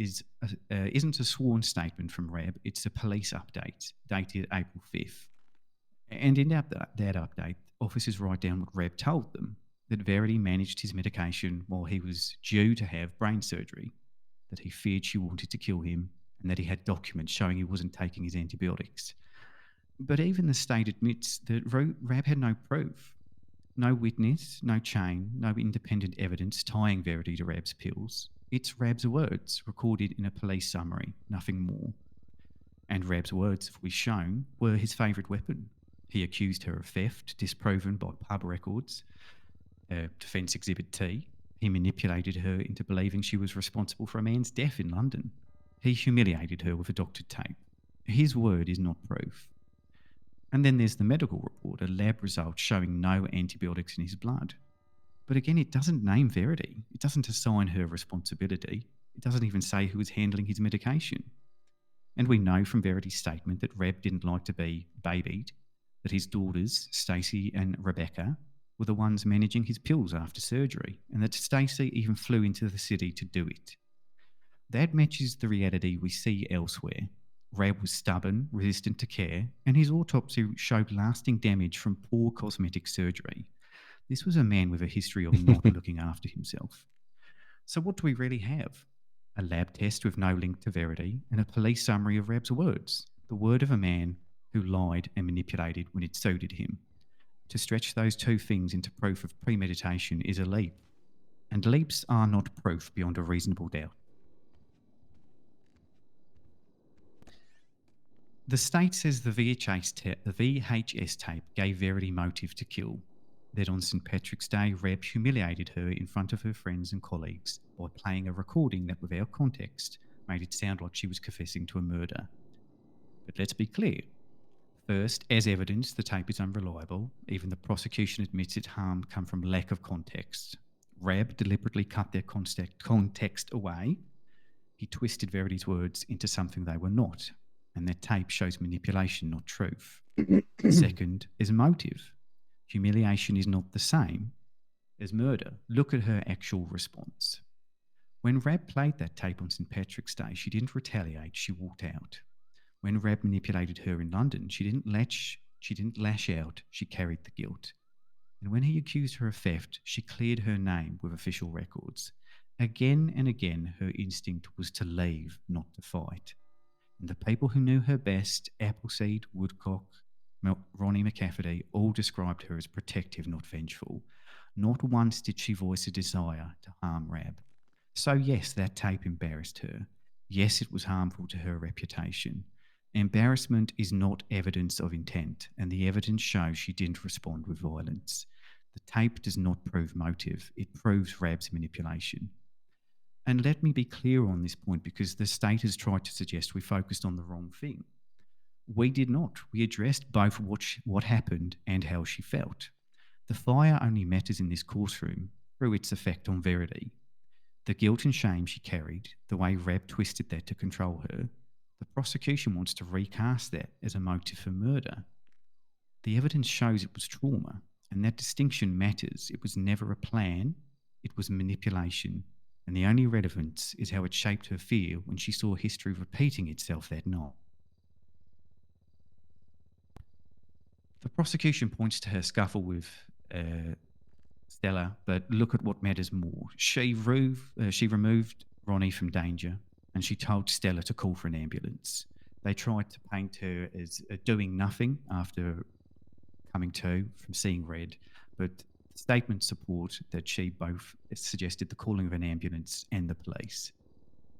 isn't a sworn statement from Rab, it's a police update dated April 5th. And in that update, officers write down what Rab told them, that Verity managed his medication while he was due to have brain surgery, that he feared she wanted to kill him, and that he had documents showing he wasn't taking his antibiotics. But even the state admits that Rab had no proof. No witness, no chain, no independent evidence tying Verity to Rab's pills. It's Rab's words recorded in a police summary, nothing more. And Rab's words, if we're shown, were his favourite weapon. He accused her of theft, disproven by pub records, Defence Exhibit T. He manipulated her into believing she was responsible for a man's death in London. He humiliated her with a doctored tape. His word is not proof. And then there's the medical report, a lab result showing no antibiotics in his blood. But again, it doesn't name Verity. It doesn't assign her responsibility. It doesn't even say who was handling his medication. And we know from Verity's statement that Rab didn't like to be babied, that his daughters, Stacey and Rebecca, were the ones managing his pills after surgery, and that Stacey even flew into the city to do it. That matches the reality we see elsewhere. Rab was stubborn, resistant to care, and his autopsy showed lasting damage from poor cosmetic surgery. This was a man with a history of not looking after himself. So what do we really have? A lab test with no link to Verity and a police summary of Rab's words, the word of a man who lied and manipulated when it suited him. To stretch those two things into proof of premeditation is a leap, and leaps are not proof beyond a reasonable doubt. The state says the VHS tape gave Verity motive to kill, that on St. Patrick's Day, Rab humiliated her in front of her friends and colleagues by playing a recording that, without context, made it sound like she was confessing to a murder. But let's be clear. First, as evidence, the tape is unreliable. Even the prosecution admits its harm come from lack of context. Rab deliberately cut their context away. He twisted Verity's words into something they were not. And that tape shows manipulation, not truth. Second is motive. Humiliation is not the same as murder. Look at her actual response. When Rab played that tape on St. Patrick's Day, she didn't retaliate, she walked out. When Rab manipulated her in London, she didn't lash out, she carried the guilt. And when he accused her of theft, she cleared her name with official records. Again and again, her instinct was to leave, not to fight. And the people who knew her best, Appleseed, Woodcock, Ronnie McCafferty, all described her as protective, not vengeful. Not once did she voice a desire to harm Rab. So yes, that tape embarrassed her. Yes, it was harmful to her reputation. Embarrassment is not evidence of intent, and the evidence shows she didn't respond with violence. The tape does not prove motive, it proves Rab's manipulation. And let me be clear on this point, because the state has tried to suggest we focused on the wrong thing. We did not. We addressed both what happened and how she felt. The fire only matters in this courtroom through its effect on Verity. The guilt and shame she carried, the way Rab twisted that to control her, the prosecution wants to recast that as a motive for murder. The evidence shows it was trauma, and that distinction matters. It was never a plan, it was manipulation, and the only relevance is how it shaped her fear when she saw history repeating itself that night. The prosecution points to her scuffle with Stella, but look at what matters more. She removed Ronnie from danger, and she told Stella to call for an ambulance. They tried to paint her as doing nothing after coming to from seeing red, but statements support that she both suggested the calling of an ambulance and the police.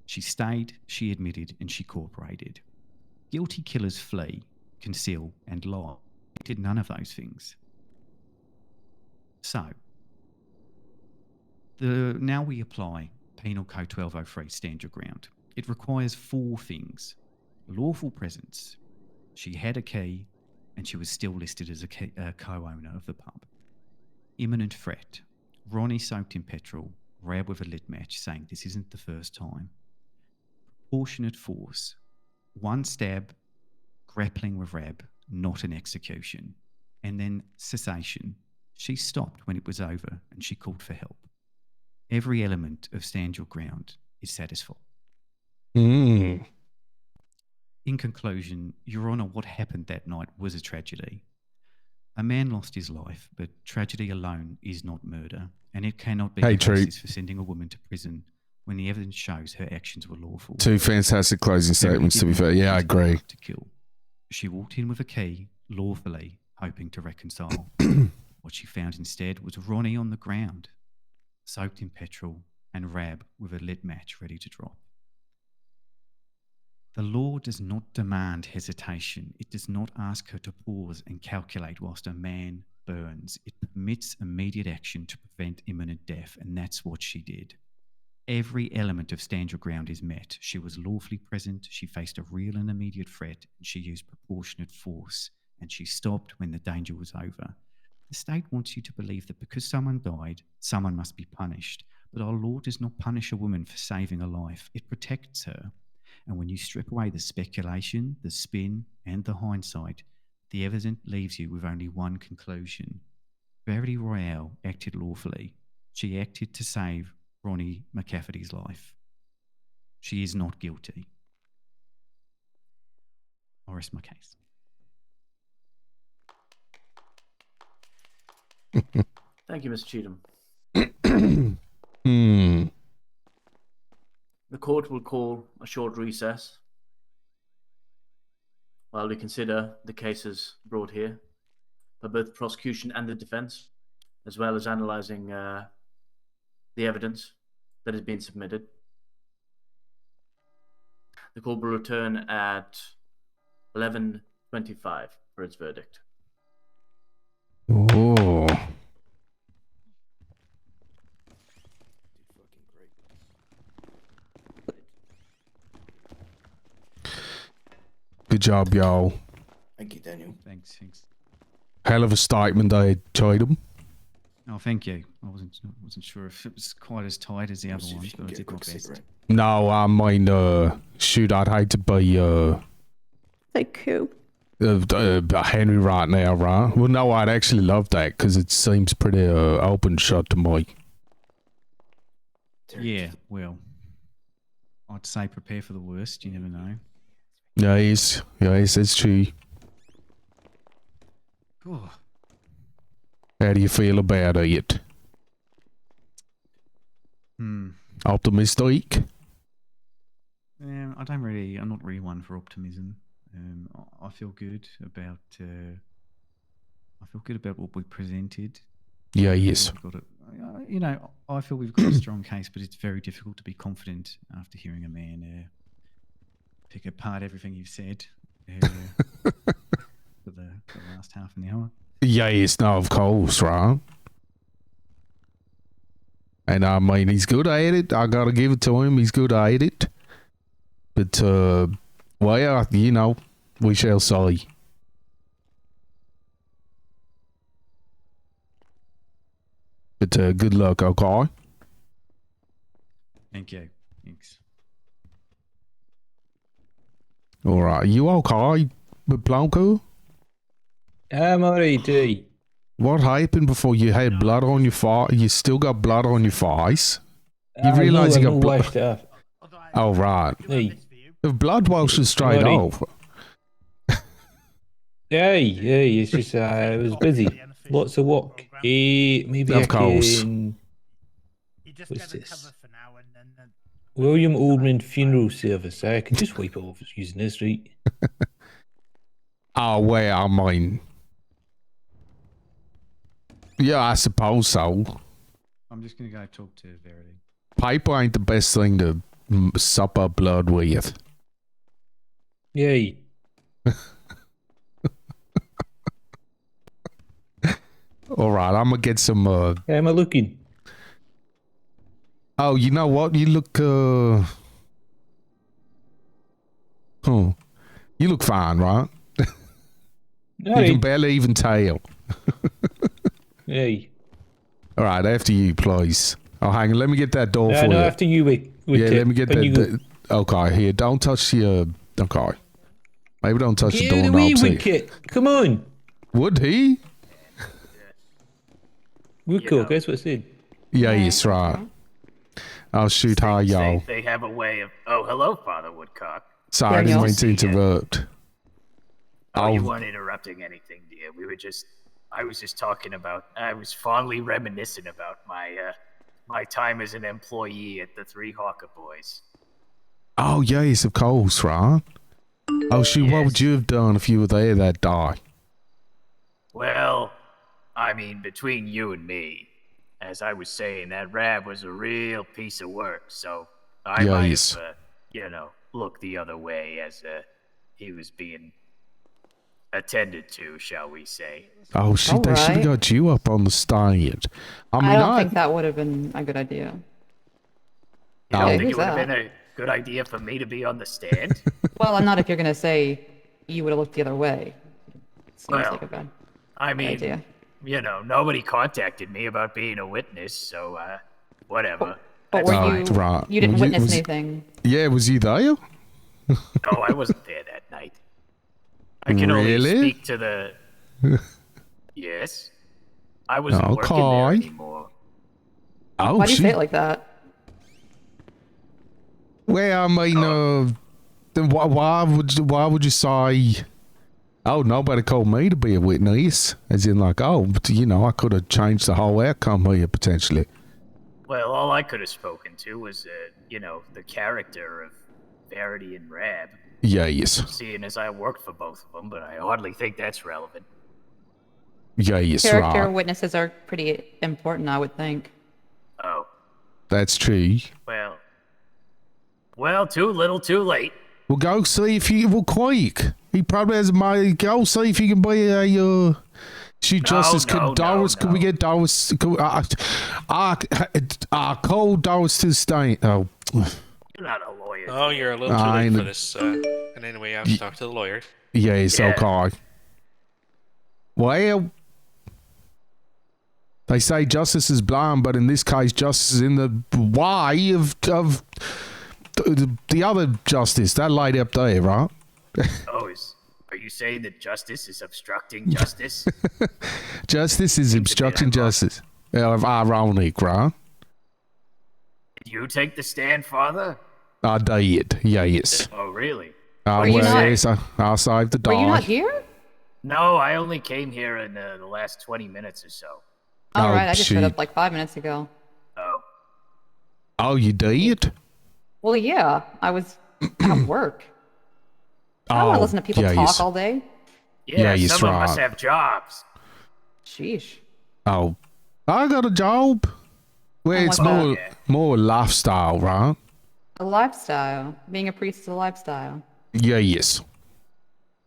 She stayed, she admitted, and she cooperated. Guilty killers flee, conceal, and lie. She did none of those things. So, now we apply Penal Code 1203, stand your ground. It requires 4 things. Lawful presence. She had a key, and she was still listed as a co-owner of the pub. Imminent threat. Ronnie soaked in petrol, Rab with a lit match, saying this isn't the first time. Proportionate force. 1 stab, grappling with Rab, not an execution. And then cessation. She stopped when it was over, and she called for help. Every element of stand your ground is satisfied. In conclusion, Your Honour, what happened that night was a tragedy. A man lost his life, but tragedy alone is not murder, and it cannot be a basis for sending a woman to prison when the evidence shows her actions were lawful. 2 fantastic closing statements, to be fair. Yeah, I agree. To kill. She walked in with a key, lawfully, hoping to reconcile. What she found instead was Ronnie on the ground, soaked in petrol, and Rab with a lit match ready to drop. The law does not demand hesitation. It does not ask her to pause and calculate whilst a man burns. It permits immediate action to prevent imminent death, and that's what she did. Every element of stand your ground is met. She was lawfully present, she faced a real and immediate threat, and she used proportionate force, and she stopped when the danger was over. The state wants you to believe that because someone died, someone must be punished, but our law does not punish a woman for saving a life. It protects her. And when you strip away the speculation, the spin, and the hindsight, the evidence leaves you with only one conclusion. Verity Royale acted lawfully. She acted to save Ronnie McCafferty's life. She is not guilty. I rest my case. Thank you, Mr. Cheatham. The court will call a short recess while we consider the cases brought here by both the prosecution and the defense, as well as analyzing the evidence that has been submitted. The court will return at 11:25 for its verdict. Oh. Good job, y'all. Thank you, Daniel. Thanks. Hell of a statement there, Cheatham. Oh, thank you. I wasn't sure if it was quite as tight as the other ones, but I did my best. No, I mean, shoot, I'd hate to be, Thank you. Henry right now, right? Well, no, I'd actually love that, because it seems pretty, open shut to me. Yeah, well, I'd say prepare for the worst, you never know. Yes, it's true. Oh. How do you feel about it? Optimistic? I'm not really one for optimism. I feel good about what we presented. Yeah, yes. I feel we've got a strong case, but it's very difficult to be confident after hearing a man pick apart everything you've said for the last half an hour. Yes, no, of course, right? And I mean, he's good at it. I gotta give it to him. He's good at it. But, well, we shall see. But, good luck, okay? Thank you. Thanks. All right. You okay, Blanco? I'm alright. What happened before you had blood on your face? You still got blood on your face? You I realize know, you I've got not blood? washed it off. Oh, right. Hey, The blood washes straight Alright. off. Hey, it's just I was busy. Lots of work. Maybe Of I course. can. What's this? William Oldman Funeral Service. I can just wipe it off using this, right? Oh, well, I mean... Yeah, I suppose so. I'm just going to go talk to Verity. Paper ain't the best thing to sup up blood with. Yay. All right, I'm gonna get some. How am I looking? Oh, you know what? You look. You look fine, right? You can barely even tell. Hey. All right, after you, please. Oh, hang on. Let me get that door for No, you. after you, yeah, let me get that. Okay, here. Don't touch the. Okay. Maybe don't touch the Get doorknob. away, Woodcock. Come on. Would he? Woodcock, that's what I said. Yeah, yes, right. I'll shoot hi, y'all. They have a way of. Oh, hello, Father Woodcock. Sorry, I didn't mean to interrupt. Oh, you weren't interrupting anything, dear. I was just talking about. I was fondly reminiscing about my time as an employee at the Three Hawker Boys. Oh, yes, of course, right? Oh, shoot, what would you have done if you were there that day? Well, I mean, between you and me, as I was saying, that Rab was a real piece of work, so I might have, looked the other way as he was being attended to, shall we say. Oh, shit, they should have got you up on the stand. I don't think that would have been a good idea. You don't think it would have been a good idea for me to be on the stand? Well, not if you're going to say you would have looked the other way. Seems like a bad idea. Nobody contacted me about being a witness, so whatever. But were you didn't witness anything. Yeah, was you there? No, I wasn't there that night. I can only speak to the... Yes? I wasn't working there anymore. Oh, why do you say it like that? Well, I mean, then why would you say... Oh, nobody called me to be a witness. As in, like, I could have changed the whole outcome here, potentially. Well, all I could have spoken to was, the character of Verity and Rab. Yes. Seeing as I worked for both of them, but I hardly think that's relevant. Yes, Character witnesses are pretty important, I would think. Oh. That's true. Well, too little, too late. Well, go see if you... Well, quick. He probably has money. Go see if you can be a... Chief Justice. Could we get Doris... call Doris to the stand. Oh. You're not a lawyer. Oh, you're a little too late for this. And anyway, I have to talk to the lawyer. Yes, okay. Well... They say justice is blind, but in this case, justice is in the way of the other justice, that lady up there, right? Oh, are you saying that justice is obstructing justice? Justice is obstructing justice. Ironic, right? Did you take the stand, Father? I did, yes. Oh, really? Yes, I saved the dog. Were you not here? No, I only came here in the last 20 minutes or so. All right, I just showed up like 5 minutes ago. Oh, you did? Well, yeah, I was at work. I don't want to listen to people talk all day. Yeah, some of us have jobs. Sheesh. Oh, I got a job. Well, it's more lifestyle, right? A lifestyle. Being a priest is a lifestyle. Yes.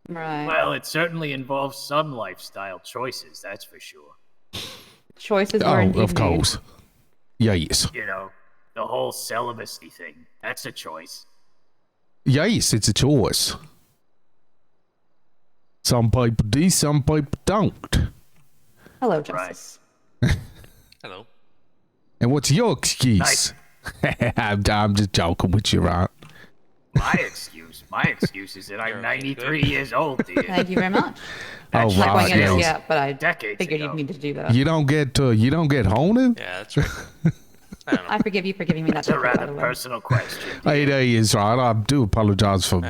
Right. Well, it certainly involves some lifestyle choices, that's for sure. Choices were indeed of course. Yes. The whole celibacy thing, that's a choice. Yes, it's a choice. Some people do, some people don't. Hello, Justice. Hello. And what's your excuse? Nice. I'm just joking with you, right? My excuse? My excuse is that I'm 93 years old, dear. Thank you very much. Oh, I'm not wow, going in this yes. yet, but I Decades figured ago. you'd need to do that. You don't get horny? Yeah, that's right. I forgive you for giving me that That's a ticket, by rather the way. personal question. Hey, that is right. I do apologize for.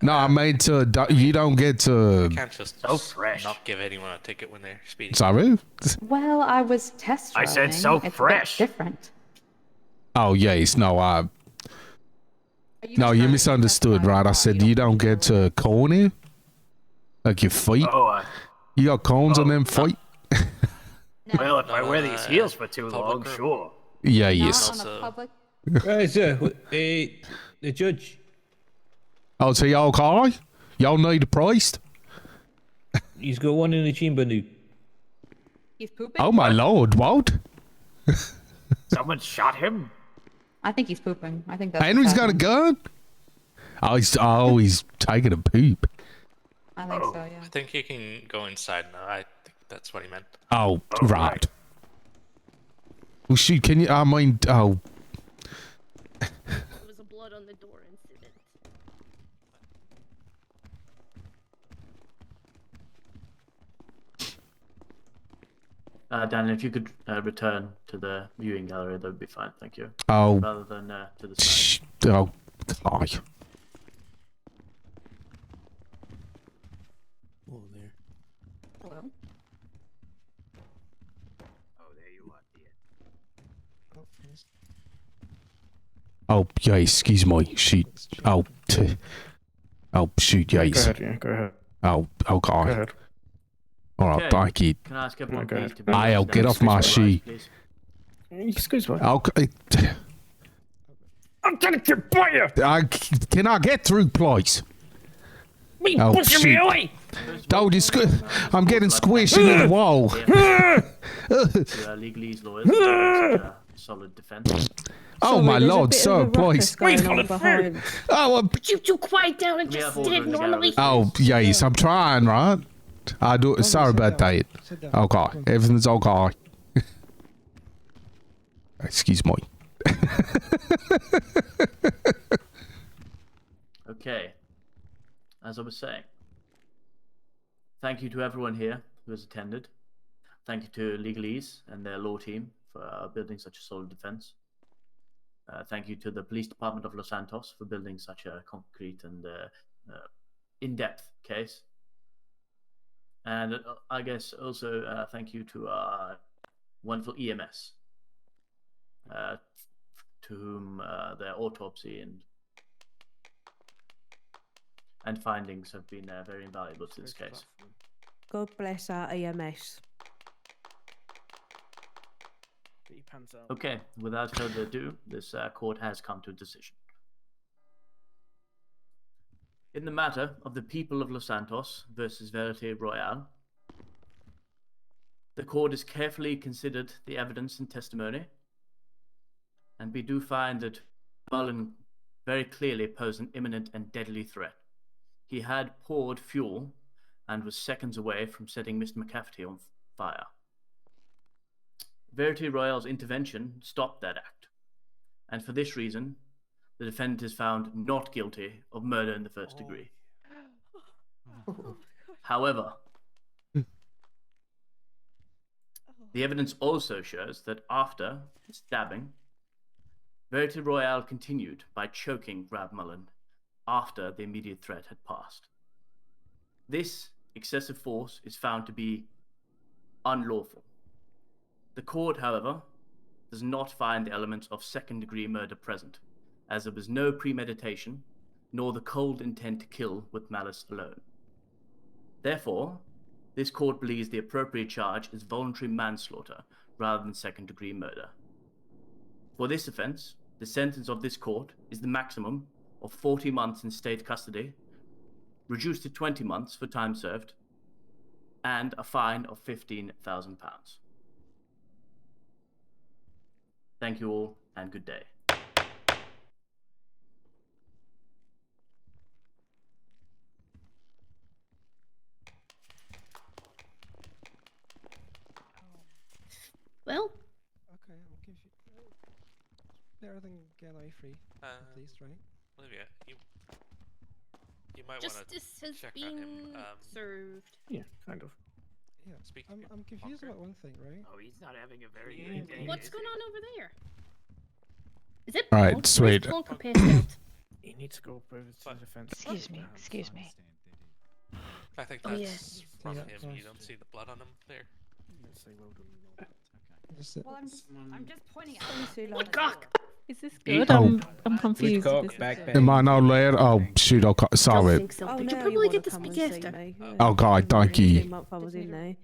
No, I meant you don't get to. Can't just So fresh. not give anyone a ticket when they're speeding. Sorry. Well, I was test I driving. said so it's fresh. A bit different. Oh yes, no, no, you misunderstood, right? I said you don't get to corny, like your feet. Oh, You got cones on them feet. well, if I wear these heels for too long, sure. Yeah, Not yes. on a public. Right, sir. The judge. Oh, so y'all okay? Y'all need a priest? He's got one in the chamber now. He's pooping? Oh my lord, what? Someone shot him? I think he's pooping. I think that's Henry's what's got a happening. gun? He's taking a poop. I think so, yeah. I think you can go inside now. I think that's what he meant. Oh, right. Well, shoot, can you, I mean, oh. There was a blood on the door incident. Daniel, if you could return to the viewing gallery, that would be fine. Thank you. Oh. Rather than to the side. Oh, God. Oh, there. Hello? Oh, there you are, dear. Oh, yeah, excuse me. Shoot. Oh, shoot, yes. Go ahead, yeah, go ahead. Oh, okay. Go ahead. All right, thank you. Can I ask everyone go please ahead. to be I'll get off my sheet. please? Excuse me. Okay. I'm gonna get by you! Can I get through, please? Me Oh, pushing me shoot. away! Don't I'm getting squished into the wall. Legalese lawyers such a solid defense. Oh, my lord, sir, please. Oh, Would you two quiet down and just sit it normally? oh, yes, I'm trying, right? I do. Sorry about that. Okay, everything's okay. Excuse me. Okay. As I was saying, thank you to everyone here who has attended. Thank you to Legalese and their law team for building such a solid defense. Thank you to the Police Department of Los Santos for building such a concrete and in-depth case. And I guess also thank you to our wonderful EMS, to whom their autopsy and findings have been very invaluable to this case. God bless our EMS. Okay, without further ado, this court has come to a decision. In the matter of the people of Los Santos versus Verity Royale, the court has carefully considered the evidence and testimony, and we do find that Mullen very clearly posed an imminent and deadly threat. He had poured fuel and was seconds away from setting Mr. McCafferty on fire. Verity Royale's intervention stopped that act, and for this reason, the defendant is found not guilty of murder in the first degree. However, the evidence also shows that after stabbing, Verity Royale continued by choking Rab Mullen after the immediate threat had passed. This excessive force is found to be unlawful. The court, however, does not find the elements of second-degree murder present, as there was no premeditation, nor the cold intent to kill with malice alone. Therefore, this court believes the appropriate charge is voluntary manslaughter rather than second-degree murder. For this offence, the sentence of this court is the maximum of 40 months in state custody, reduced to 20 months for time served, and a fine of £15,000. Thank you all, and good day. Well, okay, I'll give you better than getting away free, at least, right? Olivia, you might want to Justice has check on him. been served. Yeah, kind of. Yeah, I'm confused about one thing, right? Oh, he's not having a very good day. What's going on over there? Is it All right, Plonk? sweet. Where's Plonk passed out? He needs to go over to the defense. Excuse me. Excuse me. I think Oh, yeah. that's from him. You don't see the blood on him there. Well, I'm just pointing out. Woodcock! Is this Oh. good? I'm confused. Woodcock, back Am I not loud? Oh, shoot. Okay, sorry. Think so, Oh, but you now probably wanna did this come big and see after. me. Oh, God, thank you. Month I was in there.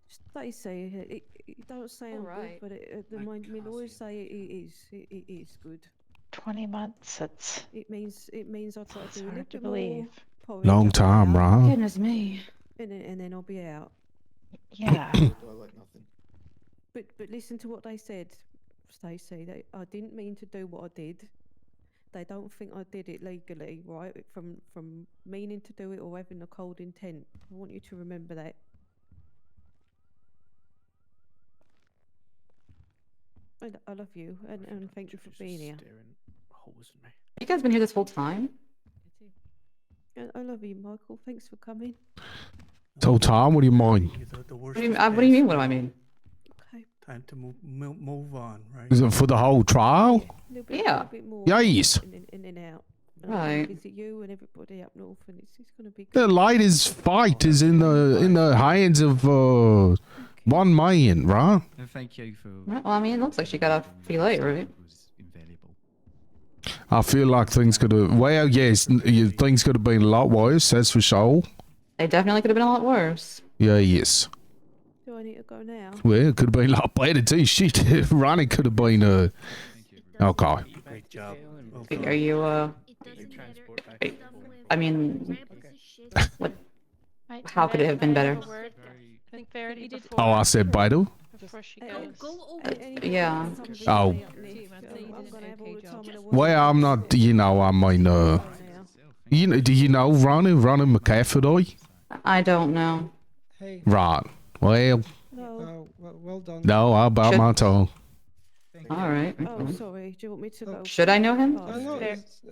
Stacey, it don't sound good, but my lawyers say it is good. 20 months. It means I've got It's to do a hard little to bit more believe. porridge Long up time, there, right? Goodness me. and then I'll be out. Yeah. But listen to what they said, Stacey. I didn't mean to do what I did. They don't think I did it legally, right? From meaning to do it or having a cold intent. I want you to remember that. I love you, and thank you for being here. You guys been here this whole time? I love you, Michael. Thanks for coming. So, Tom, what do you mean? What do you mean? What do I mean? Time to move on, right? Is it for the whole trial? Yeah. Yes. In and out. Right. Visit you and everybody up north, and it's going to be The latest fight is in the hands of one man, right? And thank you for. Well, I mean, it looks like she got off pretty late, right? I feel like things could have. Well, yes, things could have been a lot worse. That's for sure. They definitely could have been a lot worse. Yeah, yes. Do I need to go now? Well, it could have been a lot better too. Shit, Ronnie could have been okay. Great job. Are you I mean, what? How could it have been better? I think Verity did. Oh, I said better. Before she goes. Yeah. Oh. Well, I'm not. You know, I mean, you know, do you know Ronnie McCafferty? I don't know. Hey. Right. Well. Well done. No, I bite my tongue. All right. Oh, sorry. Do you want me to go? Should I know him? No,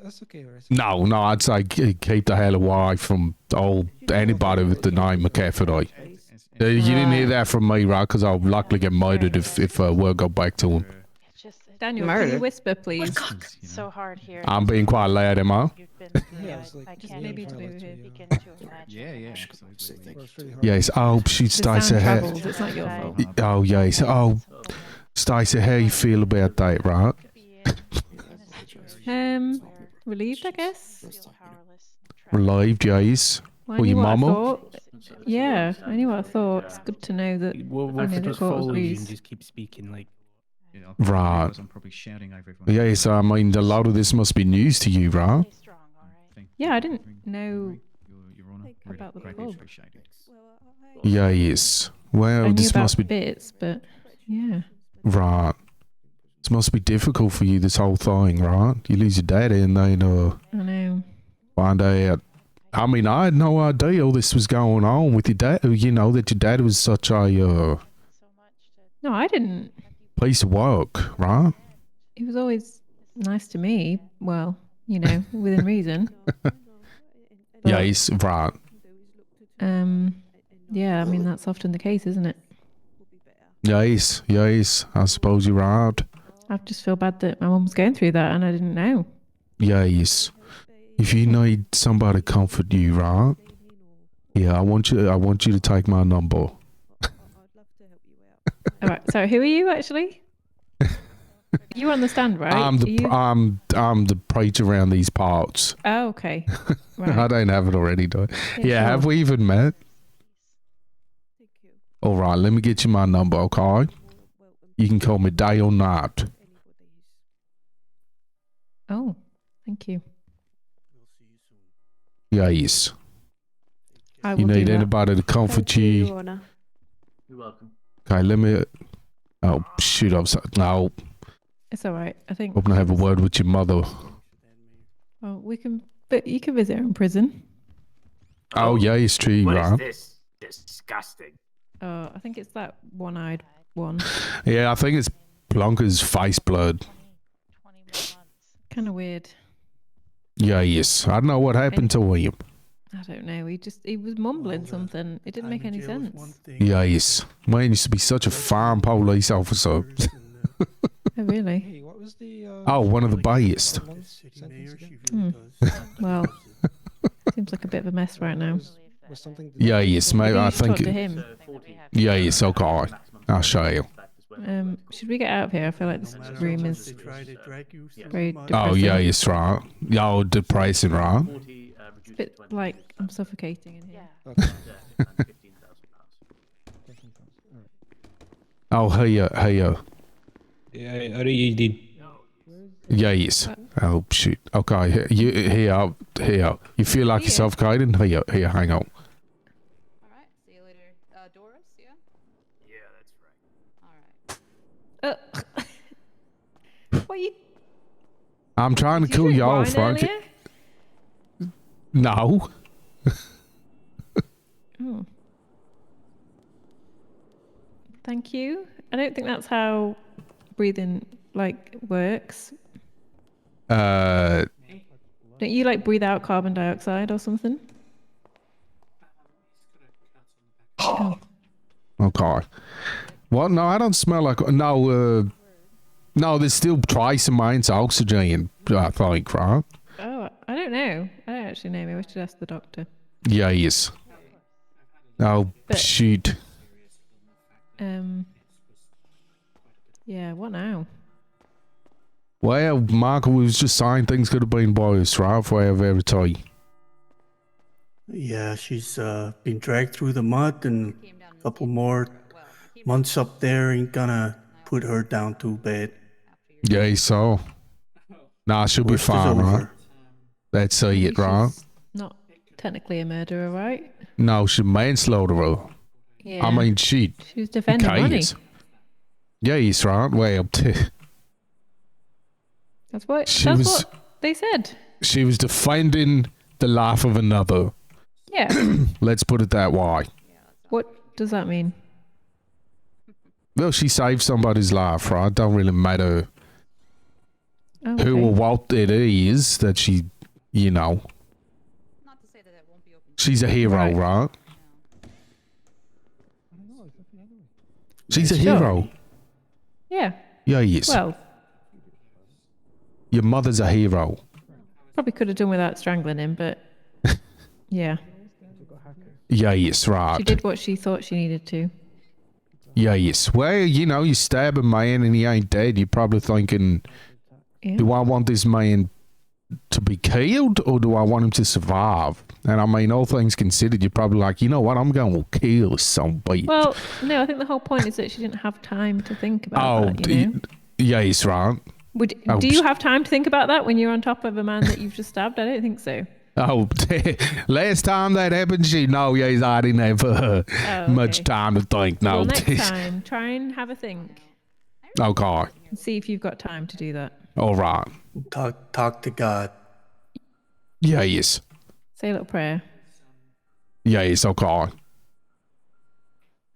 that's okay. Right? No, I'd say keep the hell away from anybody with the name McCafferty. You didn't hear that from me, right? Because I'll likely get murdered if word go back to him. Daniel, can you whisper, please? It's so hard here. I'm being quite loud, am I? I can't maybe even to move here. begin to imagine. Yeah, absolutely. Yes. Oh, shoot, Stacey. Travels, it's not your fault. Oh, yes. Oh, Stacey, how you feel about that, right? Relieved, I guess. Relieved, yes. Well, For your I knew what I mama? thought. Yeah, I knew what I thought. It's good to know that. What I if know it the just court was follows you loose. and just keep speaking like? Right. I'm probably shouting over everyone. Yes, I mean, a lot of this must be news to you, right? Yeah, I didn't know about the Greatly pub. appreciated. Yes. I Well, knew this about must be bits, but yeah. right. This must be difficult for you. This whole thing, right? You lose your daddy, and then I know. find out. I mean, I had no idea all this was going on with your dad. You know that your dad was such a No, I didn't. piece of work, right? He was always nice to me. Well, you know, within reason. Yes, right. Yeah, I mean that's often the case, isn't it? Yes, yes. I suppose you're right. I just feel bad that my mum was going through that and I didn't know. Yes. If you need somebody to comfort you, right? Yeah, I want you to take my number. All right. So who are you actually? You understand, right? I'm the preacher around these parts. Oh, okay. Right. I don't have it already, do I? Yeah, have we even met? All right, let me get you my number, okay? You can call me day or night. Oh, thank you. Yes. I You will do need that. anybody to comfort you. You're welcome. Okay, let me. Oh shoot! I'm sorry. No, It's all right. I think. hoping to have a word with your mother. Well, we can. But you can visit her in prison. Oh yeah, it's true, What is right? this? Disgusting. I think it's that one-eyed one. Yeah, I think it's Plonker's face blood. Kind of weird. Yes, I know what happened to him. I don't know. He was mumbling something. It didn't make any sense. Yes, man used to be such a fine police officer. Oh, really? Hey, what was the? Oh, one of the best. Well, seems like a bit of a mess right now. Was something? Yeah, yes, mate. I should talk think. to him. Yeah, yes, okay. I'll show you. Should we get out of here? I feel like this room is very depressing. Oh, yeah, yes, right. Oh, depressing, right? It's a bit like I'm suffocating in here. Oh, here. Yeah, I already did. Yeah, yes. Oh, shoot. Okay, here. You feel like you're suffocating? Here, hang on. Alright, see you later. Doris, yeah? Yeah, that's right. Alright. What you? I'm trying to Did you cool drink you off, wine right? earlier? No. Oh. Thank you. I don't think that's how breathing works. Don't you breathe out carbon dioxide or something? Oh. Okay. Well, no, I don't smell like. No, there's still trace amounts of oxygen, I think, right? Oh, I don't know. I don't actually know. Maybe we should ask the doctor. Yeah, yes. Oh, shoot. Yeah, what now? Well, Michael was just saying things could have been worse, right? For Verity. Yeah, she's been dragged through the mud, and a couple more months up there ain't gonna put her down too bad. Yeah, so. Nah, she'll be Worst is fine, right? over. That's it, right? She's not technically a murderer, right? No, she's manslaughter. Yeah. I mean, she was defending money. Yes, right? Well, That's what She was- what they said. she was defending the life of another. Yeah. Let's put it that way. What does that mean? Well, she saved somebody's life, right? Don't really matter Oh, who okay. or what it is that she, she's a hero, right? She's a Sure. hero. Yeah. Yeah, yes. Well, Your mother's a hero. probably could have done without strangling him, but yeah. Yeah, yes, She right. did what she thought she needed to. Yeah, yes. Well, you stab a man and he ain't dead. You're probably thinking, Yeah. do I want this man to be killed or do I want him to survive? And I mean, all things considered, you're probably like, you know what, I'm going to kill some bitch. Well, no, I think the whole point is that she didn't have time to think about Oh, that, you know? yes, right. Oh, Do you have time to think about that when you're on top of a man that you've just stabbed? I don't think so. Oh, last time that happened, yes, I didn't have much time to think. No. Well, next time, try and have a think. Okay. And see if you've got time to do that. All right. Talk to God. Yeah, yes. Say a little prayer. Yeah, yes, okay.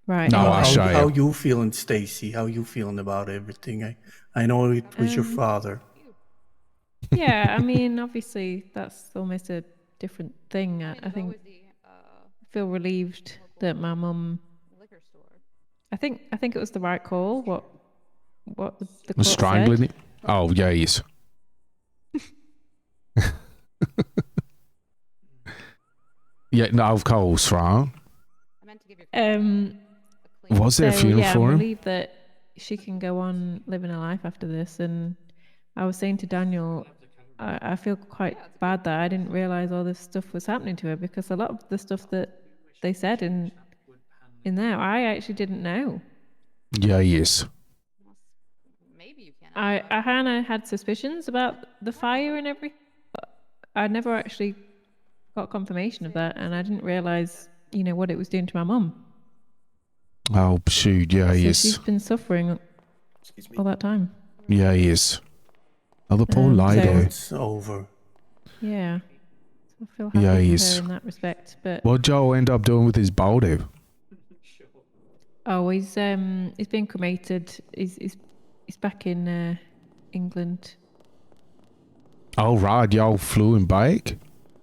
Right. No, I shall. How you feeling, Stacy? How you feeling about everything? I know it was your father. Yeah, I mean, obviously, that's almost a different thing. I think I feel relieved that my mum. I think it was the right call. What the court Strangling said. it? Oh, yes. Yeah, no, of course, right? Was there a funeral I'm for him? relieved that she can go on living her life after this. And I was saying to Daniel, I feel quite bad that I didn't realize all this stuff was happening to her, because a lot of the stuff that they said in there, I actually didn't know. Yeah, yes. I kind of had suspicions about the fire and everything, but I never actually got confirmation of that, and I didn't realize, what it was doing to my mum. Oh, shoot, yeah, So yes. she's been suffering all that time. Yeah, yes. Oh, the poor lady. It's over. Yeah. So I feel happy Yeah, for yes. her in that respect. But What Joe end up doing with his body? oh, he's been cremated. He's back in England. Oh, right, y'all flew him back?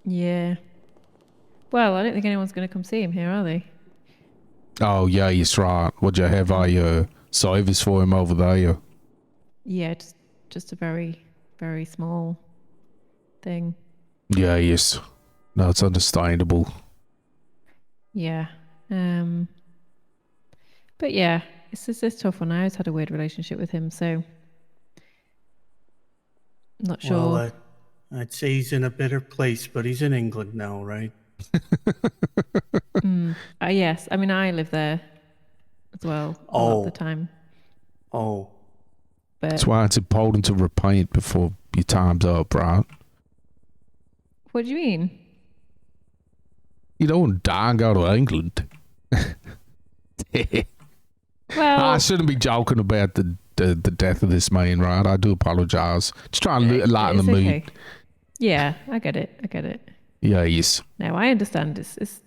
Yeah. Well, I don't think anyone's going to come see him here, are they? Oh, yeah, it's right. Would you have a service for him over there? Yeah, just a very, very small thing. Yeah, yes. No, it's understandable. Yeah. But yeah, it's just this tough one. I always had a weird relationship with him, so not sure. Well, I'd say he's in a better place, but he's in England now, right? Yes, I mean I lived there as well a lot of the time. Oh. But That's why it's important to repent before your time's up, right? what do you mean? You don't die and go to England. Well, I shouldn't be joking about the death of this man, right? I do apologize. Just trying to lighten the mood. Okay. Yeah, I get it. Yeah, yes. No, I understand. It's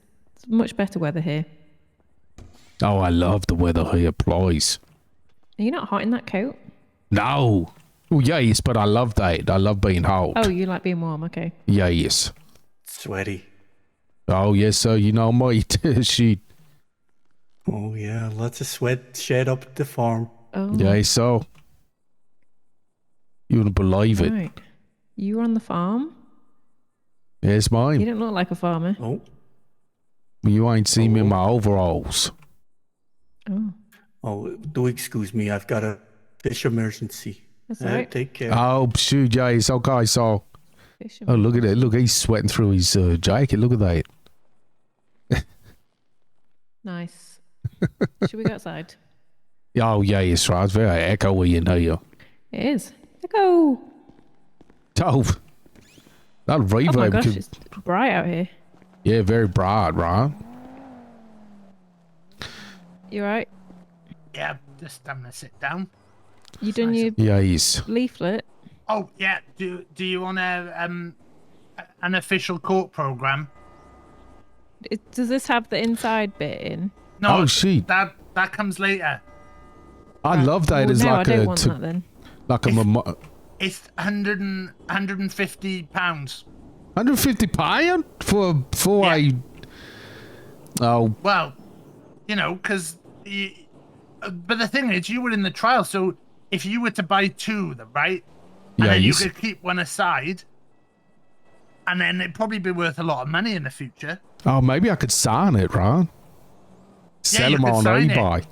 much better weather here. Oh, I love the weather here, please. Are you not hot in that coat? No. Oh, yes, but I love that. I love being hot. Oh, you like being warm, okay. Yeah, yes. Sweaty. Oh, yes, sir. You know me. She. Oh, yeah. Lots of sweat shed up at the farm. Oh. Yeah, so. You wouldn't believe it. Right. You were on the farm? Yes, ma'am. You don't look like a farmer. Oh. You ain't seen me in my overalls. Oh. Oh, do excuse me. I've got a fish emergency. That's all right. Take care. Oh, shoot, yeah, it's okay, so. Oh, look at it. Look, he's sweating through his jacket. Look at that. Nice. Should we go outside? Oh, yeah, it's right. It's very echoey in here. It is. Go. Oh, that reverb. Oh my gosh, it's bright out here. Yeah, very bright, right? You right? Yeah, just having to sit down. You done your Yes. leaflet? Oh yeah. Do you want an official court program? Does this have the inside bit in? No. Oh, shit. That comes later. I love that. It's no, like I don't a want that then. like a It's 150 pounds. 150 pound for a. Oh. Well, you know, because but the thing is, you were in the trial, so if you were to buy two of them, right? And then you could keep one aside, and then it'd probably be worth a lot of money in the future. Oh, maybe I could sign it, right? Sell you them could on sign it. eBay.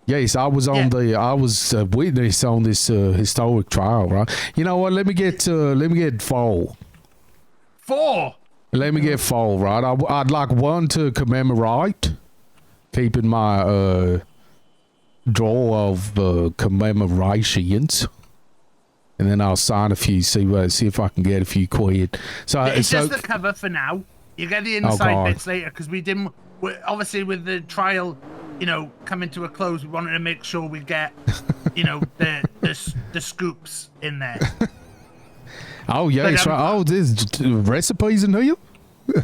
Yes, I was on I was a witness on this historic trial, right? You know what? Let me get 4. 4. Let me get 4, right? I'd like one to commemorate, keeping my drawer of commemorations, and then I'll sign a few. See if I can get a few quid. So It's just the cover for now. You get the inside God. bits later because we didn't. Obviously, with the trial, you know, coming to a close, we wanted to make sure we get, you know, the scoops in there. Oh yeah, it's right. Oh, there's recipes in here. Yeah,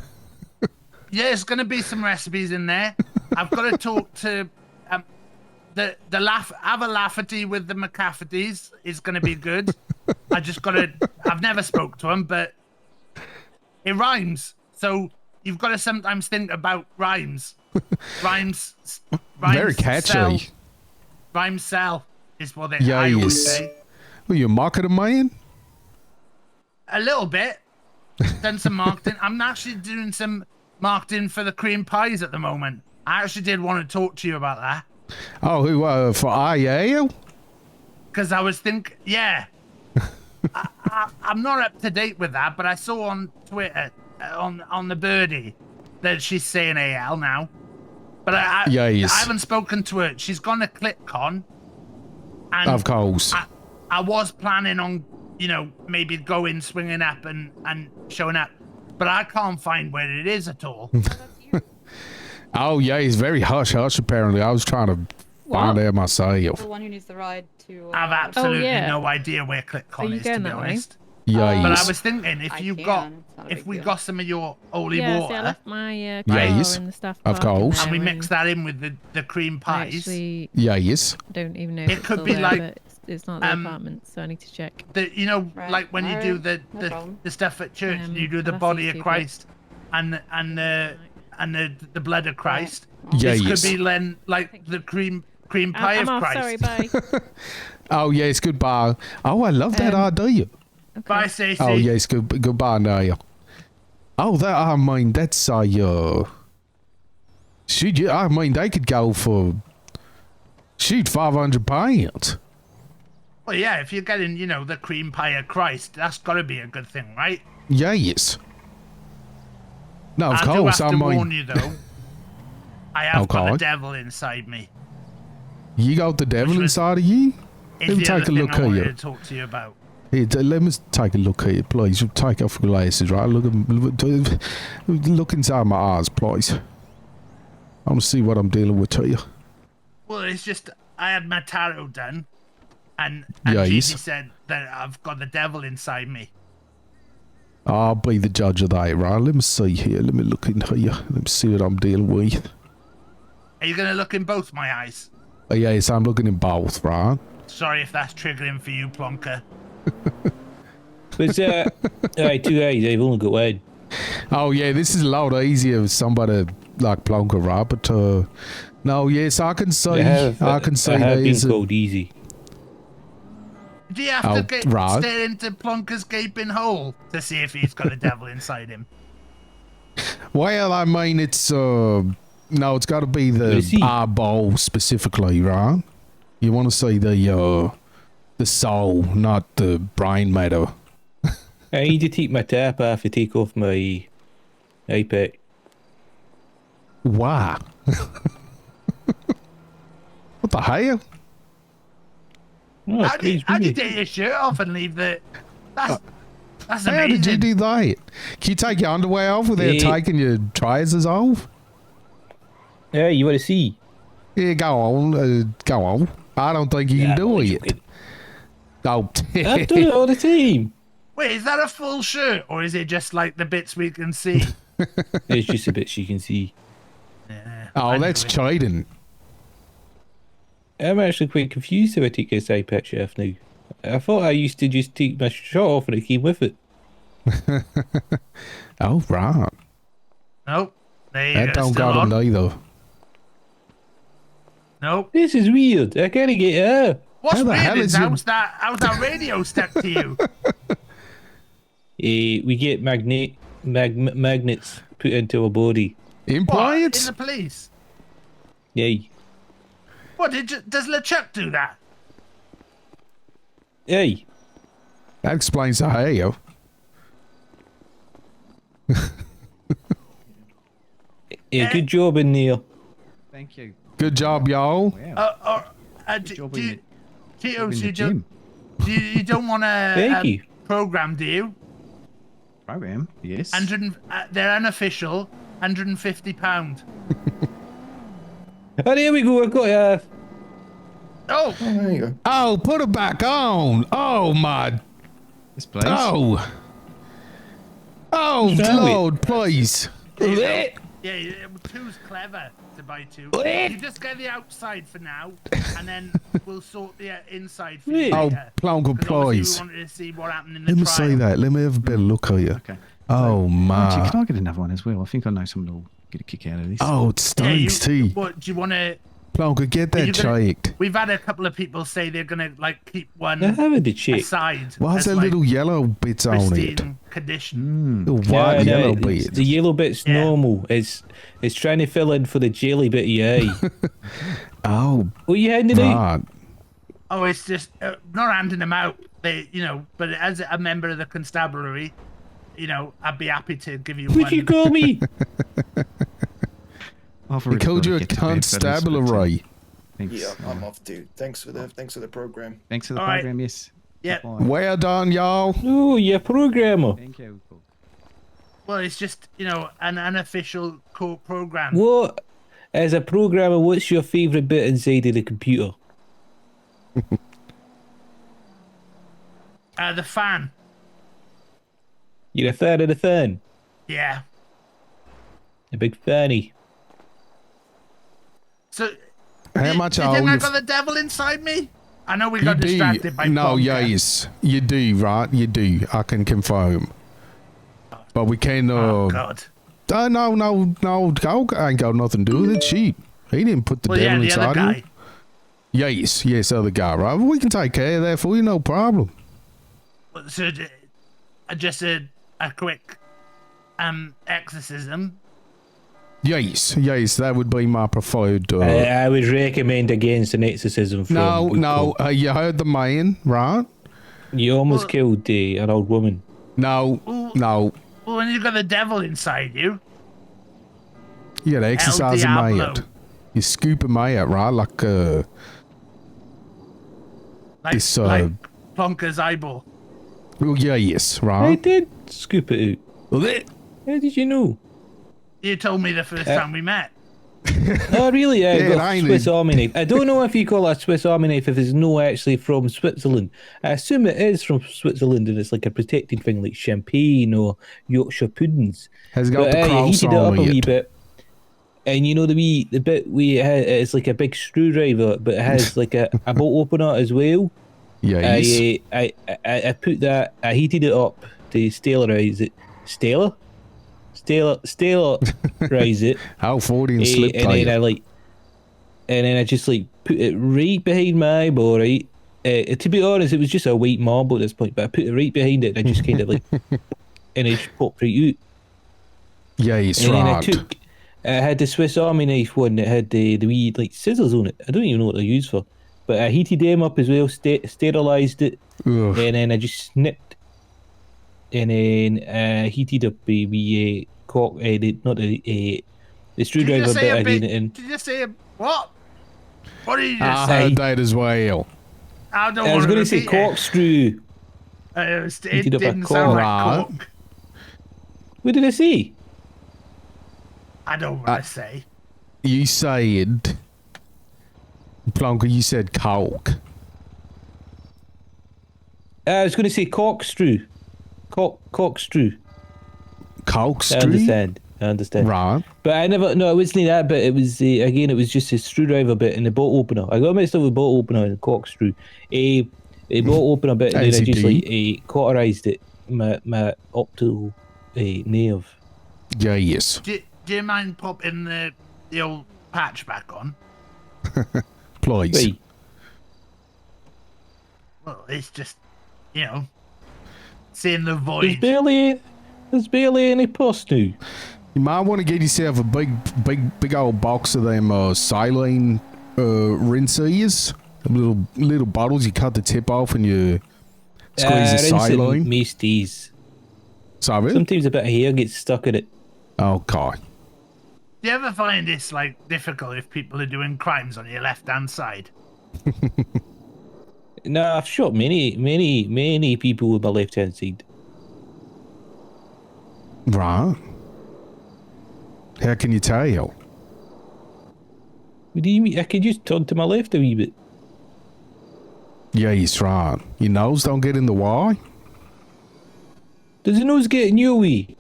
there's going to be some recipes in there. I've got to talk to the Lafferty with the McCaffertys is going to be good. I just got to. I've never spoke to him, but it rhymes. So you've got to sometimes think about rhymes. Rhymes Very catchy. Sell. Rhymes sell is what I always say. Well, you a marketing man? A little bit. Done some marketing. I'm actually doing some marketing for the cream pies at the moment. I actually did want to talk to you about that. Oh, who for IAL? Because I was thinking, yeah. I'm not up to date with that, but I saw on Twitter, on the birdie, that she's saying AL now. But I haven't spoken to her. She's gone to ClickCon. And of course. I was planning on, you know, maybe going, swinging up and showing up. But I can't find where it is at all. Oh, yeah, he's very hush-hush, apparently. I was trying to find out myself. The one who needs the ride to... I've absolutely no idea where ClickCon is, to be honest. Yeah, but I was thinking, if we got some of your holy water... I left my car in the staff of course. And we mix that in with the cream pies. Actually, yes. I don't even know It could be like it's not the apartment, so I need to check. Like when you do the stuff at church, and you do the body of Christ and the blood of Christ. This could be then like the cream pie I'm of off, Christ. sorry, bye. Oh yes, goodbye. Oh, I love that idea. Bye, Stacey. Oh yes, goodbye now. Oh, I mean that's a shoot. I mean they could go for £500. Well, yeah, if you're getting the cream pie of Christ, that's got to be a good thing, right? Yes. No, of I course. do have to I mean, warn you though. I have got the devil inside me. You got the devil inside of you? Let me take a look I wanted here. to talk to you about. Here, let me take a look here, please. You take off your glasses, right? Look inside my eyes, please. I want to see what I'm dealing with here. Well, it's just I had my tarot done, and Yes. Gigi said that I've got the devil inside me. I'll be the judge of that, right? Let me see here. Let me look in here. Let me see what I'm dealing with. Are you gonna look in both my eyes? Yes, I'm looking in both, right? Sorry if that's triggering for you, Plonker. But aye, 2 eyes. I've only got one. Oh yeah, this is a lot easier with somebody like Plonker, right? But no, yes, I can see. I can see I have been there's called easy. Do you have to stare into Plonker's gaping hole to see if he's got a devil inside him? Well, I mean, it's no, it's got to be the eyeball specifically, right? You want to see the soul, not the brain matter. I need to take my tap off to take off my iPad. Why? What the hell? Oh, How do you take your shirt off and leave the? That's amazing. How did you do that? Can you take your underwear off without taking your trousers off? Yeah, you want to see? Yeah, go on. Go on. I don't think you can do it. Oh, I do it all the time. Wait, is that a full shirt or is it just like the bits we can see? It's just the bits you can see. Yeah, oh, that's cheating. I'm actually quite confused if I take this eye patch off now. I thought I used to just take my shirt off and it came with it. Oh, right. Nope. That don't got him neither. Nope. This is weird. I gotta get it out. What's weird is how's that radio stuck to you? We get magnets put into our body. Implants? In the police? Yay. What, does LeChuck do that? Yay. That explains the hair. Yeah, good job in there. Thank you. Good job, y'all. Cheetos, you don't want a program, do you? Program? Yes. They're unofficial. £150. Oh, there we go. I got it. Oh, there you go. Oh, put it back on. Oh my. Yes, please. Oh. Oh, Lord, please. Yeah, two's clever to buy two. You just get the outside for now, and then we'll sort the inside for you Oh, later. Plonker, 'Cause obviously please. we wanted to see what happened in the Let me trial. see that. Let me have a better look at you. Okay. Oh, my. Actually, can I get another one as well? I think I know someone who'll get a kick out of this. Oh, it stinks, too. What, do you want to... Plonker, get that checked. We've had a couple of people say they're going to keep one I haven't the check. aside. Why's as, that little yellow bits on it? pristine condition. The white yellow bits. The yellow bit's normal. It's trying to fill in for the jelly bit of your eye. Oh. What are you handing out? Oh, it's just not handing them out. They, but as a member of the constabulary, I'd be happy to give you one. What'd you call me? He called you a constabulary. Yeah, I'm off, dude. Thanks for the program. Thanks for the All right. program, yes. Yeah. Well done, y'all. Oh, you're a programmer. Thank you. Well, it's just, an unofficial court program. What, as a programmer, what's your favourite bit inside of the computer? The fan. You're a fan of the fan? Yeah. A big fanny. So, How much do you are think I you? got the devil inside me? I know we got distracted by No, Plonker. yes, you do, right? You do. I can confirm. But we can. Oh God. No. Coke ain't got nothing to do with it. She, he didn't put the devil the inside other guy. you. Yes, other guy, right? We can take care of that for you, no problem. So, just a quick exorcism. Yes, that would be my preferred. I would recommend against an exorcism from No, you heard the man, right? You almost killed an old woman. No. Well, when you got the devil inside you. You gotta exercise him Diablo. out. You scoop him out, right? Like this. Like Plonker's eyeball. Oh, yes, right. I did scoop it out. How did you know? You told me the first time we met. Oh, really? I Yeah, got I Swiss knew. Army knife. I don't know if you call it a Swiss Army knife if it's no actually from Switzerland. I assume it is from Switzerland and it's like a protecting thing like champagne or Yorkshire puddings. Has got the you cross heated it up on a wee it. bit. And you know the bit we had, it's like a big screwdriver, but it has like a bolt opener as well. Yes. I put that. I heated it up to sterilize it. Sterilize it. How 40 and slip and then I just like put it right behind my eyeball, right? To be honest, it was just a white marble at this point, but I put it right behind it and I just kind of like, and it just popped right out. Yes, and right. Then I had the Swiss Army knife one that had the wee like scissors on it. I don't even know what they're used for, but I heated them up as well, sterilized it, Ugh. and then I just snipped, and then heated up the wee cock, the screwdriver bit again. And Did you say what? What did you just I say? heard that as well. I don't I was want going to to say corkscrew. It Heated up a didn't sound like cork. cork. What did I say? I don't want to say. You said, Plonker, you said coke. I was going to say corkscrew. Corkscrew. Corkscrew? I understand. Right. But it wasn't that bit. It was, again, it was just a screwdriver bit and the bolt opener. I got mixed up with bolt opener and corkscrew. A bolt opener bit, and then I just cauterized it, my optical nerve. Yes. Do you mind popping the old patch back on? Please. Right. Well, it's just, seeing the void. There's barely any pus now. You might want to get yourself a big old box of them saline rinses. Little bottles. You cut the tip off and you squeeze the saline. Misties. Sorry? Sometimes a bit of hair gets stuck in it. Okay. Do you ever find this difficult if people are doing crimes on your left-hand side? No, I've shot many people with my left-hand side. Right. How can you tell? What do you mean? I could just turn to my left a wee bit. Yes, right. Your nose don't get in the way? Does the nose get in your way?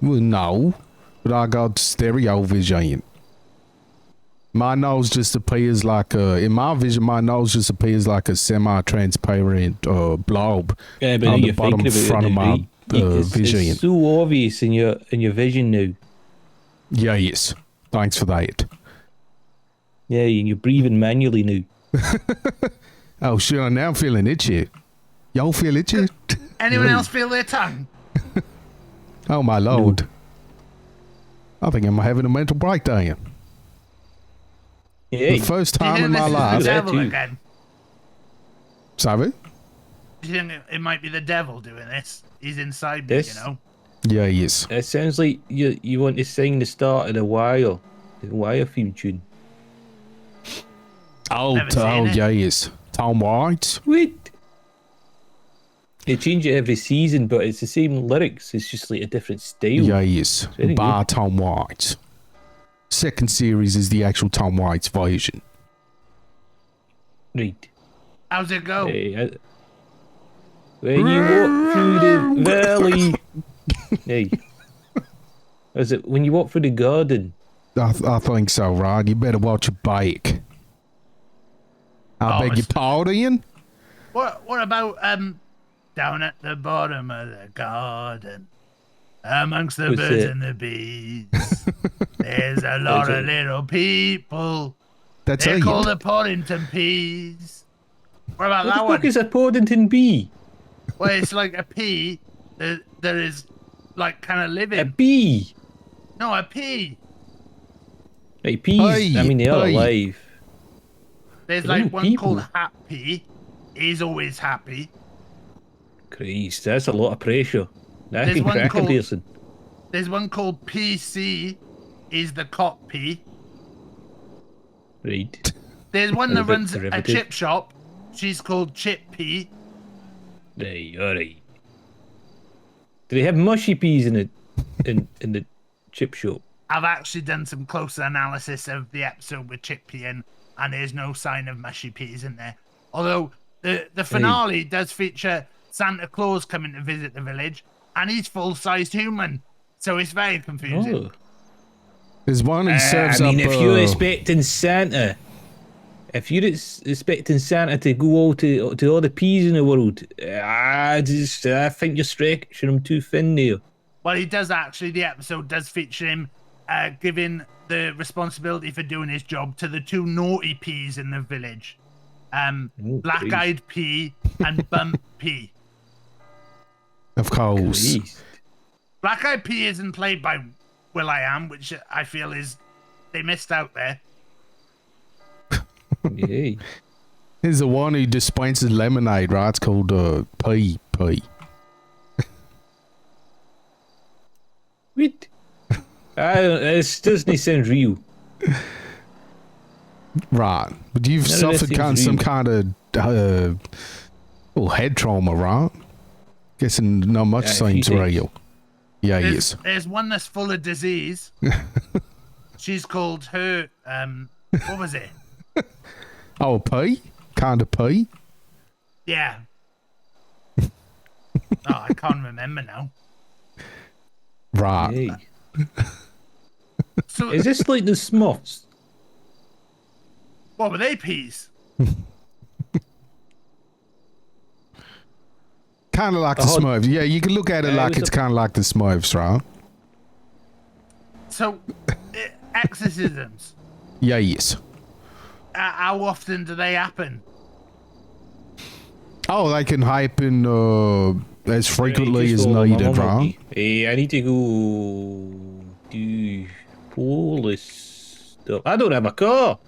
Well, no. But I got stereo vision. My nose just appears like in my vision, my nose just appears like a semi-transparent blob Yeah, but on now the bottom front of my vision. It's so obvious in your vision now. Yes. Thanks for that. Yeah, and you're breathing manually now. Oh, sure. Now I'm feeling itchy. Y'all feel itchy? Anyone else feel their tongue? Oh, my lord. No. I think I'm having a mental breakdown. Yeah. The first time in my life. The devil again? Sorry? Do you think it might be the devil doing this? He's inside me, Yeah, he is. It sounds like you want to sing the start of the Wire theme tune. Oh, yes. Tom White. Wait. They change it every season, but it's the same lyrics. It's just like a different style. Yes. By Tom White. Second series is the actual Tom White's version. Right. How's it go? When you walk through the valley. Hey. Is it when you walk through the garden? I think so, Rod. You better watch your back. I beg your pardon? What about down at the bottom of the garden, amongst the What's birds that? and the bees, there's a lot of little people. That's They're it. called the Poddington Peas. What about What that the one? fuck is a Poddington bee? Well, it's like a pea that is like kind of living. A bee? No, a pea. Right, peas. I mean, they are alive. There's They're like little one people. called Happy. He's always happy. Christ, that's a lot of pressure. That There's can one crack a called- person. There's one called PC. He's the cock pea. Right. There's one That's that a bit runs a derivative. chip shop. She's called Chip Pea. Right, alright. Do they have mushy peas in the chip shop? I've actually done some closer analysis of the episode with Chip Pea in, and there's no sign of mushy peas in there. Although the finale does feature Santa Claus coming to visit the village, and he's full-sized human, so it's very confusing. Oh. There's one who serves I mean, up. if you're expecting Santa, to go all to all the peas in the world, I think you're stretching him too thin there. Well, he does actually. The episode does feature him giving the responsibility for doing his job to the two naughty peas in the village, Black-Eyed Pea and Bump Pea. Of course. Black-Eyed Pea isn't played by will.i.am, which I feel is they missed out there. Yay. He's the one who dispenses lemonade, right? It's called Pea. What? This doesn't sound real. Right. But you've None of this suffered seems some real. kind of head trauma, right? Guessing not much Yeah, a few seems things. real. Yeah, yes. There's one that's full of disease. She's called her, what was it? Oh, pea? Kind of pea? Yeah. Oh, I can't remember now. Right. So Is this like the Smurfs? what were they peas? Kind of like the Smurfs. Yeah, you can look at it Yeah, it like was it's kind of like the Smurfs, right? So exorcisms. Yeah, yes. How often do they happen? Oh, they can happen as frequently as needed, right? Hey, I need to go do police stuff. I don't have a car.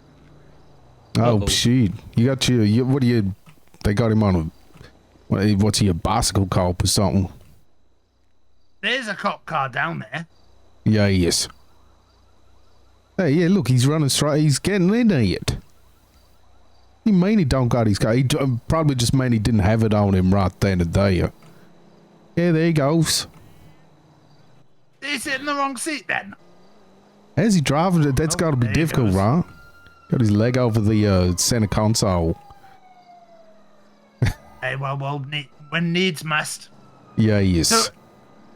Oh, shit. You got your what do you, they got him on a, what's he, a bicycle cop or something? There's a cop car down there. Yeah, yes. Hey, yeah, look, he's running straight, he's getting in it. He mean he don't got his car. He probably just mean he didn't have it on him right then and there. Yeah, there he goes. Is it in the wrong seat then? As he driving it, that's got to be there he difficult, goes. right? Got his leg over the center console. Hey, well, when needs must. Yeah, yes. So,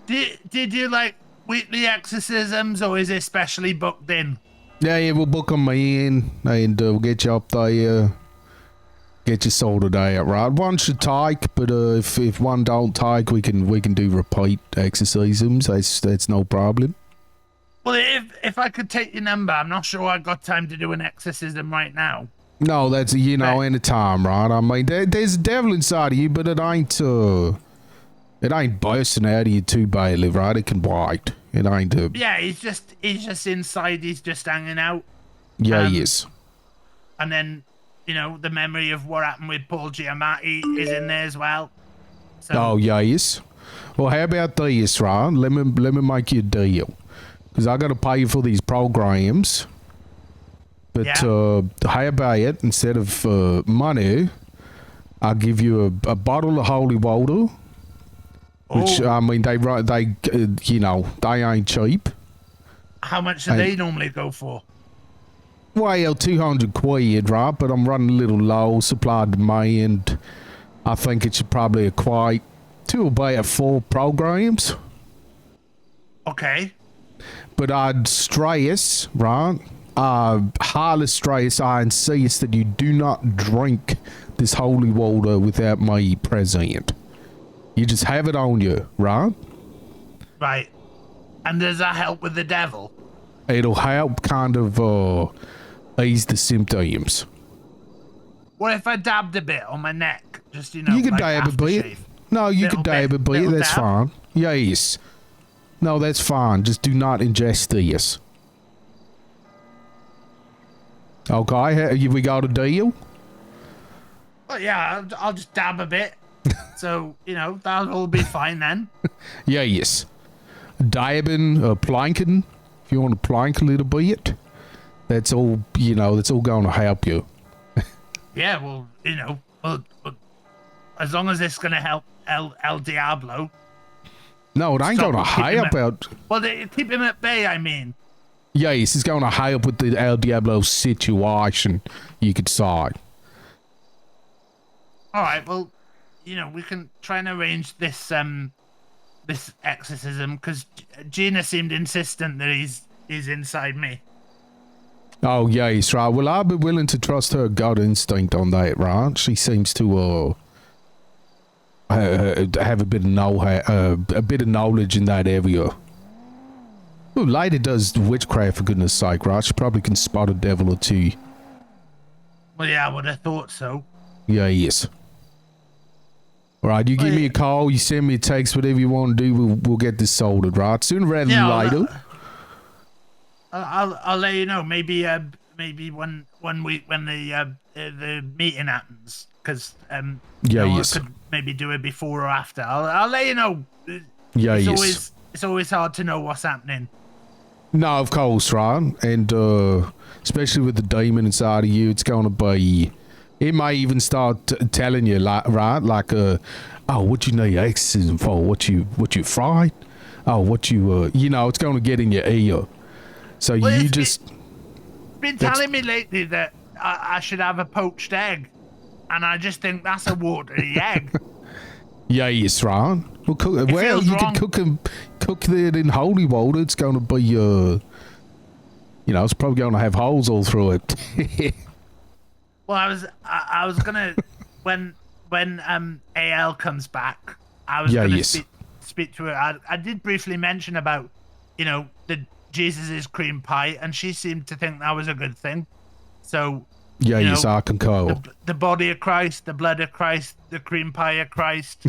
did you like weekly exorcisms, or is it specially booked in? Yeah, we'll book them in and we'll get you up there. Get you sorted out, right? One should take, but if one don't take, we can do repeat exorcisms. That's no problem. Well, if I could take your number, I'm not sure I got time to do an exorcism right now. No, that's any time, right? I mean, there's a devil inside of you, but it ain't bursting out of you too badly, right? It can wait. It ain't. Yeah, he's just inside. He's just hanging out. Yeah, yes. And then, the memory of what happened with Paul Giamatti is in there as well. So, Oh, yes. Well, how about this, right? Let me make you a deal, because I got to pay you for these programs. But how about it? Instead of money, I'll give you a bottle of holy water. Which I mean, they ain't cheap. how much do they normally go for? Well, 200 quid, right? But I'm running a little low, supply and demand. I think it should probably equate to about 4 programs. Okay. But I'd stress, right? highly stress I insist that you do not drink this holy water without me present. You just have it on you, right? Right. And does that help with the devil? It'll help kind of ease the symptoms. What if I dabbed a bit on my neck? Just, you know, You could like dab a bit. aftershave? No, you Little could dab a bit. little That's dab? fine. Yes. No, that's fine. Just do not ingest this. Okay, we got a deal? Well, yeah, I'll just dab a bit. So, you know, that'll all be fine then. Yes. Dabbing, planking. If you want to plank a little bit, that's all, you know, that's all going to help you. Yeah, well, you know, well, as long as it's going to help El Diablo. No, it ain't Stop going to keep him help at- out. Well, they keep him at bay, I mean. Yes, it's going to help with the El Diablo situation, you could say. All right, well, you know, we can try and arrange this this exorcism because Gina seemed insistent that he's inside me. Oh, yes, right. Well, I'd be willing to trust her gut instinct on that, right? She seems to have a bit of knowledge in that area. Well, lady does witchcraft, for goodness sake, right? She probably can spot a devil or two. Well, yeah, I would have thought so. Yes. All right, you give me a call, you send me a text, whatever you want to do, we'll get this sorted, right? Sooner rather than later. I'll let you know. Maybe one week when the meeting happens, because Yeah, I yes. could maybe do it before or after. I'll let you know. Yeah, it's yes. It's always hard to know what's happening. No, of course, right? And especially with the demon inside of you, it's going to be... It may even start telling you, like, right? Like, oh, what you need exorcism for? What you fried? Oh, what you, you know, it's going to get in your ear. So Well, you it's just... been telling me lately that I should have a poached egg, and I just think that's a watery egg. Yes, right? Well, feels you wrong. can cook it in holy water. It's going to be, you know, it's probably going to have holes all through it. Well, I was gonna when AL comes back, I was Yeah, gonna yes. speak to her. I did briefly mention about, you know, the Jesus' cream pie, and she seemed to think that was a good thing. So Yeah, you yes, know, I concur. the body of Christ, the blood of Christ, the cream pie of Christ,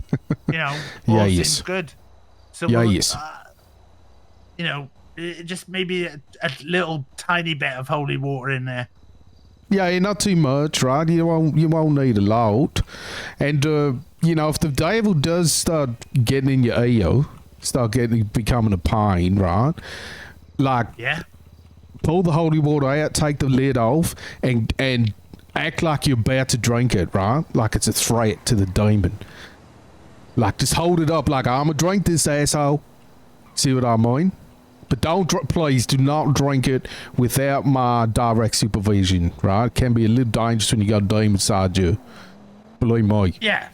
you know, all Yeah, seems yes. good. So Yeah, we'll, yes. you know, just maybe a little tiny bit of holy water in there. Yeah, not too much, right? You won't need a lot. And you know, if the devil does start getting in your ear, becoming a pain, right? Like, yeah, pull the holy water out, take the lid off, and act like you're about to drink it, right? Like it's a threat to the demon. Like, just hold it up like, I'm gonna drink this, asshole. See what I mean? But please do not drink it without my direct supervision, right? It can be a little dangerous when you got a demon inside you. Believe me. Yeah.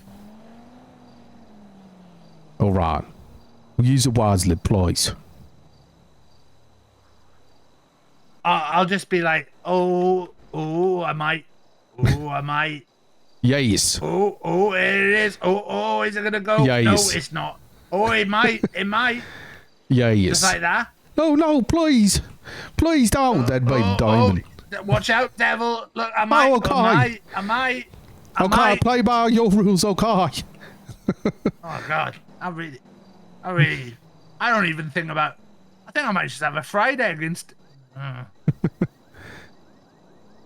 All right. Use it wisely, please. I'll just be like, I might. Yes. Oh, here it is. Oh, is it gonna go? Yeah, no, yes. it's not. Oh, it might. Yeah, yes. Just like that. No, please. Please don't. That'd be the demon. Watch out, devil. Look, I might. okay. I might. Okay, play by your rules, okay. Oh, God. I don't even think about... I think I might just have a fried egg instead.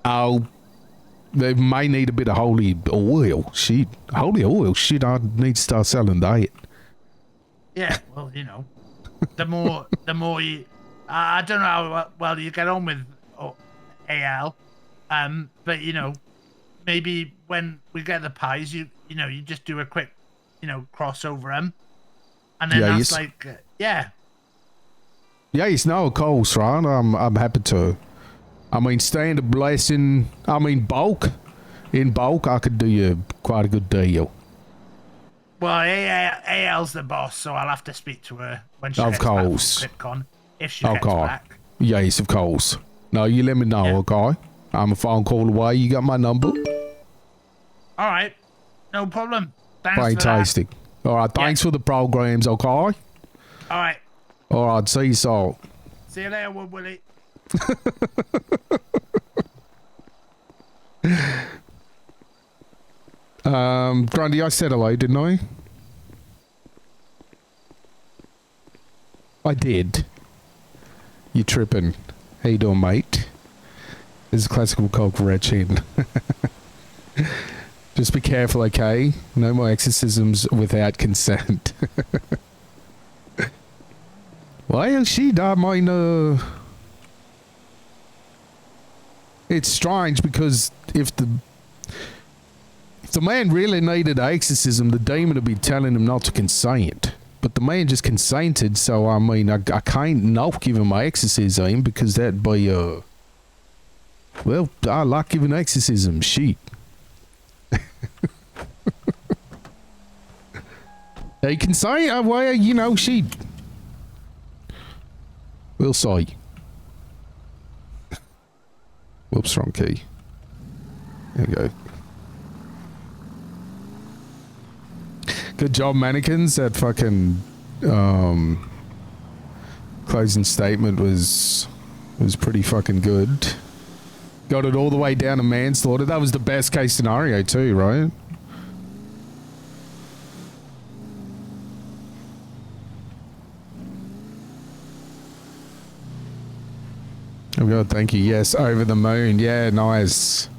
Oh, they may need a bit of holy oil. Shit. Holy oil? Shit, I need to start selling that. Yeah, well, you know, the more you... I don't know how well you get on with AL, but, you know, maybe when we get the pies, you know, you just do a quick, you know, crossover them. And then that's Yes. like, yeah. Yes, no, of course, right? I'm happy to. I mean, standard blessing. I mean, bulk. In bulk, I could do you quite a good deal. Well, AL's the boss, so I'll have to speak to her when she Of gets course. back from ClipCon, if she gets back. Yes, of course. No, you let me know, okay? I'm a phone call away. You got my number? All right. No problem. Thanks for that. Fantastic. All right, thanks for the programs, okay? All right. All right, see you soon. See you later, Wood Willie. Grundy, I said hello, didn't I? I did. You tripping. How you doing, mate? This is classical Coke Retchin. Just be careful, okay? No more exorcisms without consent. Well, shit, I mean, it's strange because if the man really needed exorcism, the demon would be telling him not to consent. But the man just consented, so I mean, I can't not give him my exorcism because that'd be, well, I like giving exorcism, shit. He can say, well, you know, shit. We'll see. Whoops, wrong key. There we go. Good job, mannequins. That fucking closing statement was pretty fucking good. Got it all the way down to manslaughter. That was the best case scenario too, right? Oh god, thank you. Yes, over the moon. Yeah, nice.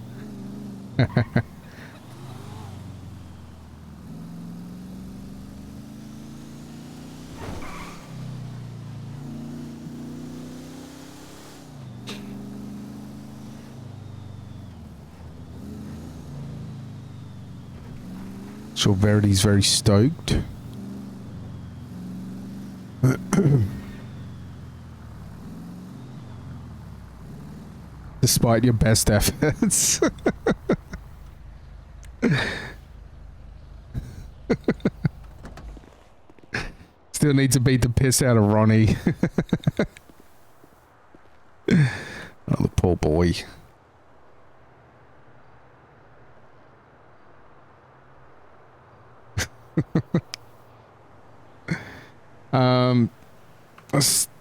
Sure, Verity's very stoked. Despite your best efforts. Still need to beat the piss out of Ronnie. Oh, the poor boy.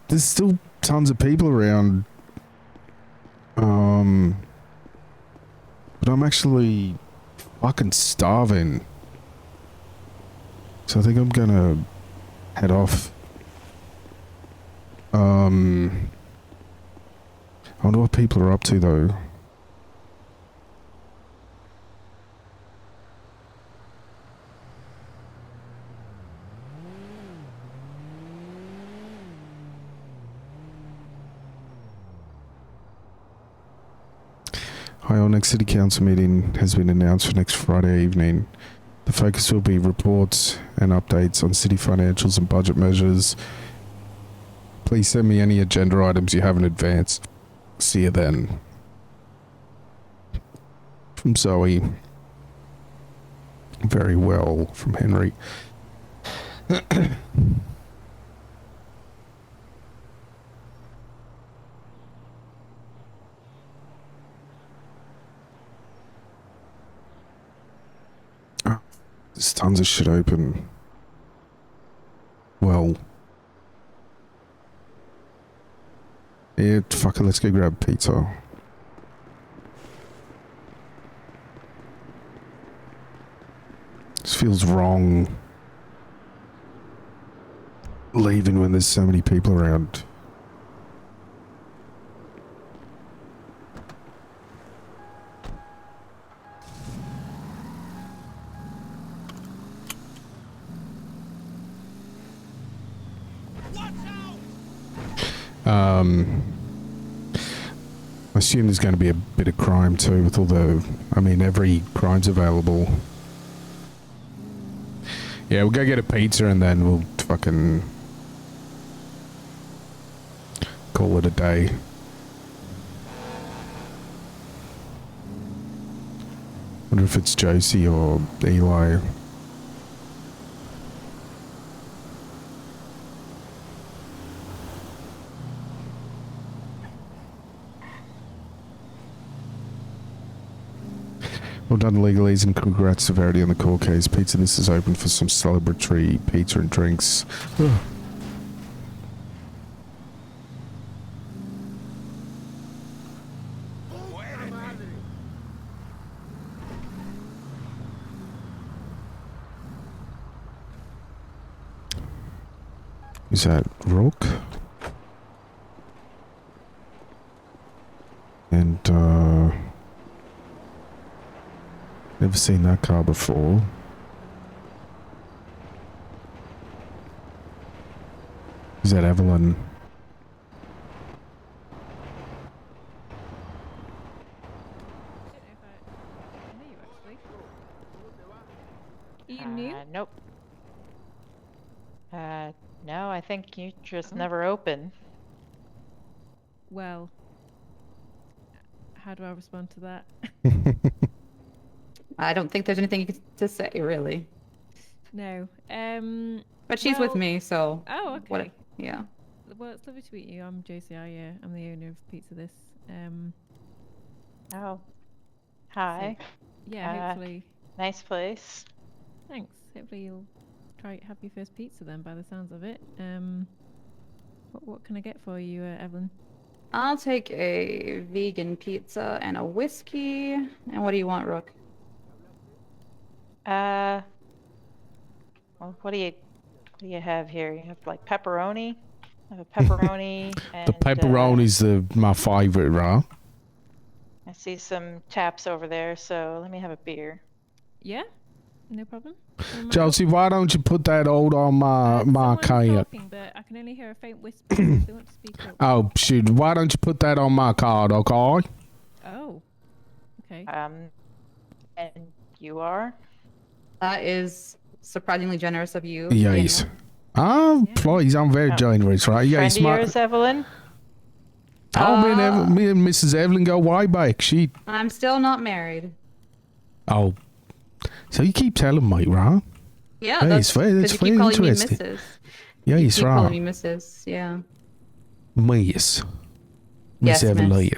There's still tons of people around. But I'm actually fucking starving. So I think I'm gonna head off. I wonder what people are up to though. Hi, our next City Council meeting has been announced for next Friday evening. The focus will be reports and updates on city financials and budget measures. Please send me any agenda items you have in advance. See you then. From Zoe. Very well, from Henry. There's tons of shit open. Well. Yeah, fuck it, let's go grab pizza. This feels wrong. Leaving when there's so many people around. I assume there's going to be a bit of crime too with all the... I mean, every crime's available. Yeah, we'll go get a pizza and then we'll fucking... call it a day. Wonder if it's Josie or Eli. Well done, legalese, and congrats to Verity on the court case. Pizza, this is open for some celebratory pizza and drinks. Is that Rook? And, never seen that car before. Is that Evelyn? You new? Nope. No, I think you just never open. Well, how do I respond to that? I don't think there's anything to say, really. No. But she's with well- me, so. Oh, okay. What, yeah. Well, it's lovely to meet you. I'm JCI. Yeah, I'm the owner of Pizza This. Oh. Hi. Yeah, hopefully. Nice place. Thanks. Hopefully you'll have your first pizza then, by the sounds of it. What can I get for you, Evelyn? I'll take a vegan pizza and a whiskey. And what do you want, Rook? Well, what do you have here? You have like pepperoni. I have a pepperoni and The pepperoni's my favorite, right? I see some taps over there, so let me have a beer. Yeah, no problem. Josie, why don't you put that old on my Someone's can? talking, but I can only hear a faint whisper. So if they want to speak up. Oh, shoot. Why don't you put that on my card, okay? Oh. Okay. And you are? That is surprisingly generous of you. Yes. Daniel. Oh, please, I'm very generous, right? Yes, Friend of yours, Evelyn? Oh, me and Mrs. Evelyn go way back. I'm still not married. Oh. So you keep telling me, right? Yeah, Hey, that's it's very because you keep calling me interesting. Mrs. Yeah, You it's keep right. calling me Mrs. Yeah. Miss. Yes, Miss Evelyn. miss.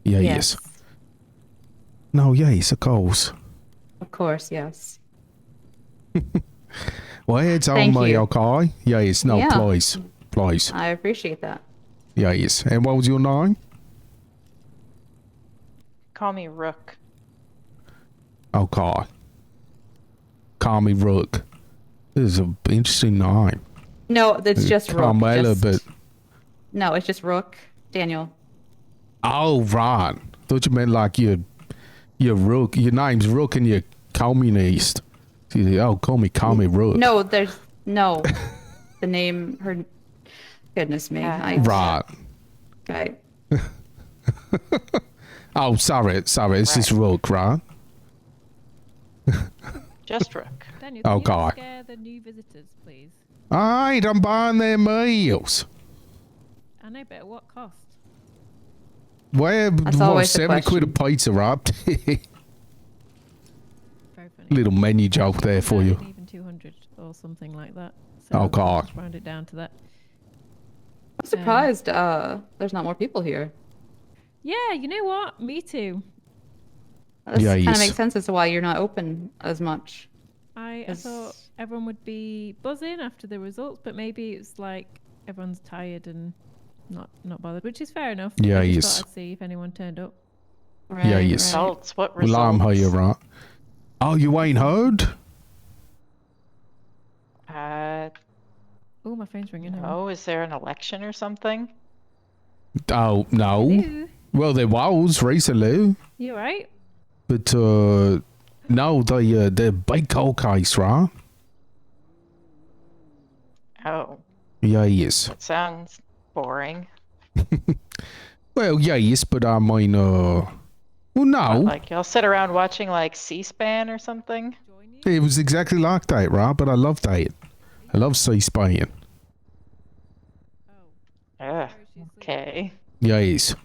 Yes. Yes. No, yes, of course. Of course, yes. Well, it's on Thank me, you. okay? Yes, no, Yeah. please. Please. I appreciate that. Yes. And what was your name? Call me Rook. Okay. Call me Rook. This is an interesting name. No, it's just Rook. Carmela, but... No, it's just Rook. Daniel. Oh, right. Thought you meant like you're Rook. Your name's Rook and you're communist. Oh, call me Rook. No, there's no. The name, her. Goodness me. Right. Right. Oh, sorry. It's just Rook, right? Just Rook. Daniel, Oh, can you God. scare the new visitors, please? Alright, I'm buying their meals. I know, but at what cost? Well, That's what, always the 70 quid a pizza, right? Little menu joke there for you. Even 200 or something like that. Oh, I'll God. just round it down to that. I'm surprised there's not more people here. Yeah, you know what? Me too. This Yeah, kind of yes. makes sense as to why you're not open as much. I thought everyone would be buzzing after the results, but maybe it's like everyone's tired and not bothered, which is fair enough. Yeah, I just yes. thought I'd see if anyone turned up. Yeah, yes. Results? What Well, I'm results? here, right? Oh, you ain't heard? Oh, my phone's ringing. Oh, is there an election or something? Oh, no. Hello? Well, there was recently. You alright? But, no, the big cold case, right? Oh, Yeah, yes. that sounds boring. Well, yes, but I mean, well, no. What, like y'all sit around watching like C-SPAN or something? It was exactly like that, right? But I love that. I love C-SPAN. Ugh, okay. Yes.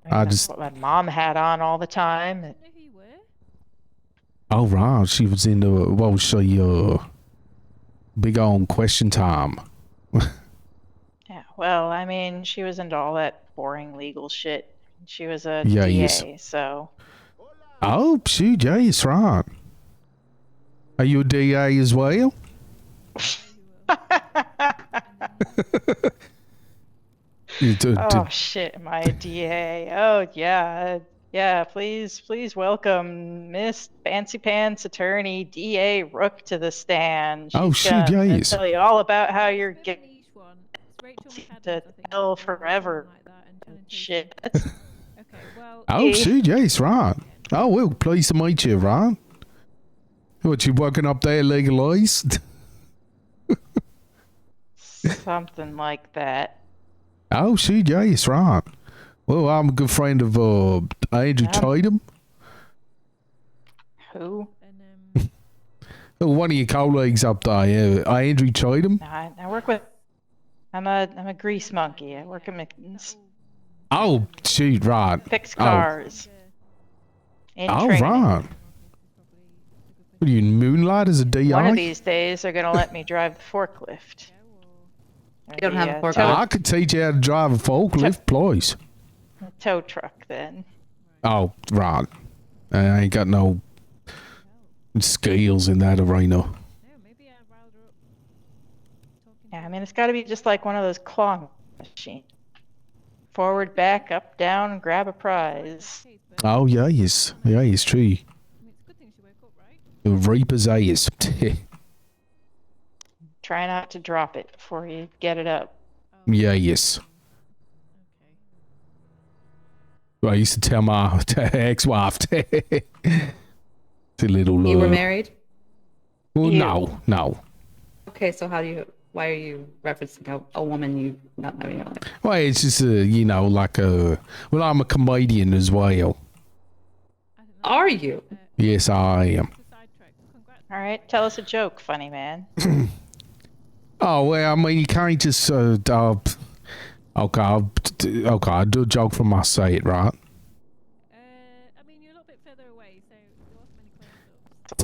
I That's just... what my mom had on all the time. Oh, right. She was in the... What was she, big on Question Time. Yeah, well, I mean, she was into all that boring legal shit. She was a Yeah, DA, yes. so Oh, shoot, yes, right. Are you a DA as well? Oh shit, am I a DA? Oh yeah, yeah. Please welcome Miss Fancy Pants Attorney DA Rook to the stand. Oh, She's shoot, gonna yes. tell you all about how you're getting to hell forever. Shit. Oh, shoot, yes, right. Oh, well, pleased to meet you, right? What, you working up there legalized? Something like that. Oh, shoot, yes, right. Well, I'm a good friend of Andrew Tatum. Who? One of your colleagues up there, Andrew Tatum. I work with. I'm a grease monkey. I work at Mittens. Oh, shoot, right. Fix cars. In Oh, training. right. What are you, moonlight as a DI? One of these days, they're gonna let me drive the forklift. You don't have a forklift. I could teach you how to drive a forklift, please. A tow truck, then. Oh, right. I ain't got no skills in that arena. Yeah, I mean, it's got to be just like one of those claw machines. Forward, back, up, down, grab a prize. Oh, yes. Yeah, it's true. The Reaper's ass. Try not to drop it before you get it up. Yes. I used to tell my ex-wife. It's a little. You were married? Well, no. Okay, so why are you referencing a woman you not know? Well, it's just well, I'm a comedian as well. Are you? Yes, I am. All right, tell us a joke, funny man. Oh, well, I mean, you can't just, okay, I'll do a joke from my side, right?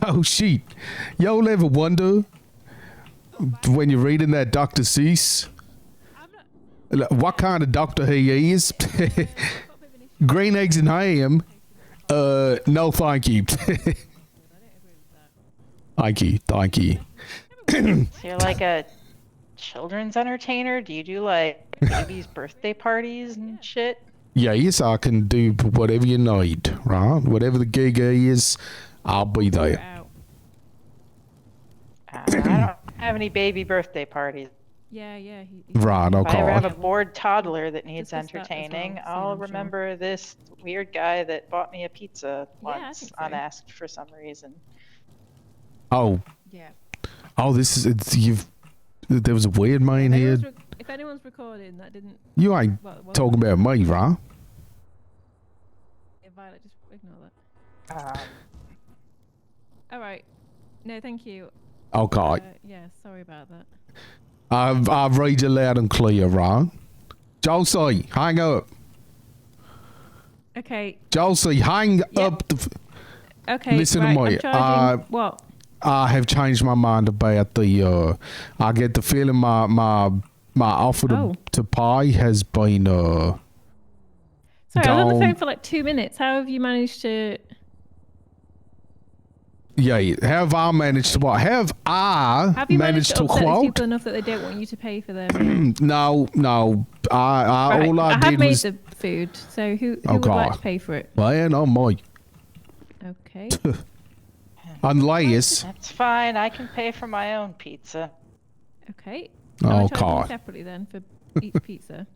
Oh, shit. Y'all ever wonder when you're reading that Dr. Seuss, what kind of doctor he is? Green eggs and ham? No, thank you. Thank you. So you're like a children's entertainer? Do you do like babies' birthday parties and shit? Yeah, yes, I can do whatever you need, right? Whatever the gig is, I'll be there. I don't have any baby birthday parties. Yeah. Right, If I ever have okay. a bored toddler that needs Discuss that as well, entertaining, soon, I'll I'm sure. remember this weird guy that bought me a pizza Yeah, I once think so. unasked for some reason. Oh. Yeah. Oh, there was a weird man here. If anyone's recording, that didn't. You ain't talking about me, right? Yeah, Violet, just ignore that. All right. No, thank you. Okay. Yeah, sorry about that. I've read you loud and clear, right? Josie, hang up. Okay. Josie, hang up. Okay. Listen right, to me. I'm charging, what? I have changed my mind about the. I get the feeling my offer to pay has been Sorry, I was on the gone. phone for like 2 minutes. How have you managed to? Yeah, have I managed to what? Have I Have you managed to upset these quote? people enough that they don't want you to pay for them? No. I Right, all I have did made was. the food, so who would like to pay for it? Well, not me. Okay. Unless. That's fine. I can pay for my own pizza. Okay. Oh, I'll charge you God. separately then for each pizza.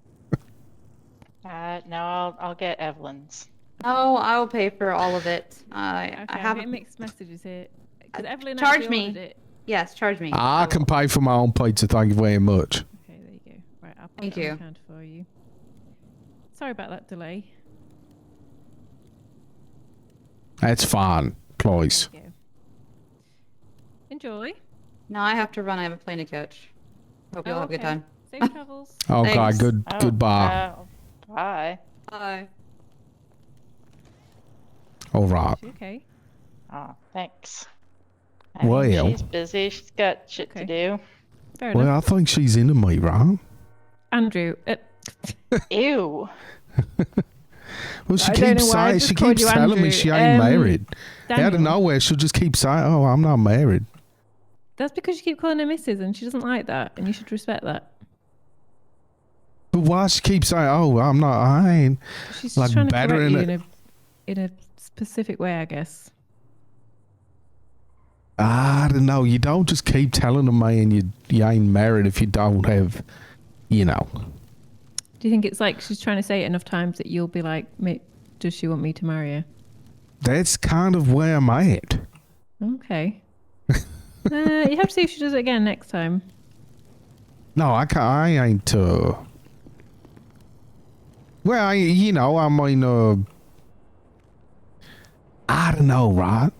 No, I'll get Evelyn's. Oh, I will pay for all of it. I I'm have getting mixed messages here. 'Cause Evelyn charge actually me. ordered it. Yes, charge me. I can pay for my own pizza. Thank you very much. Okay, there you go. Right, I'll put Thank it on you. the counter for you. Sorry about that delay. That's fine, please. There you go. Enjoy. No, I have to run. I have a plane to catch. Hope you all have a good okay. time. Safe travels. Okay, Thanks. goodbye. Bye. Bye. All right. Okay. Oh, thanks. I mean, Well. she's busy. She's got shit to do. Fair enough. Well, I think she's into me, right? Andrew. Ew. Well, she I don't keeps know why I saying, just she called keeps you telling me Andrew. she ain't married. Out of Daniel. nowhere, she'll just keep saying, "Oh, I'm not married." That's because you keep calling her Mrs. and she doesn't like that, and you should respect that. But why she keeps saying, "Oh, I'm not," I ain't. She's like just trying to correct battering you it. in a specific way, I guess. I don't know. You don't just keep telling a man you ain't married if you don't have, you know. Do you think it's like she's trying to say it enough times that you'll be like, does she want me to marry her? That's kind of where I'm at. Okay. You have to see if she does it again next time. No, I can't. I ain't. Well, I mean, I don't know, right?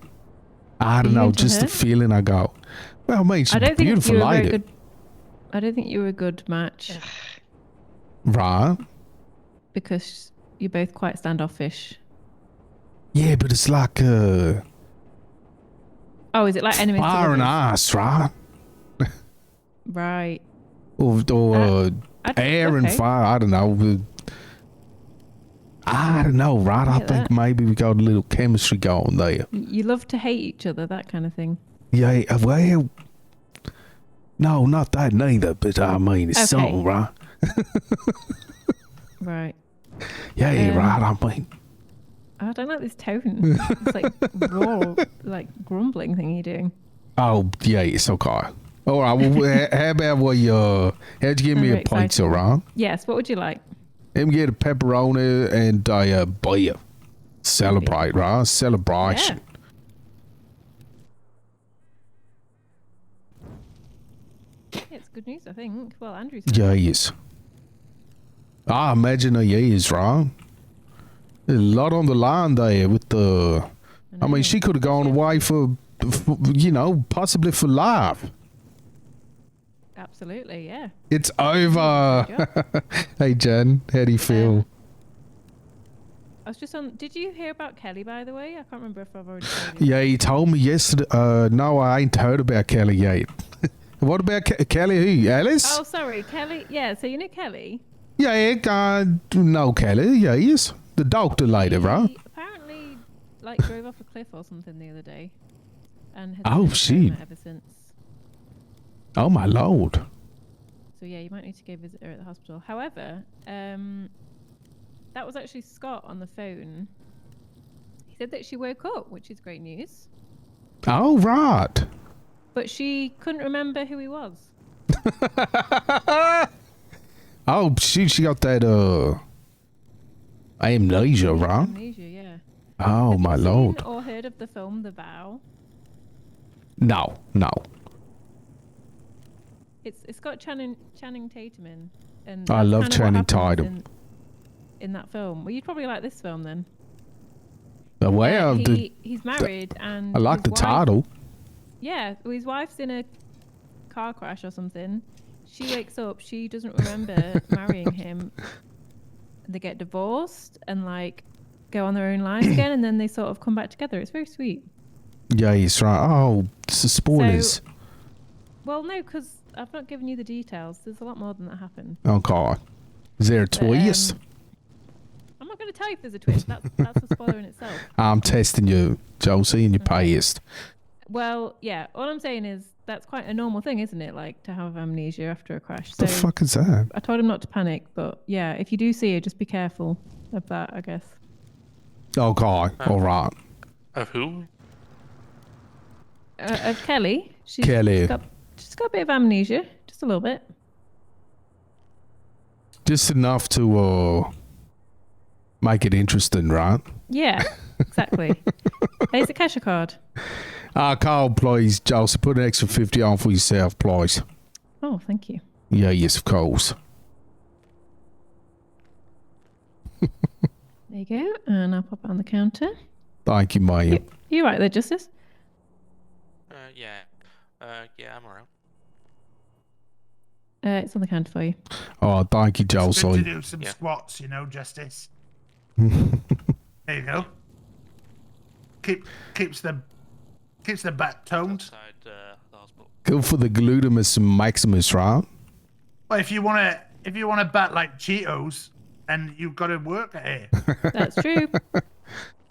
I don't you know. into Just the her? feeling I got. Well, I mean, she's I don't think beautiful you were very lady, good. I don't think you were a good match right? because you're both quite standoffish. Yeah, but it's like Oh, is it like enemies to fire and lovers? ice, right? Right. Or air and okay. fire. I don't know. I don't know, right? I get think that. maybe we got a little chemistry going there. You love to hate each other, that kind of thing. Yeah, well, no, not that neither. But I mean, it's Okay. something, right? Right. Yeah, right. I mean, I don't like this tone. It's like raw, like grumbling thing you're doing. oh yeah, it's okay. All right. Well, how about how'd you give me a Very pizza, exciting. right? Yes. What would you like? Let me get a pepperoni and a beer. Celebrate, right? Celebration. Yeah, it's good news, I think. Well, Andrew's. Yes. I imagine he is, right? There's a lot on the line there with the. I mean, she could have gone away for, possibly for life. Absolutely, yeah. It's over. Hey, Jen, how do you feel? I was just on. Did you hear about Kelly, by the way? I can't remember if I've already told you. Yeah, he told me yesterday. No, I ain't heard about Kelly yet. What about Kelly? Who? Alice? Oh, sorry, Kelly. Yeah, so you know Kelly? Yeah, I know Kelly. Yes, the doctor lady, right? She apparently, drove off a cliff or something the other day, and has Oh, been in a shit. coma ever since. Oh my lord. So yeah, you might need to go visit her at the hospital. However, that was actually Scott on the phone. He said that she woke up, which is great news. Oh right. But she couldn't remember who he was. Oh, she got that amnesia, right? Amnesia, yeah. Oh Have my you lord. seen or heard of the film The Vow? No. It's got Channing Tatum in, and I that's love kinda what Channing happens Tatum. in that film. Well, you'd probably like this film then. Well, He's married and I like his the wife- title. Yeah, well, his wife's in a car crash or something. She wakes up, she doesn't remember marrying him. They get divorced and go on their own lives again, and then they sort of come back together. It's very sweet. Yeah, he's right. Oh, spoilers. Well, no, because I've not given you the details. There's a lot more than that happened. Okay. Is there a twist? I'm not going to tell you if there's a twist. That's a spoiler in itself. I'm testing you, Josie, and your past. Well, yeah. All I'm saying is that's quite a normal thing, isn't it? To have amnesia after a crash. The fuck is that? I told him not to panic, but yeah, if you do see it, just be careful of that, I guess. Okay. All right. Of who? Of Kelly. Kelly. She's got a bit of amnesia, just a little bit. Just enough to make it interesting, right? Yeah, exactly. Here's a cash card. Call, please, Josie. Put an extra 50 on for yourself, please. Oh, thank you. Yeah, yes, of course. There you go, and I'll pop it on the counter. Thank you, ma'am. You right there, Justice? Yeah. Yeah, I'm around. It's on the counter for you. Oh, thank you, It's good Josie. to do some squats, Justice. There you go. Keeps the back toned. Go for the glutamus maximus, right? Well, if you wanna bat like Cheetos, and you've got to work at it. That's true. Oh,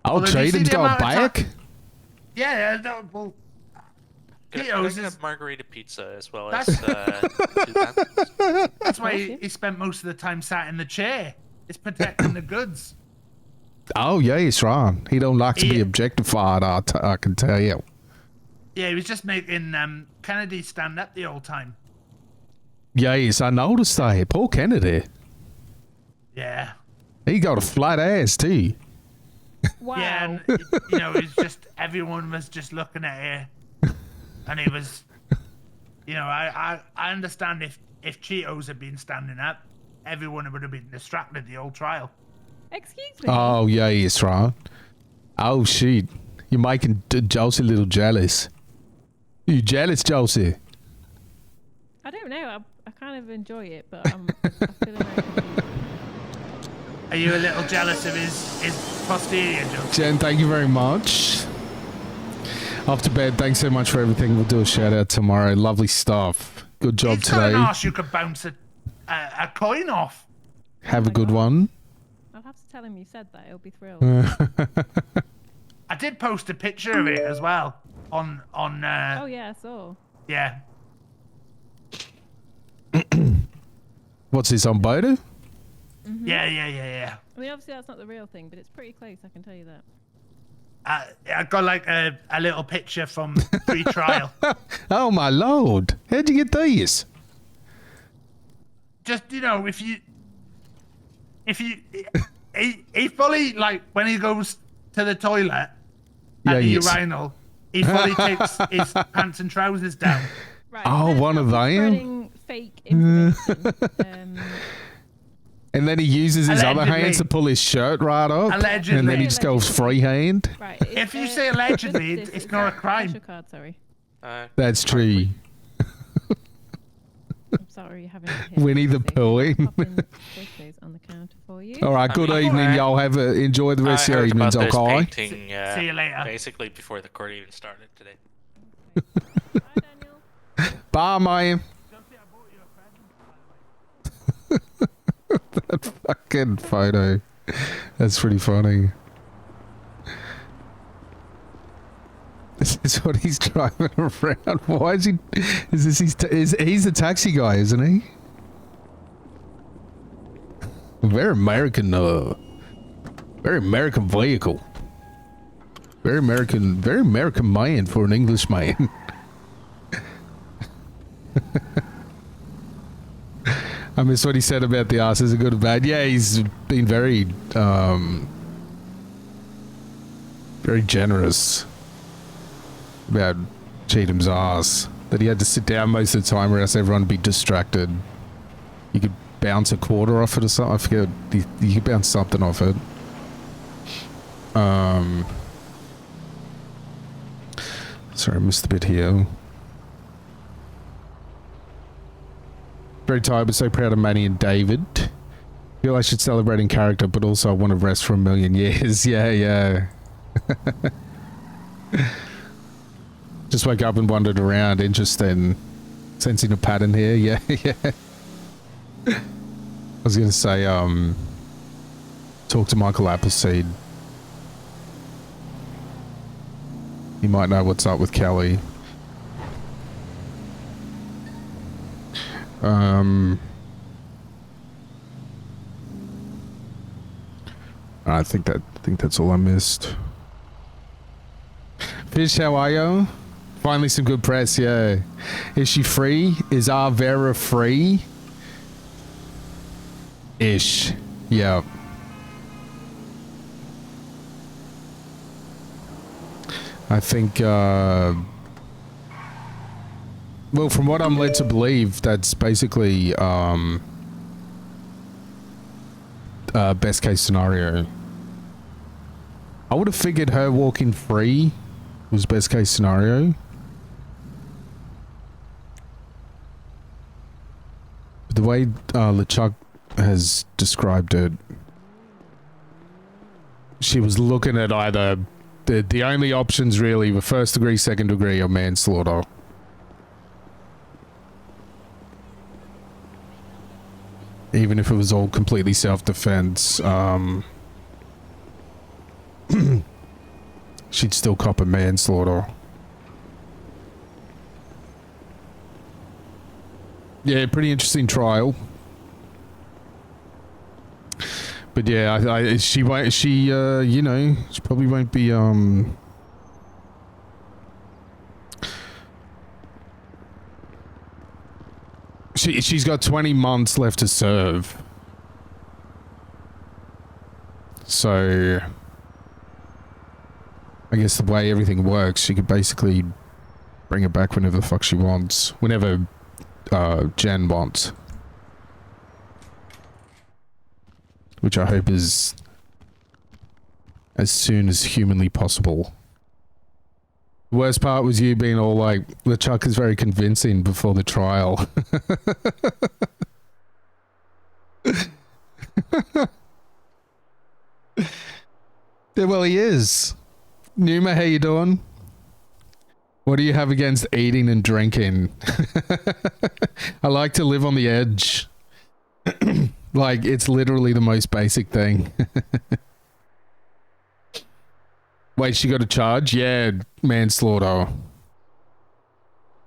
Although, do you see Cheatham's the got amount of back? Yeah, no, well, Could I Cheetos get is a margarita pizza as well That's- as 2 pounds? that's why he spent most of the time sat in the chair. It's protecting the goods. Oh, yes, right. He don't like to be He- objectified, I can tell you. Yeah, he was just making Kennedy stand up the whole time. Yes, I noticed that. Poor Kennedy. Yeah. He got a flat ass, too. Wow. Yeah, and you know, it's just everyone was just looking at her, and it was, you know, I understand if Cheetos had been standing up, everyone would have been distracted the whole trial. Excuse me. Oh, yes, right. Oh, shit. You're making Josie a little jealous. You jealous, Josie? I don't know. I kind of enjoy it, but I'm feeling very confused. Are you a little jealous of his posterior, Joe? Jen, thank you very much. Off to bed. Thanks so much for everything. We'll do a shout out tomorrow. Lovely stuff. Good job He's got an today. arse you could bounce a coin off. Have a good one. I'll have to tell him you said that. He'll be thrilled. I did post a picture of it as well on. Oh yeah, I saw. Yeah. What's this on Baidu? Yeah. I mean, obviously that's not the real thing, but it's pretty close. I can tell you that. I got like a little picture from pre-trial. Oh my lord! How'd you get these? Just, you know, if you he fully, like, when he goes to the toilet at the urinal, he fully takes his pants and trousers down. Right. Oh, one of them. Spreading fake information. And then he uses his other Allegedly. hands to pull his shirt right up. Allegedly. And then he just goes freehand. Right. If you say allegedly, it's not a crime. Your card, sorry. That's true. I'm sorry you're having to hear Winnie the this. Pooh. Pop in birthdays on the counter for you. All right, good evening, y'all. Enjoy the rest of your evenings, this okay? painting, See you later. Basically before the court even started today. Bye, man. That fucking photo. That's pretty funny. This is what he's driving around. Why is he? Is this he's the taxi guy, isn't he? Very American. Very American vehicle. Very American man for an English man. I miss what he said about the ass. Is it good or bad? Yeah, he's been very generous about Cheatham's ass. That he had to sit down most of the time or else everyone would be distracted. You could bounce a quarter off it or something. I forget. You could bounce something off it. Sorry, I missed a bit here. Very tired, but so proud of Manny and David. Feel I should celebrate in character, but also I want to rest for a million years. Yeah. Just woke up and wandered around, interesting. Sensing a pattern here. Yeah. I was gonna say, talk to Michael Appleseed. He might know what's up with Kelly. I think that's all I missed. Fish, how are you? Finally some good press, yeah. Is she free? Is our Vera free? Ish. Yeah. I think well, from what I'm led to believe, that's basically best case scenario. I would have figured her walking free was best case scenario. But the way LeChuck has described it, she was looking at either the only options really were first degree, second degree, or manslaughter. even if it was all completely self-defense, she'd still cop a manslaughter. Yeah, pretty interesting trial. But yeah, she won't. She probably won't be She's got 20 months left to serve. So I guess the way everything works, she could basically bring it back whenever the fuck she wants. Whenever Jen wants. Which I hope is as soon as humanly possible. The worst part was you being all like, LeChuck is very convincing before the trial. Yeah, well, he is. Numa, how you doing? What do you have against eating and drinking? I like to live on the edge. Like, it's literally the most basic thing. Wait, she got a charge? Yeah, manslaughter.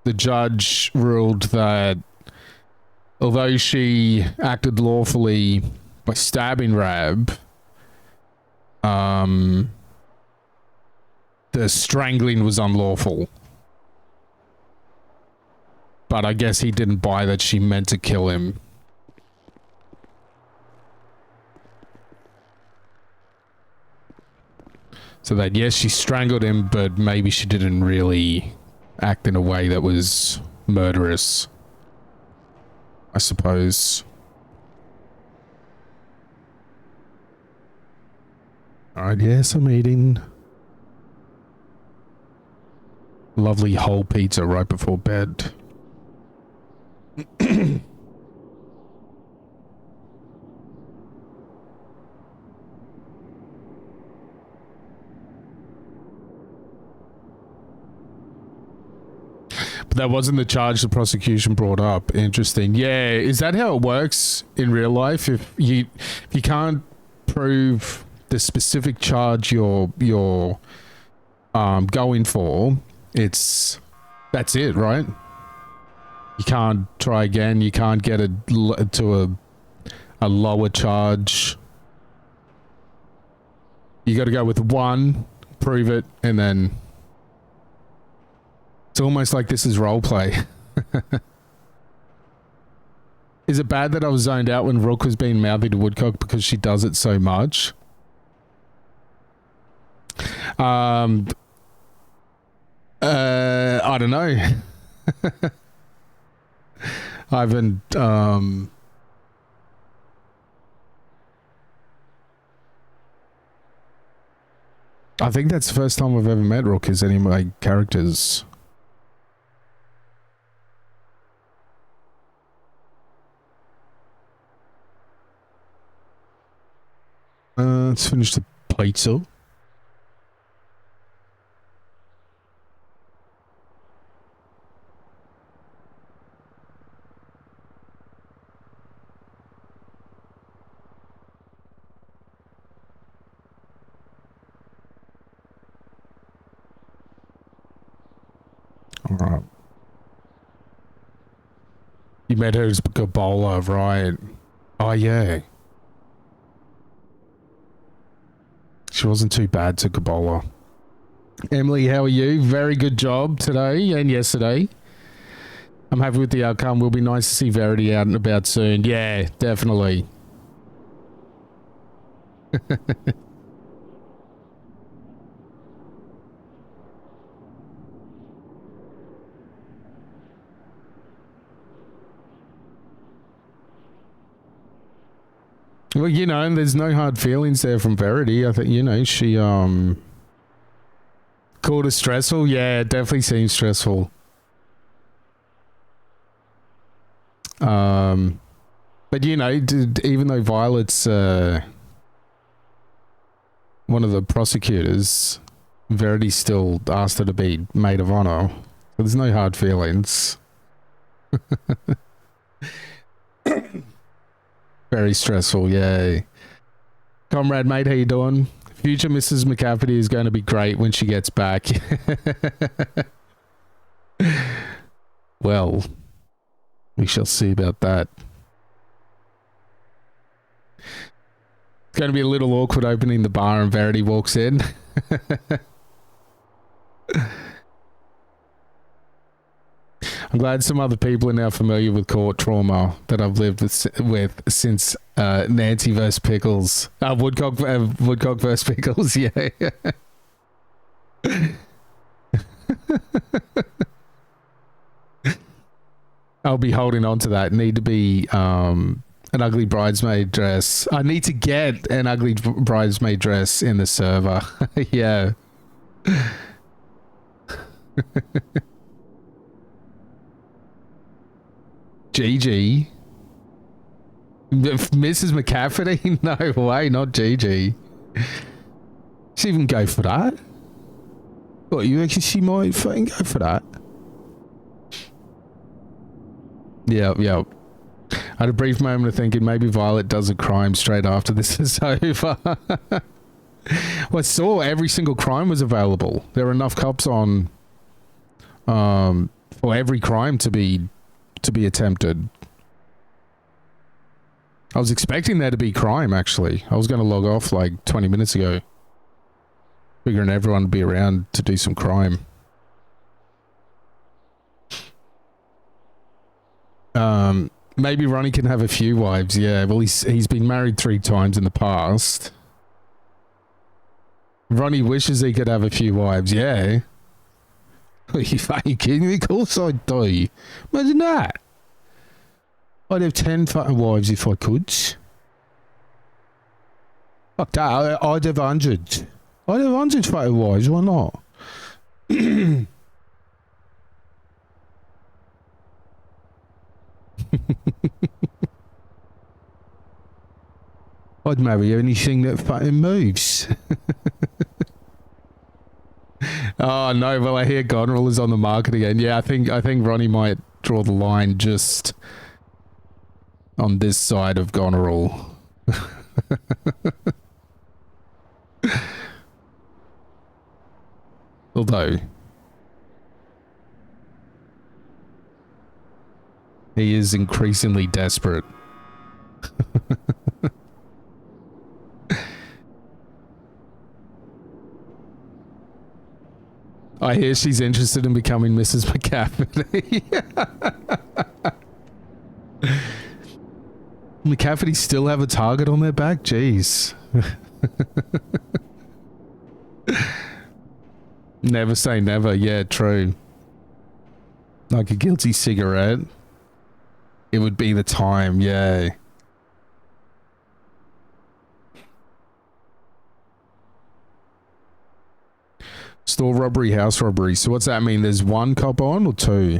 The judge ruled that although she acted lawfully by stabbing Rab, the strangling was unlawful. But I guess he didn't buy that she meant to kill him. So that, yes, she strangled him, but maybe she didn't really act in a way that was murderous, I suppose. Alright, yes, I'm eating. Lovely whole pizza right before bed. But that wasn't the charge the prosecution brought up. Interesting. Yeah, is that how it works in real life? If you can't prove the specific charge you're going for, that's it, right? You can't try again. You can't get it to a lower charge. You got to go with one, prove it, and then it's almost like this is roleplay. Is it bad that I was zoned out when Rook was being mouthy to Woodcock because she does it so much? I don't know. I haven't, I think that's the first time I've ever met Rook as any of my characters. Let's finish the pizza. Alright. You met her as Gabola, right? Oh, yeah. She wasn't too bad to Gabola. Emily, how are you? Very good job today and yesterday. I'm happy with the outcome. Will be nice to see Verity out and about soon. Yeah, definitely. Well, you know, there's no hard feelings there from Verity. I think, you know, she, called it stressful. Yeah, it definitely seems stressful. But, you know, even though Violet's, one of the prosecutors, Verity still asked her to be maid of honor. So there's no hard feelings. Very stressful, yeah. Comrade, mate, how you doing? Future Mrs. McCafferty is going to be great when she gets back. Well, we shall see about that. It's going to be a little awkward opening the bar and Verity walks in. I'm glad some other people are now familiar with court trauma that I've lived with since Nancy vs. Pickles. Woodcock vs. Pickles, yeah. I'll be holding on to that. Need to be an ugly bridesmaid dress. I need to get an ugly bridesmaid dress in the server. Yeah. GG. Mrs. McCafferty? No way, not GG. She even go for that? What, you reckon she might fucking go for that? Yeah. I had a brief moment of thinking maybe Violet does a crime straight after this is over. Well, I saw every single crime was available. There were enough cops on for every crime to be attempted. I was expecting there to be crime, actually. I was going to log off like 20 minutes ago. Figuring everyone would be around to do some crime. Maybe Ronnie can have a few wives, yeah. Well, he's been married 3 times in the past. Ronnie wishes he could have a few wives, yeah. Are you fucking kidding me? Of course I do. Imagine that. I'd have 10 fucking wives if I could. Fuck that, I'd have 100. I'd have 100 fucking wives, why not? I'd marry anything that fucking moves. Oh no, well I hear Goneril is on the market again. Yeah, I think Ronnie might draw the line just on this side of Goneril. Although he is increasingly desperate. I hear she's interested in becoming Mrs. McCafferty. McCafferty still have a target on their back? Jeez. Never say never. Yeah, true. Like a guilty cigarette. It would be the time, yeah. Store robbery, house robbery. So what's that mean? There's 1 cop on or 2?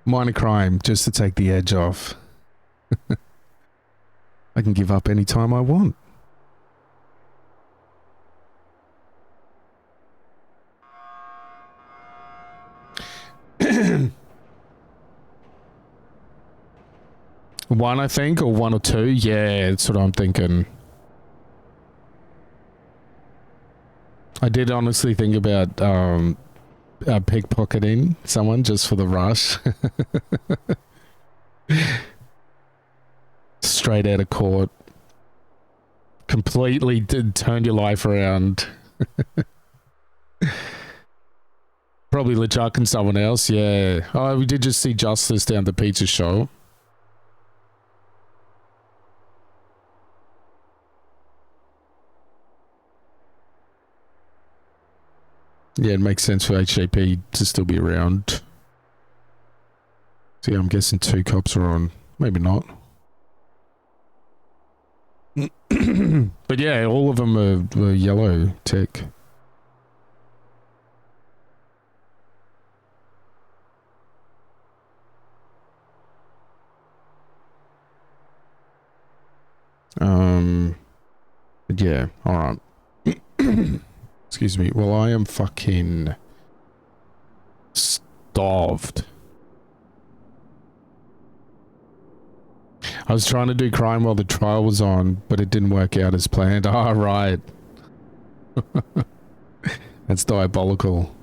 Minor crime, just to take the edge off. I can give up any time I want. One, I think, or 1 or 2. Yeah, that's what I'm thinking. I did honestly think about pickpocketing someone just for the rush. Straight out of court. Completely turned your life around. Probably LeChuck and someone else, yeah. Oh, we did just see Justice down the pizza shop. Yeah, it makes sense for HJP to still be around. So yeah, I'm guessing 2 cops are on. Maybe not. But yeah, all of them were yellow tick. But yeah, alright. Excuse me. Well, I am fucking starved. I was trying to do crime while the trial was on, but it didn't work out as planned. Ah, right. That's diabolical.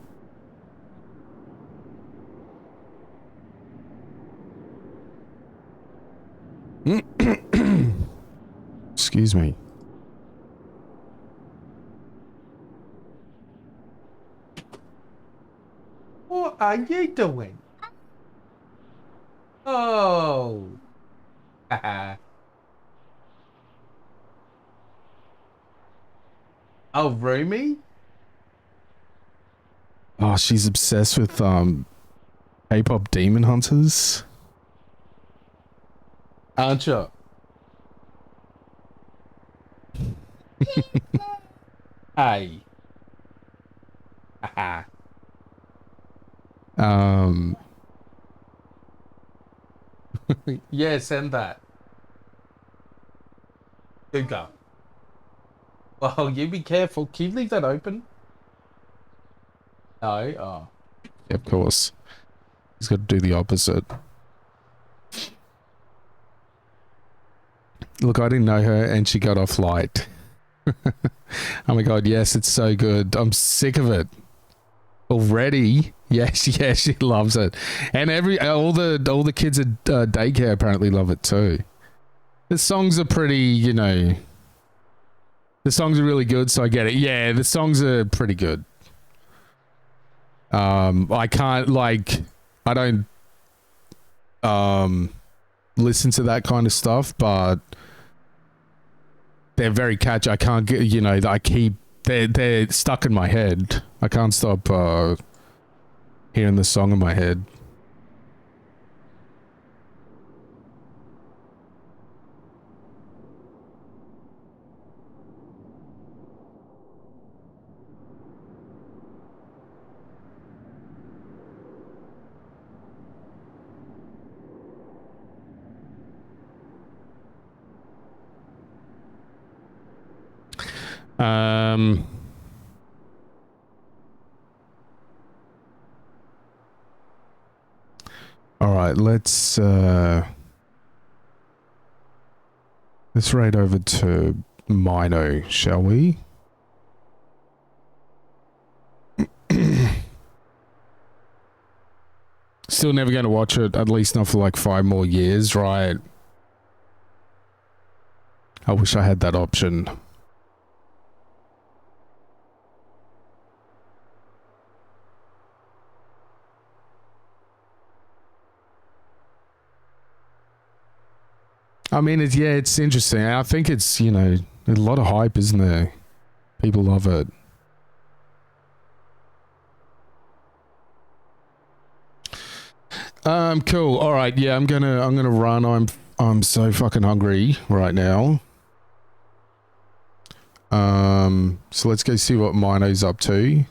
Excuse me. What are you doing? Oh. Oh, Rumi? Oh, she's obsessed with K-pop demon hunters. Aren't you? Hey. Yeah, send that. Good go. Oh, you be careful. Can you leave that open? No? Oh. Yeah, of course. He's got to do the opposite. Look, I didn't know her and she got off light. Oh my god, yes, it's so good. I'm sick of it. Already? Yes, yeah, she loves it. And all the kids at daycare apparently love it too. The songs are pretty, you know... The songs are really good, so I get it. Yeah, the songs are pretty good. I can't, like... I don't... listen to that kind of stuff, but... They're very catchy. I can't get, you know, they're stuck in my head. I can't stop hearing the song in my head. All right, let's raid over to Mino, shall we? Still never going to watch it, at least not for like 5 more years, right? I wish I had that option. I mean, it's interesting. I think it's, you know, a lot of hype, isn't there? People love it. Cool. All right. Yeah, I'm gonna run. I'm so fucking hungry right now. So let's go see what Mino's up to.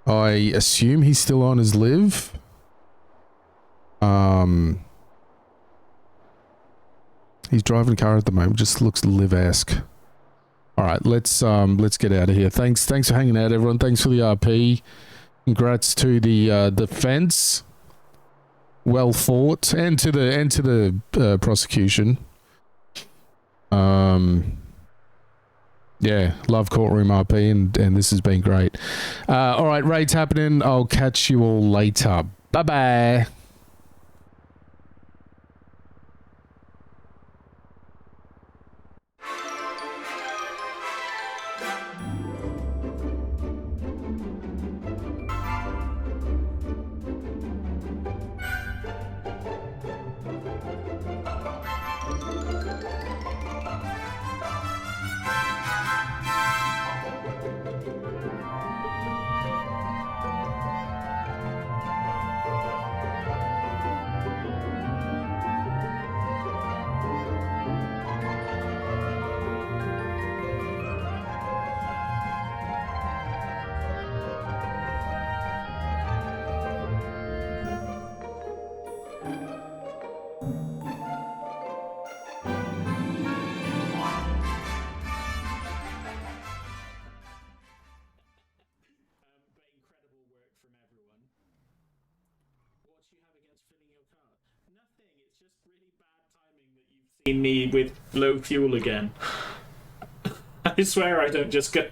I assume he's still on his live. He's driving a car at the moment. Just looks live-esque. All right, let's get out of here. Thanks for hanging out, everyone. Thanks for the RP. Congrats to the defense. Well fought, and to the prosecution. Yeah, love courtroom RP, and this has been great. All right, raid's happening. I'll catch you all later. Bye bye. Seen me with low fuel again. I swear I don't just go.